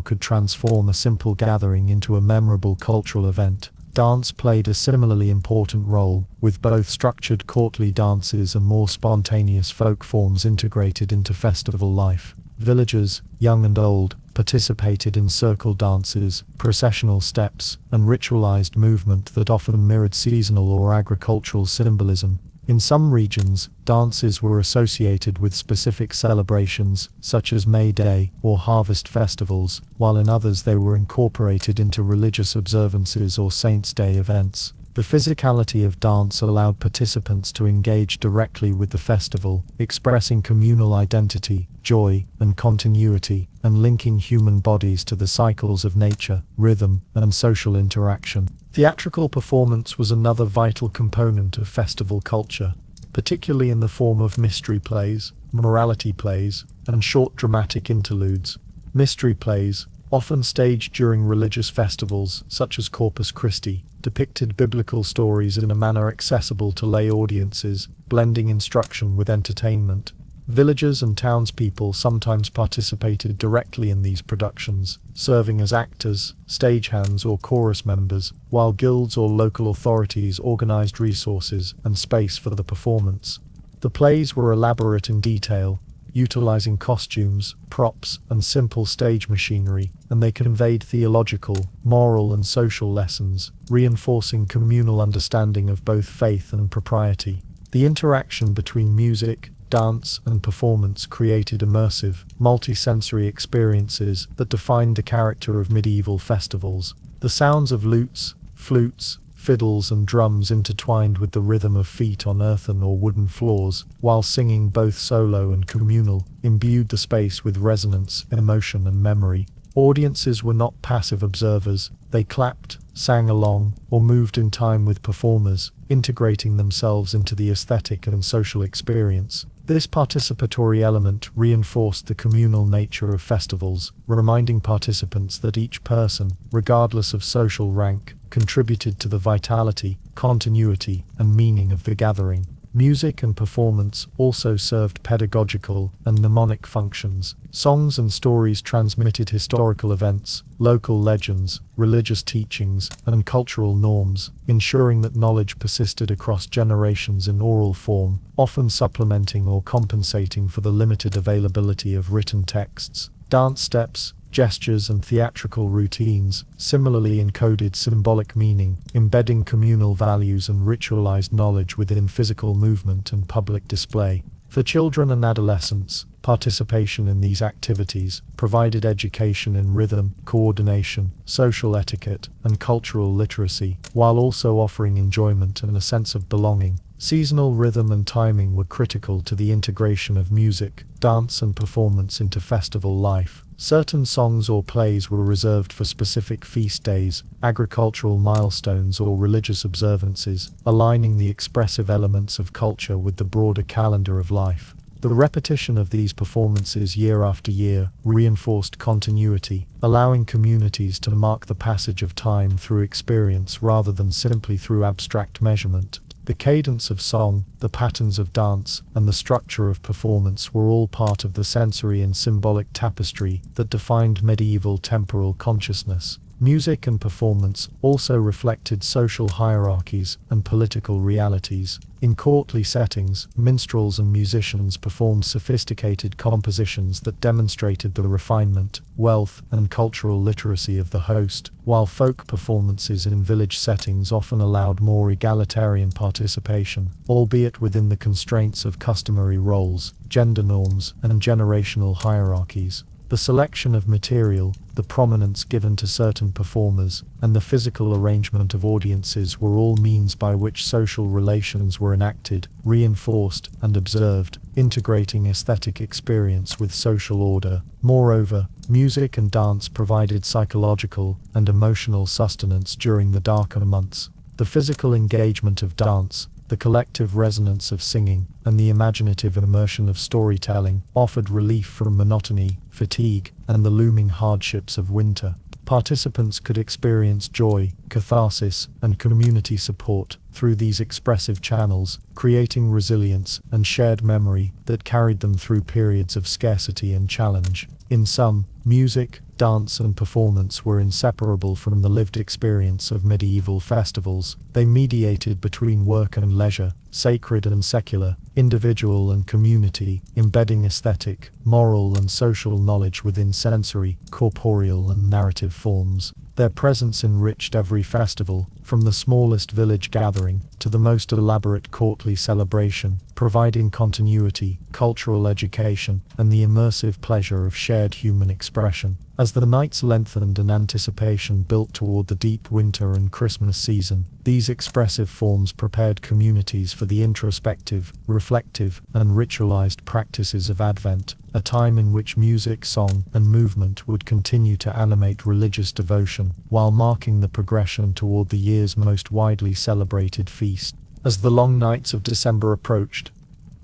A: could transform a simple gathering into a memorable cultural event. Dance played a similarly important role, with both structured courtly dances and more spontaneous folk forms integrated into festival life. Villagers, young and old, participated in circle dances, processional steps, and ritualized movement that often mirrored seasonal or agricultural symbolism. In some regions, dances were associated with specific celebrations, such as May Day or harvest festivals, while in others they were incorporated into religious observances or Saints' Day events. The physicality of dance allowed participants to engage directly with the festival, expressing communal identity, joy, and continuity, and linking human bodies to the cycles of nature, rhythm, and social interaction. Theatrical performance was another vital component of festival culture, particularly in the form of mystery plays, morality plays, and short dramatic interludes. Mystery plays, often staged during religious festivals such as Corpus Christi, depicted biblical stories in a manner accessible to lay audiences, blending instruction with entertainment. Villagers and townspeople sometimes participated directly in these productions, serving as actors, stagehands, or chorus members, while guilds or local authorities organized resources and space for the performance. The plays were elaborate in detail, utilizing costumes, props, and simple stage machinery, and they conveyed theological, moral, and social lessons, reinforcing communal understanding of both faith and propriety. The interaction between music, dance, and performance created immersive, multi-sensory experiences that defined the character of medieval festivals. The sounds of lutes, flutes, fiddles, and drums intertwined with the rhythm of feet on earthen or wooden floors, while singing both solo and communal, imbued the space with resonance, emotion, and memory. Audiences were not passive observers, they clapped, sang along, or moved in time with performers, integrating themselves into the aesthetic and social experience. This participatory element reinforced the communal nature of festivals, reminding participants that each person, regardless of social rank, contributed to the vitality, continuity, and meaning of the gathering. Music and performance also served pedagogical and mnemonic functions. Songs and stories transmitted historical events, local legends, religious teachings, and cultural norms, ensuring that knowledge persisted across generations in oral form, often supplementing or compensating for the limited availability of written texts. Dance steps, gestures, and theatrical routines similarly encoded symbolic meaning, embedding communal values and ritualized knowledge within physical movement and public display. For children and adolescents, participation in these activities provided education in rhythm, coordination, social etiquette, and cultural literacy, while also offering enjoyment and a sense of belonging. Seasonal rhythm and timing were critical to the integration of music, dance, and performance into festival life. Certain songs or plays were reserved for specific feast days, agricultural milestones, or religious observances, aligning the expressive elements of culture with the broader calendar of life. The repetition of these performances year after year reinforced continuity, allowing communities to mark the passage of time through experience rather than simply through abstract measurement. The cadence of song, the patterns of dance, and the structure of performance were all part of the sensory and symbolic tapestry that defined medieval temporal consciousness. Music and performance also reflected social hierarchies and political realities. In courtly settings, minstrels and musicians performed sophisticated compositions that demonstrated the refinement, wealth, and cultural literacy of the host, while folk performances in village settings often allowed more egalitarian participation, albeit within the constraints of customary roles, gender norms, and generational hierarchies. The selection of material, the prominence given to certain performers, and the physical arrangement of audiences were all means by which social relations were enacted, reinforced, and observed, integrating aesthetic experience with social order. Moreover, music and dance provided psychological and emotional sustenance during the darker months. The physical engagement of dance, the collective resonance of singing, and the imaginative immersion of storytelling offered relief from monotony, fatigue, and the looming hardships of winter. Participants could experience joy, catharsis, and community support through these expressive channels, creating resilience and shared memory that carried them through periods of scarcity and challenge. In sum, music, dance, and performance were inseparable from the lived experience of medieval festivals. They mediated between work and leisure, sacred and secular, individual and community, embedding aesthetic, moral, and social knowledge within sensory, corporeal, and narrative forms. Their presence enriched every festival, from the smallest village gathering to the most elaborate courtly celebration, providing continuity, cultural education, and the immersive pleasure of shared human expression. As the nights lengthened and anticipation built toward the deep winter and Christmas season, these expressive forms prepared communities for the introspective, reflective, and ritualized practices of Advent, a time in which music, song, and movement would continue to animate religious devotion, while marking the progression toward the year's most widely celebrated feast. As the long nights of December approached,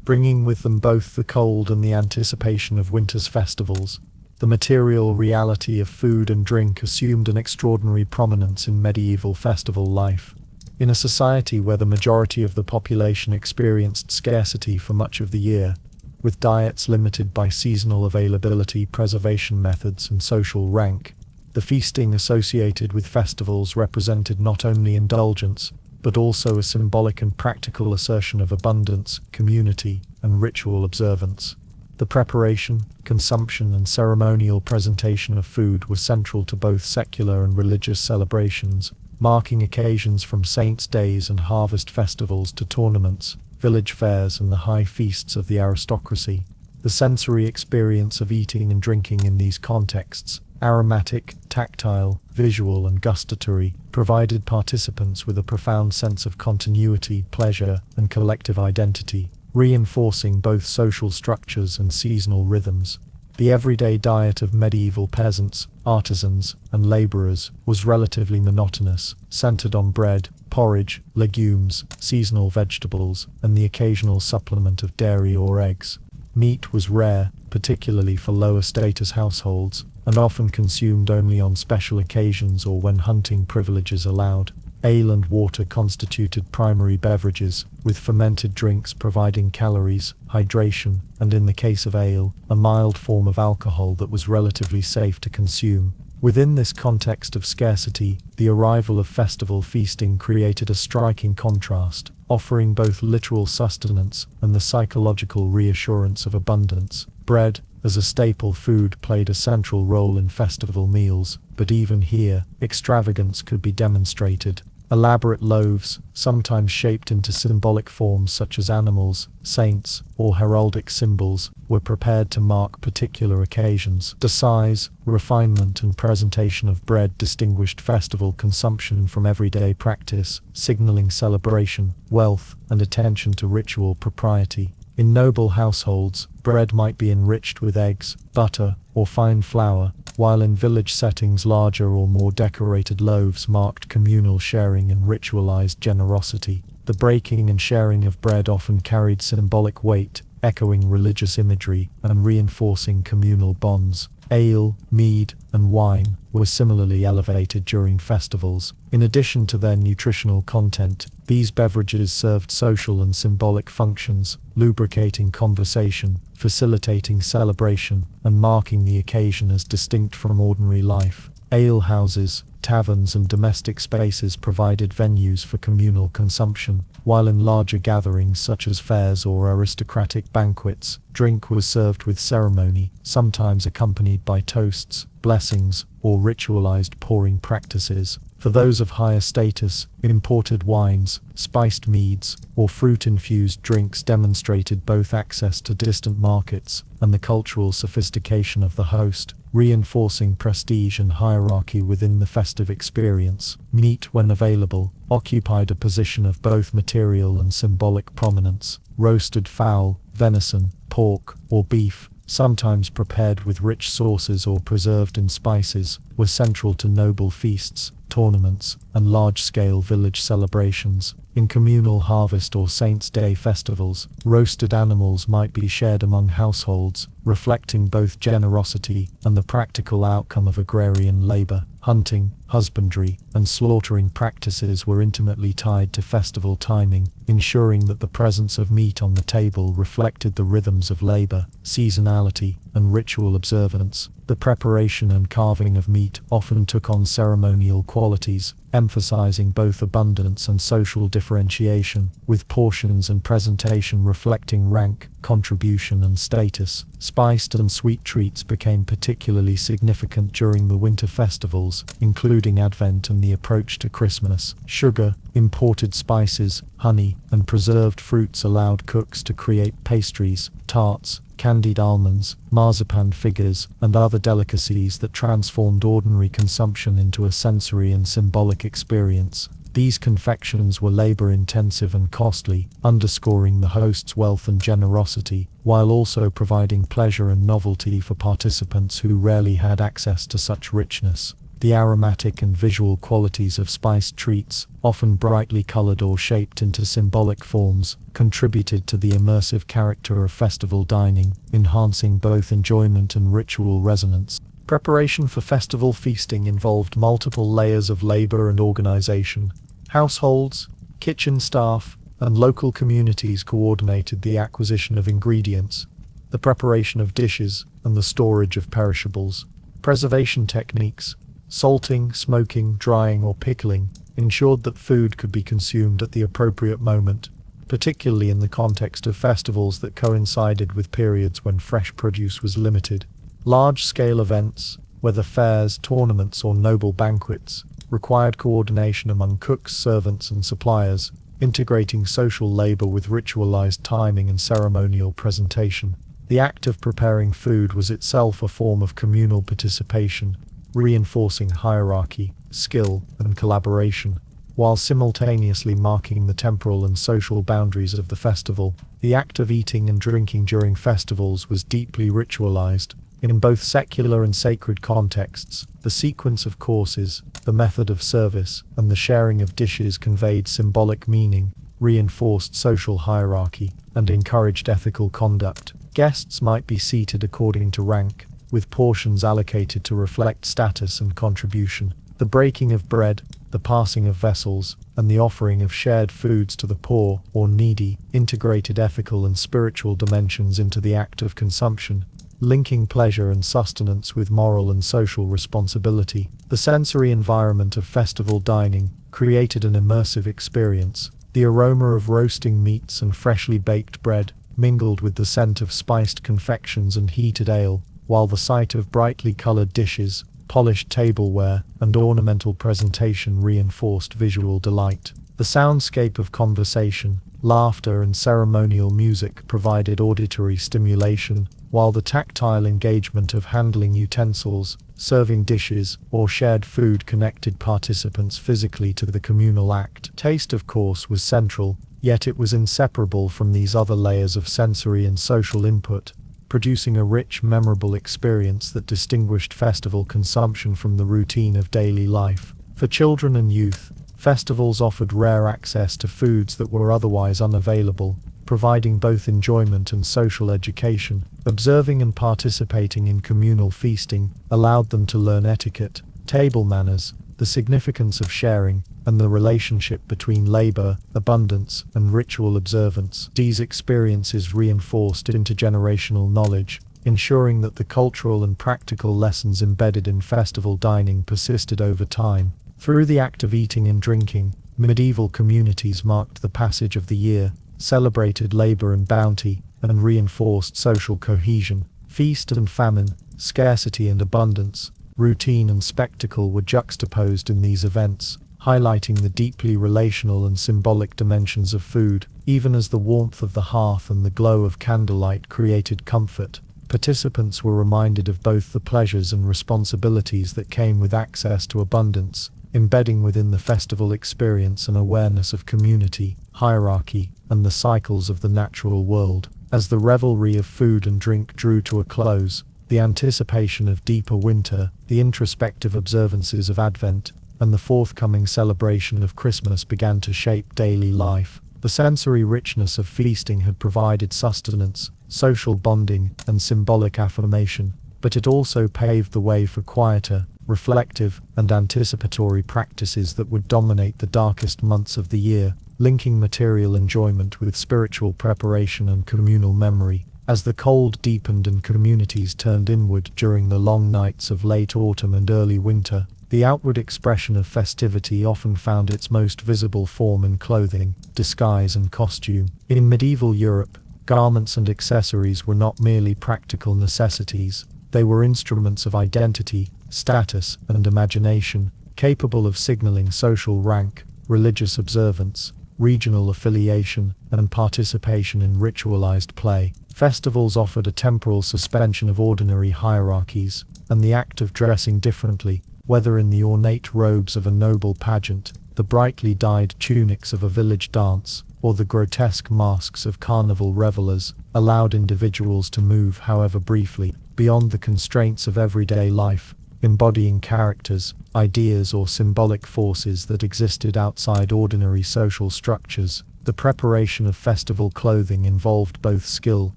A: bringing with them both the cold and the anticipation of winter's festivals, the material reality of food and drink assumed an extraordinary prominence in medieval festival life. In a society where the majority of the population experienced scarcity for much of the year, with diets limited by seasonal availability, preservation methods, and social rank, the feasting associated with festivals represented not only indulgence, but also a symbolic and practical assertion of abundance, community, and ritual observance. The preparation, consumption, and ceremonial presentation of food were central to both secular and religious celebrations, marking occasions from saints' days and harvest festivals to tournaments, village fairs, and the high feasts of the aristocracy. The sensory experience of eating and drinking in these contexts, aromatic, tactile, visual, and gustatory, provided participants with a profound sense of continuity, pleasure, and collective identity, reinforcing both social structures and seasonal rhythms. The everyday diet of medieval peasants, artisans, and laborers was relatively monotonous, centered on bread, porridge, legumes, seasonal vegetables, and the occasional supplement of dairy or eggs. Meat was rare, particularly for lower status households, and often consumed only on special occasions or when hunting privileges allowed. Ale and water constituted primary beverages, with fermented drinks providing calories, hydration, and in the case of ale, a mild form of alcohol that was relatively safe to consume. Within this context of scarcity, the arrival of festival feasting created a striking contrast, offering both literal sustenance and the psychological reassurance of abundance. Bread, as a staple food, played a central role in festival meals, but even here, extravagance could be demonstrated. Elaborate loaves, sometimes shaped into symbolic forms such as animals, saints, or heraldic symbols, were prepared to mark particular occasions. The size, refinement, and presentation of bread distinguished festival consumption from everyday practice, signaling celebration, wealth, and attention to ritual propriety. In noble households, bread might be enriched with eggs, butter, or fine flour, while in village settings larger or more decorated loaves marked communal sharing and ritualized generosity. The breaking and sharing of bread often carried symbolic weight, echoing religious imagery and reinforcing communal bonds. Ale, mead, and wine were similarly elevated during festivals. In addition to their nutritional content, these beverages served social and symbolic functions, lubricating conversation, facilitating celebration, and marking the occasion as distinct from ordinary life. Ale houses, taverns and domestic spaces provided venues for communal consumption, while in larger gatherings such as fairs or aristocratic banquets, drink was served with ceremony, sometimes accompanied by toasts, blessings, or ritualized pouring practices. For those of higher status, imported wines, spiced meads, or fruit-infused drinks demonstrated both access to distant markets and the cultural sophistication of the host, reinforcing prestige and hierarchy within the festive experience. Meat, when available, occupied a position of both material and symbolic prominence. Roasted fowl, venison, pork, or beef, sometimes prepared with rich sauces or preserved in spices, were central to noble feasts, tournaments, and large-scale village celebrations. In communal harvest or Saints' Day festivals, roasted animals might be shared among households, reflecting both generosity and the practical outcome of agrarian labor. Hunting, husbandry, and slaughtering practices were intimately tied to festival timing, ensuring that the presence of meat on the table reflected the rhythms of labor, seasonality, and ritual observance. The preparation and carving of meat often took on ceremonial qualities, emphasizing both abundance and social differentiation, with portions and presentation reflecting rank, contribution, and status. Spiced and sweet treats became particularly significant during the winter festivals, including Advent and the approach to Christmas. Sugar, imported spices, honey, and preserved fruits allowed cooks to create pastries, tarts, candied almonds, marzipan figures, and other delicacies that transformed ordinary consumption into a sensory and symbolic experience. These confections were labor-intensive and costly, underscoring the host's wealth and generosity, while also providing pleasure and novelty for participants who rarely had access to such richness. The aromatic and visual qualities of spiced treats, often brightly colored or shaped into symbolic forms, contributed to the immersive character of festival dining, enhancing both enjoyment and ritual resonance. Preparation for festival feasting involved multiple layers of labor and organization. Households, kitchen staff, and local communities coordinated the acquisition of ingredients, the preparation of dishes, and the storage of perishables. Preservation techniques, salting, smoking, drying, or pickling, ensured that food could be consumed at the appropriate moment, particularly in the context of festivals that coincided with periods when fresh produce was limited. Large-scale events, whether fairs, tournaments, or noble banquets, required coordination among cooks, servants, and suppliers, integrating social labor with ritualized timing and ceremonial presentation. The act of preparing food was itself a form of communal participation, reinforcing hierarchy, skill, and collaboration, while simultaneously marking the temporal and social boundaries of the festival. The act of eating and drinking during festivals was deeply ritualized. In both secular and sacred contexts, the sequence of courses, the method of service, and the sharing of dishes conveyed symbolic meaning, reinforced social hierarchy, and encouraged ethical conduct. Guests might be seated according to rank, with portions allocated to reflect status and contribution. The breaking of bread, the passing of vessels, and the offering of shared foods to the poor or needy integrated ethical and spiritual dimensions into the act of consumption, linking pleasure and sustenance with moral and social responsibility. The sensory environment of festival dining created an immersive experience. The aroma of roasting meats and freshly baked bread mingled with the scent of spiced confections and heated ale, while the sight of brightly colored dishes, polished tableware, and ornamental presentation reinforced visual delight. The soundscape of conversation, laughter, and ceremonial music provided auditory stimulation, while the tactile engagement of handling utensils, serving dishes, or shared food connected participants physically to the communal act. Taste, of course, was central, yet it was inseparable from these other layers of sensory and social input, producing a rich, memorable experience that distinguished festival consumption from the routine of daily life. For children and youth, festivals offered rare access to foods that were otherwise unavailable, providing both enjoyment and social education. Observing and participating in communal feasting allowed them to learn etiquette, table manners, the significance of sharing, and the relationship between labor, abundance, and ritual observance. These experiences reinforced intergenerational knowledge, ensuring that the cultural and practical lessons embedded in festival dining persisted over time. Through the act of eating and drinking, medieval communities marked the passage of the year, celebrated labor and bounty, and reinforced social cohesion. Feast and famine, scarcity and abundance, routine and spectacle were juxtaposed in these events, highlighting the deeply relational and symbolic dimensions of food. Even as the warmth of the hearth and the glow of candlelight created comfort, participants were reminded of both the pleasures and responsibilities that came with access to abundance, embedding within the festival experience an awareness of community, hierarchy, and the cycles of the natural world. As the revelry of food and drink drew to a close, the anticipation of deeper winter, the introspective observances of Advent, and the forthcoming celebration of Christmas began to shape daily life. The sensory richness of feasting had provided sustenance, social bonding, and symbolic affirmation, but it also paved the way for quieter, reflective, and anticipatory practices that would dominate the darkest months of the year, linking material enjoyment with spiritual preparation and communal memory. As the cold deepened and communities turned inward during the long nights of late autumn and early winter, the outward expression of festivity often found its most visible form in clothing, disguise, and costume. In medieval Europe, garments and accessories were not merely practical necessities, they were instruments of identity, status, and imagination, capable of signaling social rank, religious observance, regional affiliation, and participation in ritualized play. Festivals offered a temporal suspension of ordinary hierarchies, and the act of dressing differently, whether in the ornate robes of a noble pageant, the brightly dyed tunics of a village dance, or the grotesque masks of carnival revelers, allowed individuals to move, however briefly, beyond the constraints of everyday life, embodying characters, ideas, or symbolic forces that existed outside ordinary social structures. The preparation of festival clothing involved both skill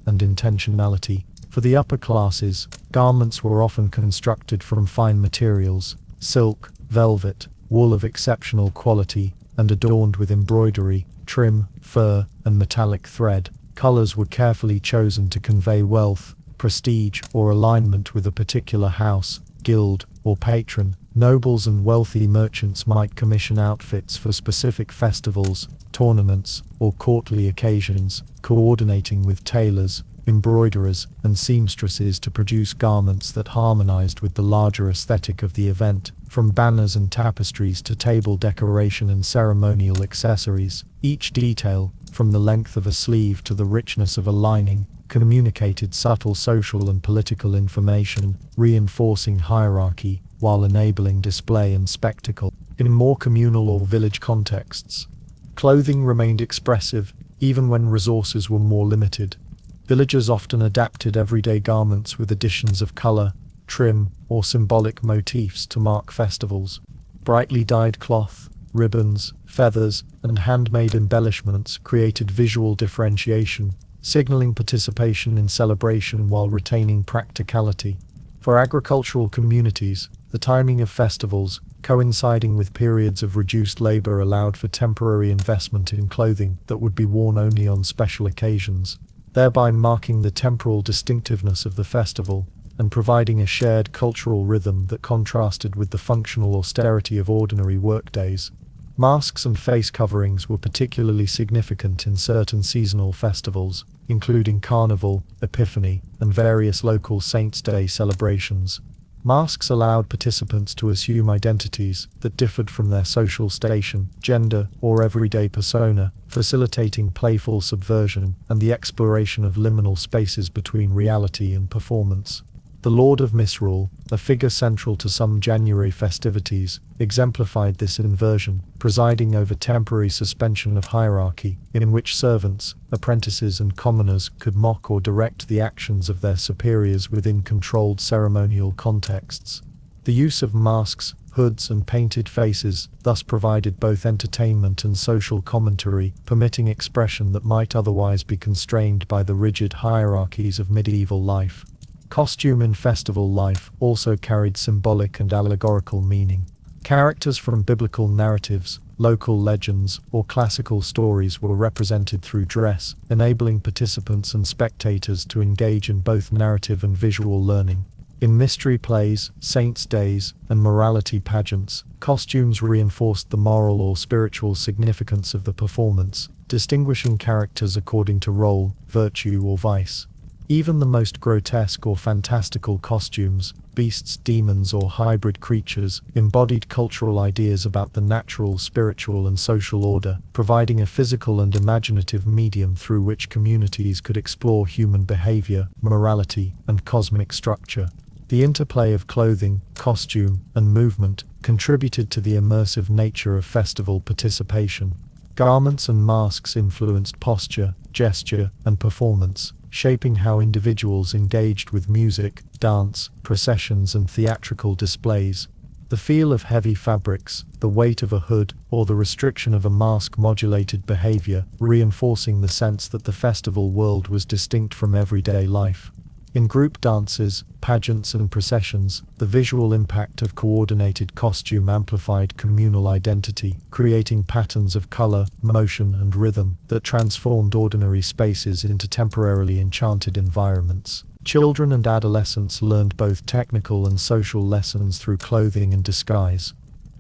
A: and intentionality. For the upper classes, garments were often constructed from fine materials, silk, velvet, wool of exceptional quality, and adorned with embroidery, trim, fur, and metallic thread. Colors were carefully chosen to convey wealth, prestige, or alignment with a particular house, guild, or patron. Nobles and wealthy merchants might commission outfits for specific festivals, tournaments, or courtly occasions, coordinating with tailors, embroiderers, and seamstresses to produce garments that harmonized with the larger aesthetic of the event. From banners and tapestries to table decoration and ceremonial accessories, each detail, from the length of a sleeve to the richness of a lining, communicated subtle social and political information, reinforcing hierarchy while enabling display and spectacle. In more communal or village contexts, clothing remained expressive, even when resources were more limited. Villagers often adapted everyday garments with additions of color, trim, or symbolic motifs to mark festivals. Brightly dyed cloth, ribbons, feathers, and handmade embellishments created visual differentiation, signaling participation in celebration while retaining practicality. For agricultural communities, the timing of festivals, coinciding with periods of reduced labor, allowed for temporary investment in clothing that would be worn only on special occasions, thereby marking the temporal distinctiveness of the festival and providing a shared cultural rhythm that contrasted with the functional austerity of ordinary workdays. Masks and face coverings were particularly significant in certain seasonal festivals, including Carnival, Epiphany, and various local Saints' Day celebrations. Masks allowed participants to assume identities that differed from their social station, gender, or everyday persona, facilitating playful subversion and the exploration of liminal spaces between reality and performance. The Lord of Misrule, a figure central to some January festivities, exemplified this inversion, presiding over temporary suspension of hierarchy, in which servants, apprentices, and commoners could mock or direct the actions of their superiors within controlled ceremonial contexts. The use of masks, hoods, and painted faces thus provided both entertainment and social commentary, permitting expression that might otherwise be constrained by the rigid hierarchies of medieval life. Costume in festival life also carried symbolic and allegorical meaning. Characters from biblical narratives, local legends, or classical stories were represented through dress, enabling participants and spectators to engage in both narrative and visual learning. In mystery plays, saints' days, and morality pageants, costumes reinforced the moral or spiritual significance of the performance, distinguishing characters according to role, virtue, or vice. Even the most grotesque or fantastical costumes, beasts, demons, or hybrid creatures, embodied cultural ideas about the natural, spiritual, and social order, providing a physical and imaginative medium through which communities could explore human behavior, morality, and cosmic structure. The interplay of clothing, costume, and movement contributed to the immersive nature of festival participation. Garments and masks influenced posture, gesture, and performance, shaping how individuals engaged with music, dance, processions, and theatrical displays. The feel of heavy fabrics, the weight of a hood, or the restriction of a mask modulated behavior, reinforcing the sense that the festival world was distinct from everyday life. In group dances, pageants, and processions, the visual impact of coordinated costume amplified communal identity, creating patterns of color, motion, and rhythm that transformed ordinary spaces into temporarily enchanted environments. Children and adolescents learned both technical and social lessons through clothing and disguise.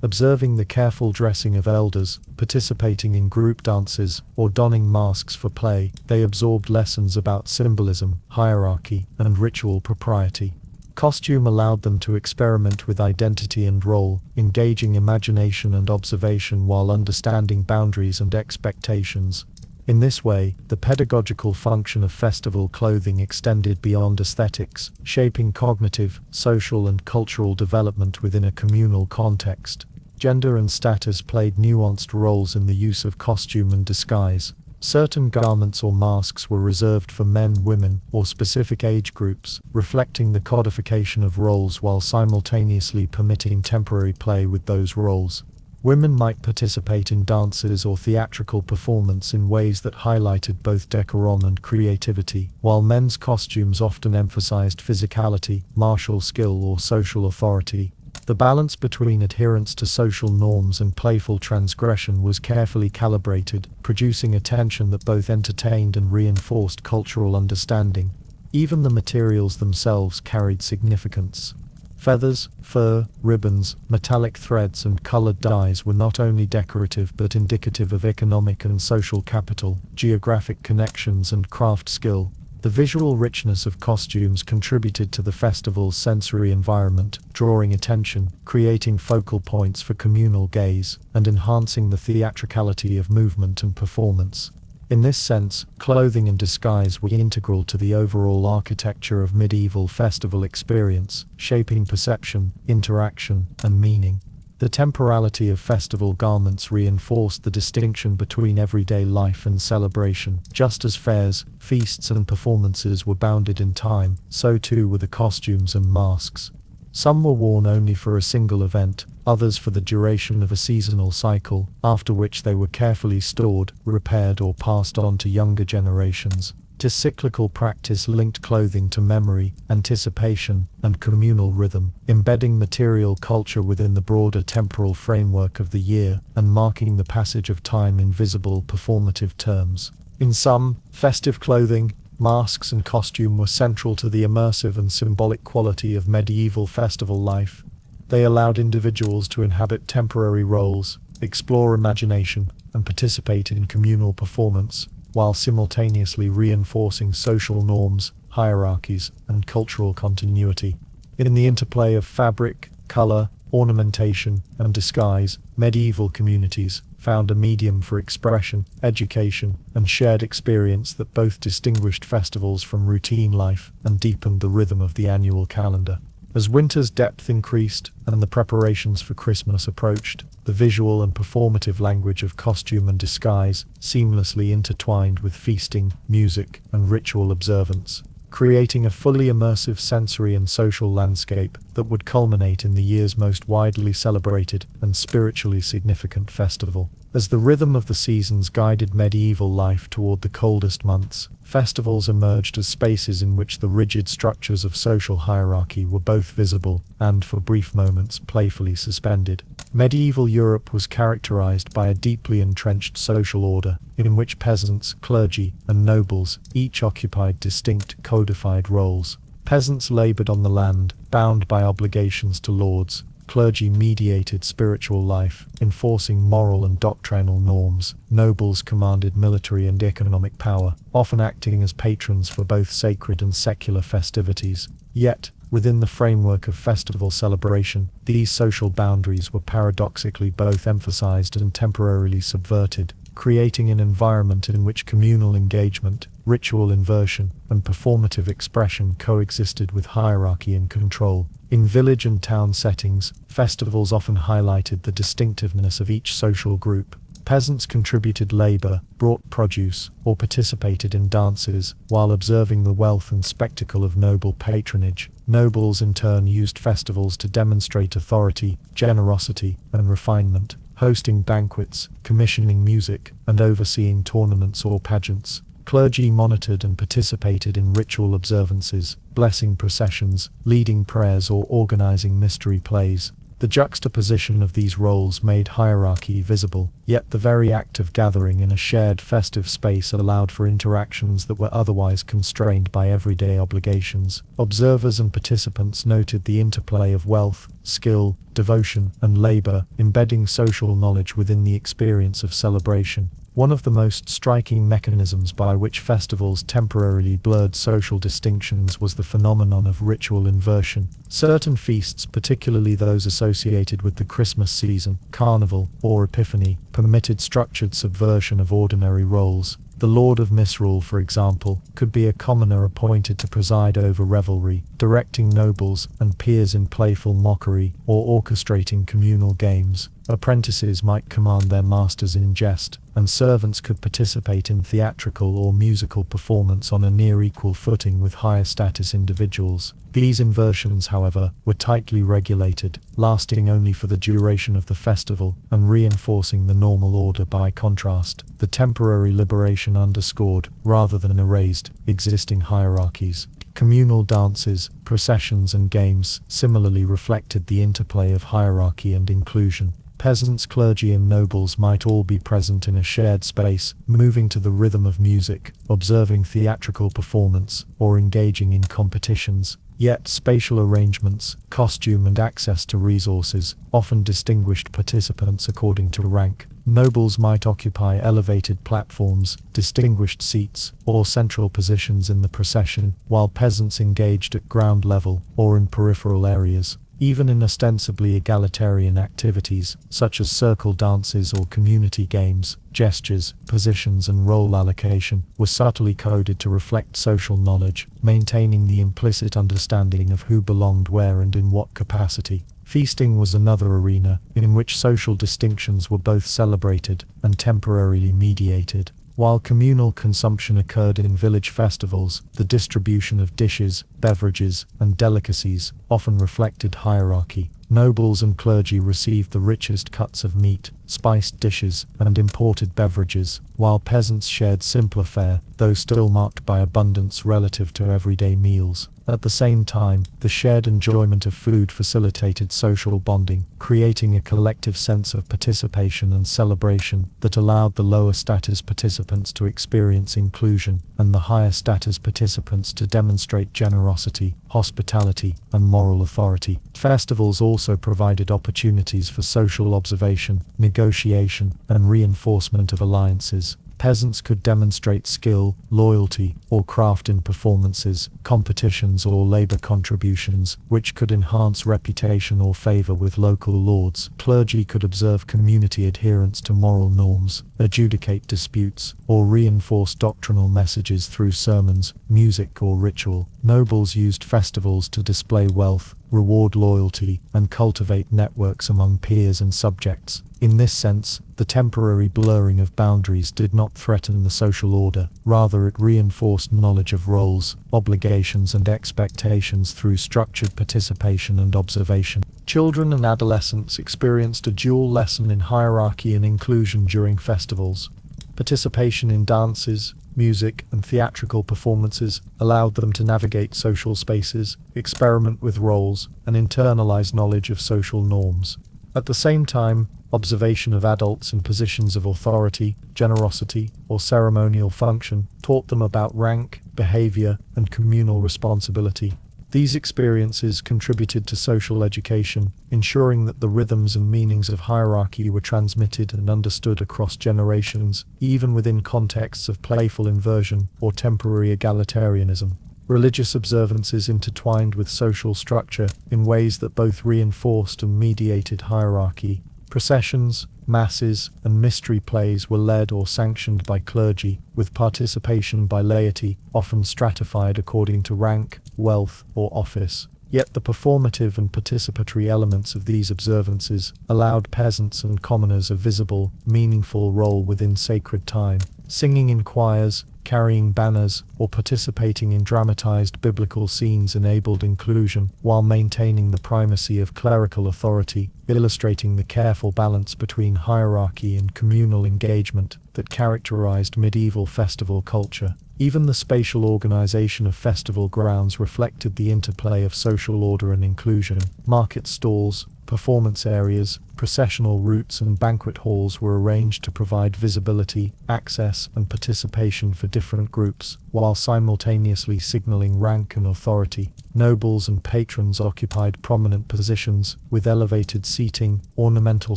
A: Observing the careful dressing of elders, participating in group dances, or donning masks for play, they absorbed lessons about symbolism, hierarchy, and ritual propriety. Costume allowed them to experiment with identity and role, engaging imagination and observation while understanding boundaries and expectations. In this way, the pedagogical function of festival clothing extended beyond aesthetics, shaping cognitive, social, and cultural development within a communal context. Gender and status played nuanced roles in the use of costume and disguise. Certain garments or masks were reserved for men, women, or specific age groups, reflecting the codification of roles while simultaneously permitting temporary play with those roles. Women might participate in dances or theatrical performance in ways that highlighted both decorum and creativity, while men's costumes often emphasized physicality, martial skill, or social authority. The balance between adherence to social norms and playful transgression was carefully calibrated, producing a tension that both entertained and reinforced cultural understanding. Even the materials themselves carried significance. Feathers, fur, ribbons, metallic threads, and colored dyes were not only decorative but indicative of economic and social capital, geographic connections, and craft skill. The visual richness of costumes contributed to the festival's sensory environment, drawing attention, creating focal points for communal gaze, and enhancing the theatricality of movement and performance. In this sense, clothing and disguise were integral to the overall architecture of medieval festival experience, shaping perception, interaction, and meaning. The temporality of festival garments reinforced the distinction between everyday life and celebration. Just as fairs, feasts, and performances were bounded in time, so too were the costumes and masks. Some were worn only for a single event, others for the duration of a seasonal cycle, after which they were carefully stored, repaired, or passed on to younger generations. This cyclical practice linked clothing to memory, anticipation, and communal rhythm, embedding material culture within the broader temporal framework of the year, and marking the passage of time in visible performative terms. In sum, festive clothing, masks, and costume were central to the immersive and symbolic quality of medieval festival life. They allowed individuals to inhabit temporary roles, explore imagination, and participate in communal performance, while simultaneously reinforcing social norms, hierarchies, and cultural continuity. In the interplay of fabric, color, ornamentation, and disguise, medieval communities found a medium for expression, education, and shared experience that both distinguished festivals from routine life and deepened the rhythm of the annual calendar. As winter's depth increased and the preparations for Christmas approached, the visual and performative language of costume and disguise seamlessly intertwined with feasting, music, and ritual observance, creating a fully immersive sensory and social landscape that would culminate in the year's most widely celebrated and spiritually significant festival. As the rhythm of the seasons guided medieval life toward the coldest months, festivals emerged as spaces in which the rigid structures of social hierarchy were both visible and, for brief moments, playfully suspended. Medieval Europe was characterized by a deeply entrenched social order, in which peasants, clergy, and nobles each occupied distinct codified roles. Peasants labored on the land, bound by obligations to lords. Clergy mediated spiritual life, enforcing moral and doctrinal norms. Nobles commanded military and economic power, often acting as patrons for both sacred and secular festivities. Yet, within the framework of festival celebration, these social boundaries were paradoxically both emphasized and temporarily subverted, creating an environment in which communal engagement, ritual inversion, and performative expression coexisted with hierarchy and control. In village and town settings, festivals often highlighted the distinctiveness of each social group. Peasants contributed labor, brought produce, or participated in dances, while observing the wealth and spectacle of noble patronage. Nobles in turn used festivals to demonstrate authority, generosity, and refinement, hosting banquets, commissioning music, and overseeing tournaments or pageants. Clergy monitored and participated in ritual observances, blessing processions, leading prayers, or organizing mystery plays. The juxtaposition of these roles made hierarchy visible, yet the very act of gathering in a shared festive space allowed for interactions that were otherwise constrained by everyday obligations. Observers and participants noted the interplay of wealth, skill, devotion, and labor, embedding social knowledge within the experience of celebration. One of the most striking mechanisms by which festivals temporarily blurred social distinctions was the phenomenon of ritual inversion. Certain feasts, particularly those associated with the Christmas season, Carnival, or Epiphany, permitted structured subversion of ordinary roles. The Lord of Misrule, for example, could be a commoner appointed to preside over revelry, directing nobles and peers in playful mockery, or orchestrating communal games. Apprentices might command their masters in jest, and servants could participate in theatrical or musical performance on a near equal footing with higher status individuals. These inversions, however, were tightly regulated, lasting only for the duration of the festival, and reinforcing the normal order. By contrast, the temporary liberation underscored, rather than erased, existing hierarchies. Communal dances, processions, and games similarly reflected the interplay of hierarchy and inclusion. Peasants, clergy, and nobles might all be present in a shared space, moving to the rhythm of music, observing theatrical performance, or engaging in competitions. Yet spatial arrangements, costume, and access to resources often distinguished participants according to rank. Nobles might occupy elevated platforms, distinguished seats, or central positions in the procession, while peasants engaged at ground level or in peripheral areas. Even in ostensibly egalitarian activities, such as circle dances or community games, gestures, positions, and role allocation were subtly coded to reflect social knowledge, maintaining the implicit understanding of who belonged where and in what capacity. Feasting was another arena, in which social distinctions were both celebrated and temporarily mediated. While communal consumption occurred in village festivals, the distribution of dishes, beverages, and delicacies often reflected hierarchy. Nobles and clergy received the richest cuts of meat, spiced dishes, and imported beverages, while peasants shared simpler fare, though still marked by abundance relative to everyday meals. At the same time, the shared enjoyment of food facilitated social bonding, creating a collective sense of participation and celebration that allowed the lower status participants to experience inclusion, and the higher status participants to demonstrate generosity, hospitality, and moral authority. Festivals also provided opportunities for social observation, negotiation, and reinforcement of alliances. Peasants could demonstrate skill, loyalty, or craft in performances, competitions, or labor contributions, which could enhance reputation or favor with local lords. Clergy could observe community adherence to moral norms, adjudicate disputes, or reinforce doctrinal messages through sermons, music, or ritual. Nobles used festivals to display wealth, reward loyalty, and cultivate networks among peers and subjects. In this sense, the temporary blurring of boundaries did not threaten the social order, rather it reinforced knowledge of roles, obligations and expectations through structured participation and observation. Children and adolescents experienced a dual lesson in hierarchy and inclusion during festivals. Participation in dances, music, and theatrical performances allowed them to navigate social spaces, experiment with roles, and internalize knowledge of social norms. At the same time, observation of adults in positions of authority, generosity, or ceremonial function taught them about rank, behavior, and communal responsibility. These experiences contributed to social education, ensuring that the rhythms and meanings of hierarchy were transmitted and understood across generations, even within contexts of playful inversion or temporary egalitarianism. Religious observances intertwined with social structure in ways that both reinforced and mediated hierarchy. Processions, masses, and mystery plays were led or sanctioned by clergy, with participation by laity, often stratified according to rank, wealth, or office. Yet the performative and participatory elements of these observances allowed peasants and commoners a visible, meaningful role within sacred time. Singing in choirs, carrying banners, or participating in dramatized biblical scenes enabled inclusion, while maintaining the primacy of clerical authority, illustrating the careful balance between hierarchy and communal engagement that characterized medieval festival culture. Even the spatial organization of festival grounds reflected the interplay of social order and inclusion. Market stalls, performance areas, processional routes and banquet halls were arranged to provide visibility, access, and participation for different groups, while simultaneously signaling rank and authority. Nobles and patrons occupied prominent positions, with elevated seating, ornamental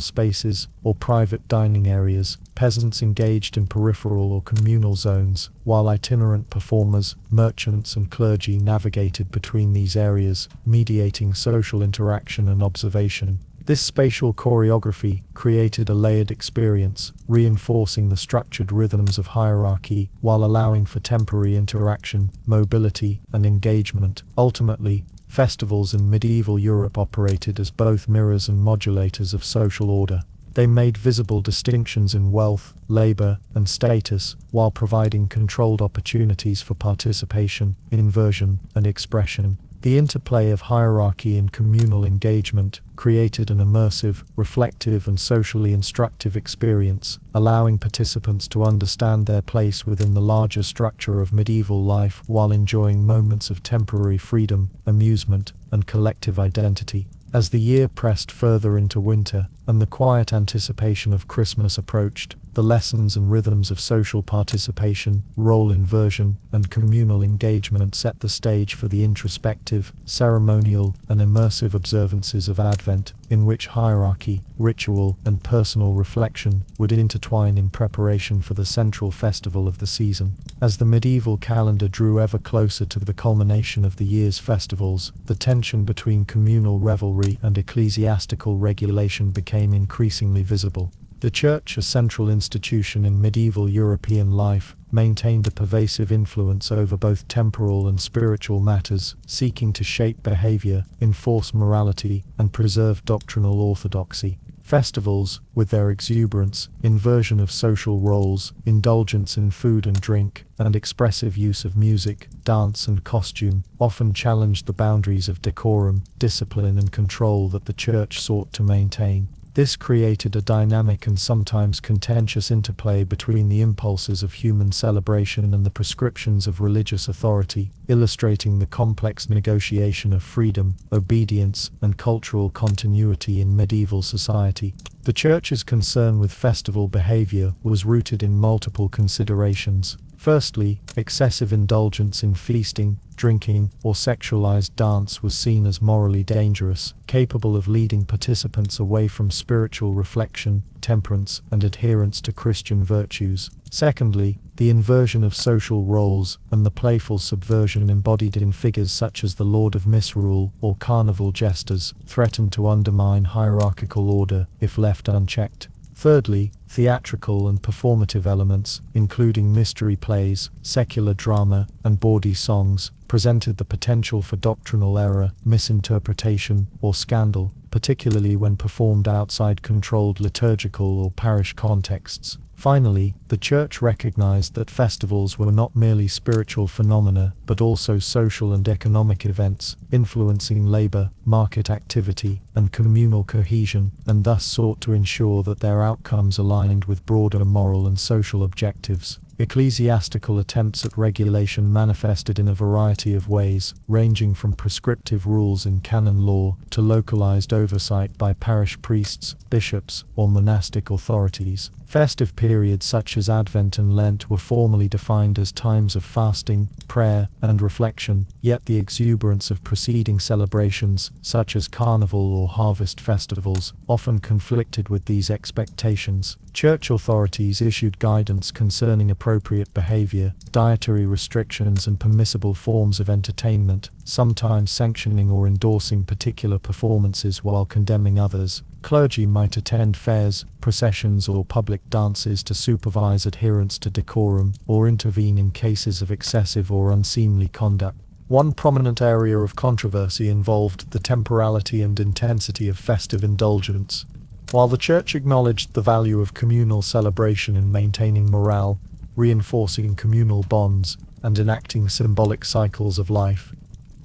A: spaces, or private dining areas. Peasants engaged in peripheral or communal zones, while itinerant performers, merchants, and clergy navigated between these areas, mediating social interaction and observation. This spatial choreography created a layered experience, reinforcing the structured rhythms of hierarchy while allowing for temporary interaction, mobility, and engagement. Ultimately, festivals in medieval Europe operated as both mirrors and modulators of social order. They made visible distinctions in wealth, labor, and status, while providing controlled opportunities for participation, inversion, and expression. The interplay of hierarchy and communal engagement created an immersive, reflective, and socially instructive experience, allowing participants to understand their place within the larger structure of medieval life while enjoying moments of temporary freedom, amusement, and collective identity. As the year pressed further into winter, and the quiet anticipation of Christmas approached, the lessons and rhythms of social participation, role inversion, and communal engagement set the stage for the introspective, ceremonial, and immersive observances of Advent, in which hierarchy, ritual, and personal reflection would intertwine in preparation for the central festival of the season. As the medieval calendar drew ever closer to the culmination of the year's festivals, the tension between communal revelry and ecclesiastical regulation became increasingly visible. The Church, a central institution in medieval European life, maintained a pervasive influence over both temporal and spiritual matters, seeking to shape behavior, enforce morality, and preserve doctrinal orthodoxy. Festivals, with their exuberance, inversion of social roles, indulgence in food and drink, and expressive use of music, dance, and costume, often challenged the boundaries of decorum, discipline, and control that the Church sought to maintain. This created a dynamic and sometimes contentious interplay between the impulses of human celebration and the prescriptions of religious authority, illustrating the complex negotiation of freedom, obedience, and cultural continuity in medieval society. The Church's concern with festival behavior was rooted in multiple considerations. Firstly, excessive indulgence in feasting, drinking, or sexualized dance was seen as morally dangerous, capable of leading participants away from spiritual reflection, temperance, and adherence to Christian virtues. Secondly, the inversion of social roles and the playful subversion embodied in figures such as the Lord of Misrule or carnival jesters threatened to undermine hierarchical order if left unchecked. Thirdly, theatrical and performative elements, including mystery plays, secular drama, and bawdy songs, presented the potential for doctrinal error, misinterpretation, or scandal, particularly when performed outside controlled liturgical or parish contexts. Finally, the Church recognized that festivals were not merely spiritual phenomena, but also social and economic events, influencing labor, market activity, and communal cohesion, and thus sought to ensure that their outcomes aligned with broader moral and social objectives. Ecclesiastical attempts at regulation manifested in a variety of ways, ranging from prescriptive rules in canon law to localized oversight by parish priests, bishops, or monastic authorities. Festive periods such as Advent and Lent were formally defined as times of fasting, prayer, and reflection, yet the exuberance of preceding celebrations, such as carnival or harvest festivals, often conflicted with these expectations. Church authorities issued guidance concerning appropriate behavior, dietary restrictions, and permissible forms of entertainment, sometimes sanctioning or endorsing particular performances while condemning others. Clergy might attend fairs, processions, or public dances to supervise adherence to decorum, or intervene in cases of excessive or unseemly conduct. One prominent area of controversy involved the temporality and intensity of festive indulgence. While the Church acknowledged the value of communal celebration in maintaining morale, reinforcing communal bonds, and enacting symbolic cycles of life,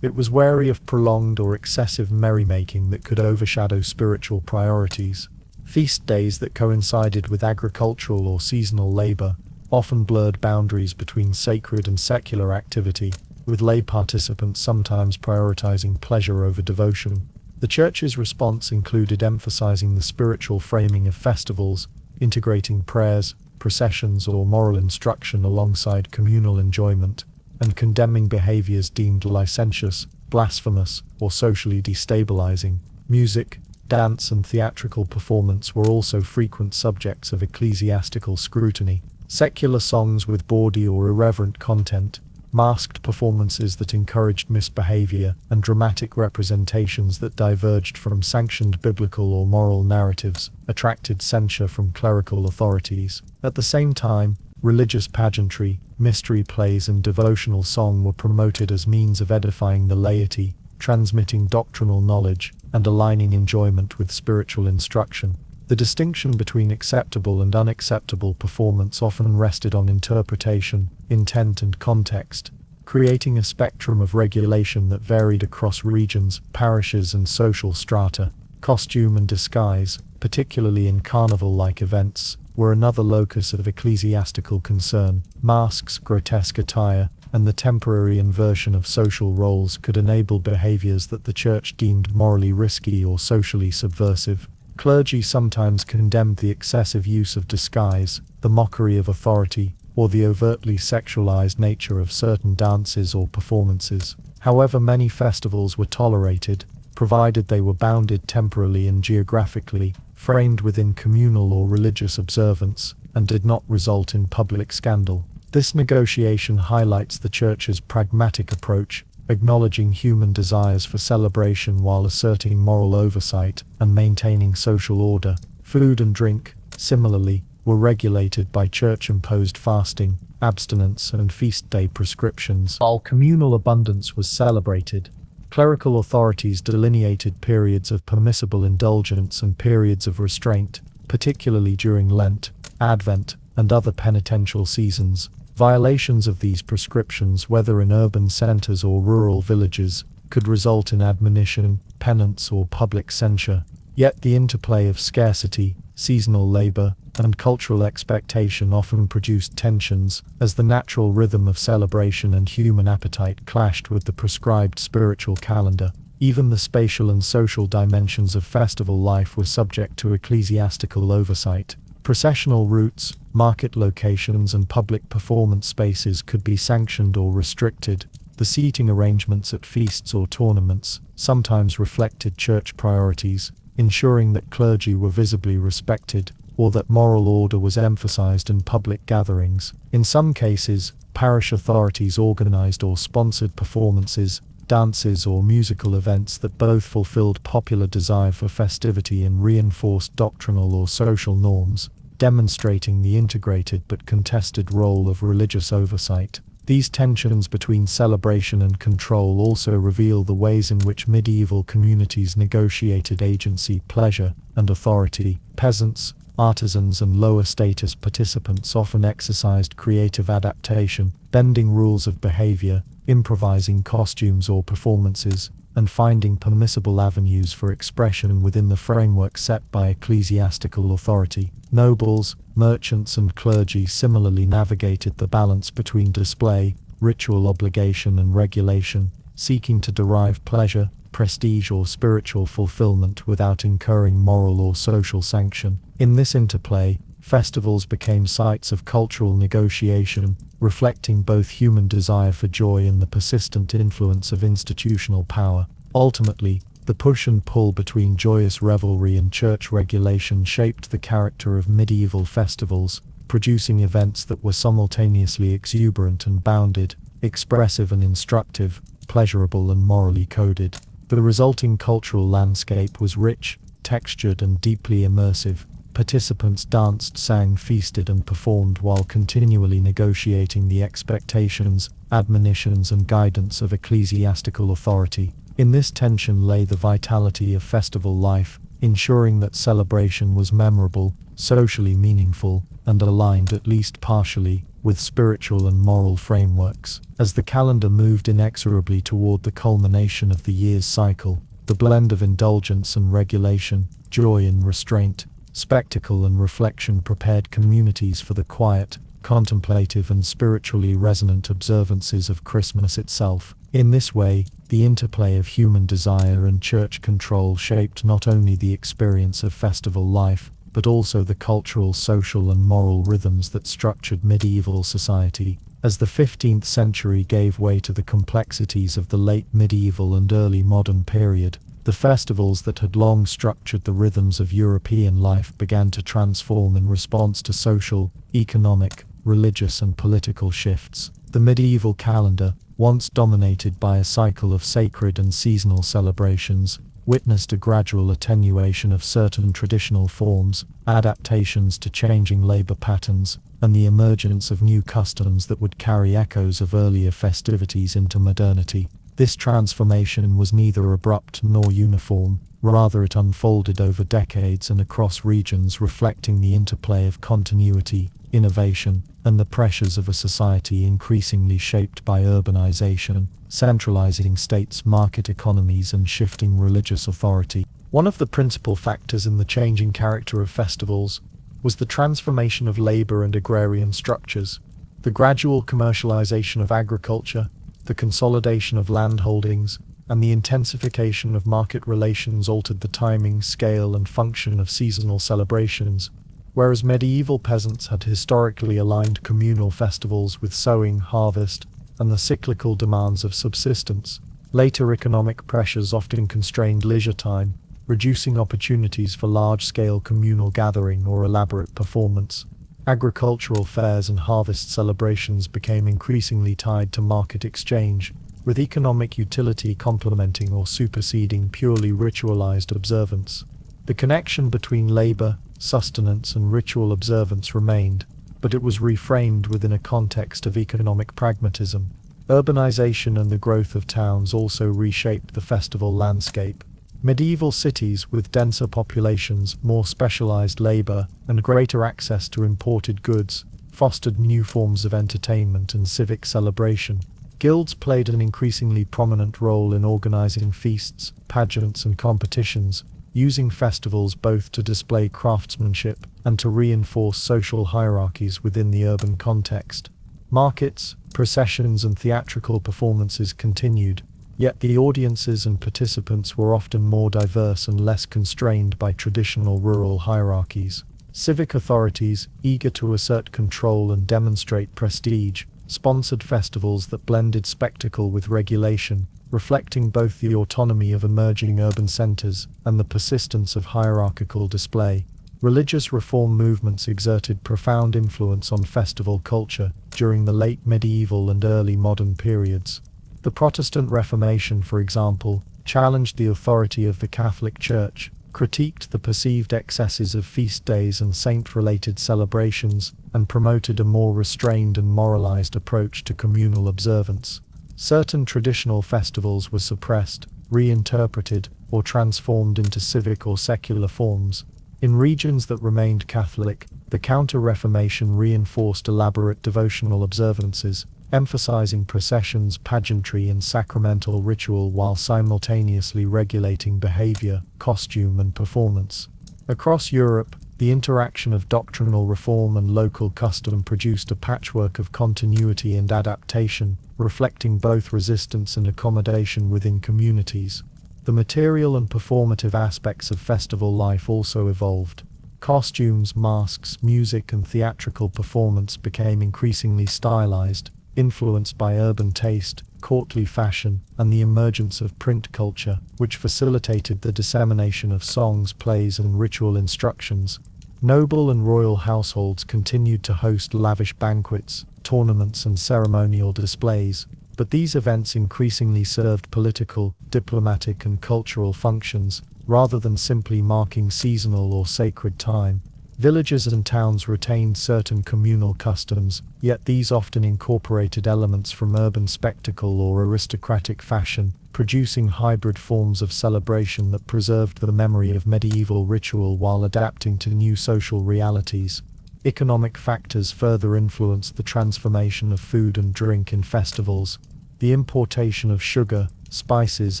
A: it was wary of prolonged or excessive merrymaking that could overshadow spiritual priorities. Feast days that coincided with agricultural or seasonal labor often blurred boundaries between sacred and secular activity, with lay participants sometimes prioritizing pleasure over devotion. The Church's response included emphasizing the spiritual framing of festivals, integrating prayers, processions, or moral instruction alongside communal enjoyment, and condemning behaviors deemed licentious, blasphemous, or socially destabilizing. Music, dance, and theatrical performance were also frequent subjects of ecclesiastical scrutiny. Secular songs with bawdy or irreverent content, masked performances that encouraged misbehavior, and dramatic representations that diverged from sanctioned biblical or moral narratives attracted censure from clerical authorities. At the same time, religious pageantry, mystery plays, and devotional song were promoted as means of edifying the laity, transmitting doctrinal knowledge, and aligning enjoyment with spiritual instruction. The distinction between acceptable and unacceptable performance often rested on interpretation, intent, and context, creating a spectrum of regulation that varied across regions, parishes, and social strata. Costume and disguise, particularly in carnival-like events, were another locus of ecclesiastical concern. Masks, grotesque attire, and the temporary inversion of social roles could enable behaviors that the Church deemed morally risky or socially subversive. Clergy sometimes condemned the excessive use of disguise, the mockery of authority, or the overtly sexualized nature of certain dances or performances. However, many festivals were tolerated, provided they were bounded temporally and geographically, framed within communal or religious observance, and did not result in public scandal. This negotiation highlights the Church's pragmatic approach, acknowledging human desires for celebration while asserting moral oversight and maintaining social order. Food and drink, similarly, were regulated by Church-imposed fasting, abstinence, and feast day prescriptions. While communal abundance was celebrated, clerical authorities delineated periods of permissible indulgence and periods of restraint, particularly during Lent, Advent, and other penitential seasons. Violations of these prescriptions, whether in urban centers or rural villages, could result in admonition, penance, or public censure. Yet the interplay of scarcity, seasonal labor, and cultural expectation often produced tensions, as the natural rhythm of celebration and human appetite clashed with the prescribed spiritual calendar. Even the spatial and social dimensions of festival life were subject to ecclesiastical oversight. Processional routes, market locations, and public performance spaces could be sanctioned or restricted. The seating arrangements at feasts or tournaments sometimes reflected Church priorities, ensuring that clergy were visibly respected, or that moral order was emphasized in public gatherings. In some cases, parish authorities organized or sponsored performances, dances, or musical events that both fulfilled popular desire for festivity and reinforced doctrinal or social norms, demonstrating the integrated but contested role of religious oversight. These tensions between celebration and control also reveal the ways in which medieval communities negotiated agency, pleasure, and authority. Peasants, artisans, and lower-status participants often exercised creative adaptation, bending rules of behavior, improvising costumes or performances, and finding permissible avenues for expression within the framework set by ecclesiastical authority. Nobles, merchants, and clergy similarly navigated the balance between display, ritual obligation, and regulation, seeking to derive pleasure, prestige, or spiritual fulfillment without incurring moral or social sanction. In this interplay, festivals became sites of cultural negotiation, reflecting both human desire for joy and the persistent influence of institutional power. Ultimately, the push and pull between joyous revelry and church regulation shaped the character of medieval festivals, producing events that were simultaneously exuberant and bounded, expressive and instructive, pleasurable and morally coded. The resulting cultural landscape was rich, textured, and deeply immersive. Participants danced, sang, feasted, and performed while continually negotiating the expectations, admonitions, and guidance of ecclesiastical authority. In this tension lay the vitality of festival life, ensuring that celebration was memorable, socially meaningful, and aligned at least partially with spiritual and moral frameworks. As the calendar moved inexorably toward the culmination of the year's cycle, the blend of indulgence and regulation, joy and restraint, spectacle and reflection prepared communities for the quiet, contemplative, and spiritually resonant observances of Christmas itself. In this way, the interplay of human desire and church control shaped not only the experience of festival life, but also the cultural, social, and moral rhythms that structured medieval society. As the 15th century gave way to the complexities of the late medieval and early modern period, the festivals that had long structured the rhythms of European life began to transform in response to social, economic, religious, and political shifts. The medieval calendar, once dominated by a cycle of sacred and seasonal celebrations, witnessed a gradual attenuation of certain traditional forms, adaptations to changing labor patterns, and the emergence of new customs that would carry echoes of earlier festivities into modernity. This transformation was neither abrupt nor uniform, rather it unfolded over decades and across regions, reflecting the interplay of continuity, innovation, and the pressures of a society increasingly shaped by urbanization, centralizing states, market economies, and shifting religious authority. One of the principal factors in the changing character of festivals was the transformation of labor and agrarian structures. The gradual commercialization of agriculture, the consolidation of land holdings, and the intensification of market relations altered the timing, scale, and function of seasonal celebrations. Whereas medieval peasants had historically aligned communal festivals with sowing, harvest, and the cyclical demands of subsistence, later economic pressures often constrained leisure time, reducing opportunities for large-scale communal gathering or elaborate performance. Agricultural fairs and harvest celebrations became increasingly tied to market exchange, with economic utility complementing or superseding purely ritualized observance. The connection between labor, sustenance, and ritual observance remained, but it was reframed within a context of economic pragmatism. Urbanization and the growth of towns also reshaped the festival landscape. Medieval cities with denser populations, more specialized labor, and greater access to imported goods fostered new forms of entertainment and civic celebration. Guilds played an increasingly prominent role in organizing feasts, pageants, and competitions, using festivals both to display craftsmanship and to reinforce social hierarchies within the urban context. Markets, processions, and theatrical performances continued, yet the audiences and participants were often more diverse and less constrained by traditional rural hierarchies. Civic authorities, eager to assert control and demonstrate prestige, sponsored festivals that blended spectacle with regulation, reflecting both the autonomy of emerging urban centers and the persistence of hierarchical display. Religious reform movements exerted profound influence on festival culture during the late medieval and early modern periods. The Protestant Reformation, for example, challenged the authority of the Catholic Church, critiqued the perceived excesses of feast days and saint-related celebrations, and promoted a more restrained and moralized approach to communal observance. Certain traditional festivals were suppressed, reinterpreted, or transformed into civic or secular forms. In regions that remained Catholic, the Counter-Reformation reinforced elaborate devotional observances, emphasizing processions, pageantry, and sacramental ritual while simultaneously regulating behavior, costume, and performance. Across Europe, the interaction of doctrinal reform and local custom produced a patchwork of continuity and adaptation, reflecting both resistance and accommodation within communities. The material and performative aspects of festival life also evolved. Costumes, masks, music, and theatrical performance became increasingly stylized, influenced by urban taste, courtly fashion, and the emergence of print culture, which facilitated the dissemination of songs, plays, and ritual instructions. Noble and royal households continued to host lavish banquets, tournaments, and ceremonial displays, but these events increasingly served political, diplomatic, and cultural functions, rather than simply marking seasonal or sacred time. Villages and towns retained certain communal customs, yet these often incorporated elements from urban spectacle or aristocratic fashion, producing hybrid forms of celebration that preserved the memory of medieval ritual while adapting to new social realities. Economic factors further influenced the transformation of food and drink in festivals. The importation of sugar, spices,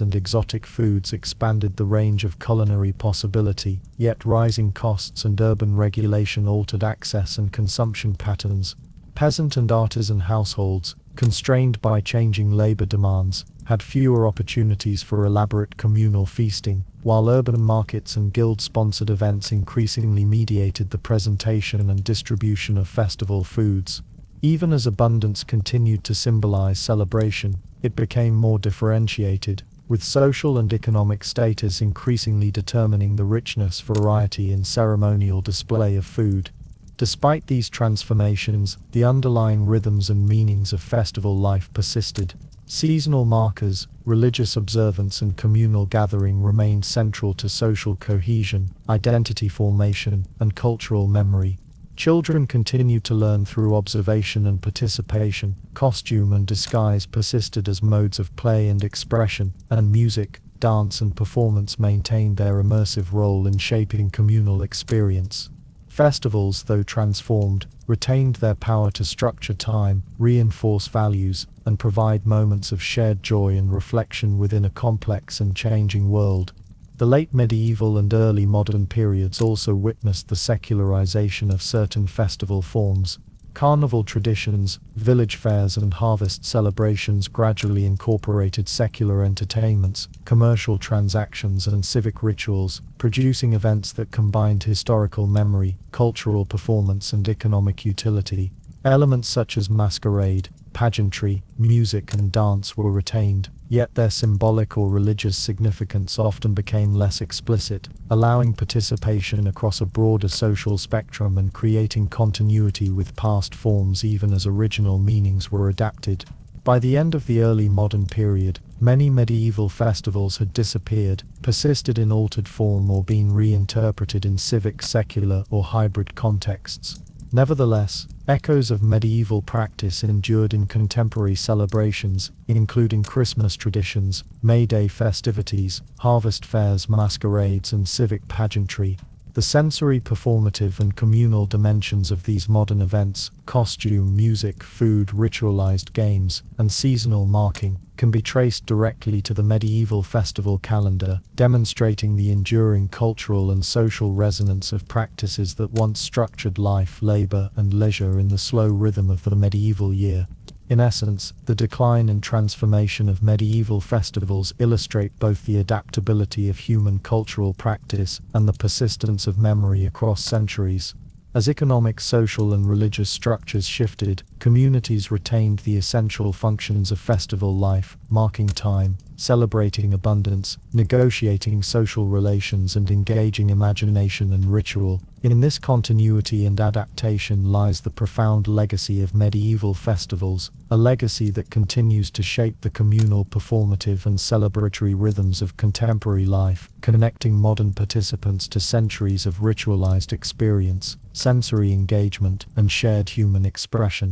A: and exotic foods expanded the range of culinary possibility, yet rising costs and urban regulation altered access and consumption patterns. Peasant and artisan households, constrained by changing labor demands, had fewer opportunities for elaborate communal feasting, while urban markets and guild-sponsored events increasingly mediated the presentation and distribution of festival foods. Even as abundance continued to symbolize celebration, it became more differentiated, with social and economic status increasingly determining the richness, variety, and ceremonial display of food. Despite these transformations, the underlying rhythms and meanings of festival life persisted. Seasonal markers, religious observance, and communal gathering remained central to social cohesion, identity formation, and cultural memory. Children continued to learn through observation and participation. Costume and disguise persisted as modes of play and expression, and music, dance, and performance maintained their immersive role in shaping communal experience. Festivals, though transformed, retained their power to structure time, reinforce values, and provide moments of shared joy and reflection within a complex and changing world. The late medieval and early modern periods also witnessed the secularization of certain festival forms. Carnival traditions, village fairs, and harvest celebrations gradually incorporated secular entertainments, commercial transactions, and civic rituals, producing events that combined historical memory, cultural performance, and economic utility. Elements such as masquerade, pageantry, music, and dance were retained, yet their symbolic or religious significance often became less explicit, allowing participation across a broader social spectrum and creating continuity with past forms even as original meanings were adapted. By the end of the early modern period, many medieval festivals had disappeared, persisted in altered form, or been reinterpreted in civic, secular, or hybrid contexts. Nevertheless, echoes of medieval practice endured in contemporary celebrations, including Christmas traditions, May Day festivities, harvest fairs, masquerades, and civic pageantry. The sensory, performative, and communal dimensions of these modern events, costume, music, food, ritualized games, and seasonal marking, can be traced directly to the medieval festival calendar, demonstrating the enduring cultural and social resonance of practices that once structured life, labor, and leisure in the slow rhythm of the medieval year. In essence, the decline and transformation of medieval festivals illustrate both the adaptability of human cultural practice and the persistence of memory across centuries. As economic, social, and religious structures shifted, communities retained the essential functions of festival life, marking time, celebrating abundance, negotiating social relations, and engaging imagination and ritual. In this continuity and adaptation lies the profound legacy of medieval festivals, a legacy that continues to shape the communal, performative, and celebratory rhythms of contemporary life, connecting modern participants to centuries of ritualized experience, sensory engagement, and shared human expression.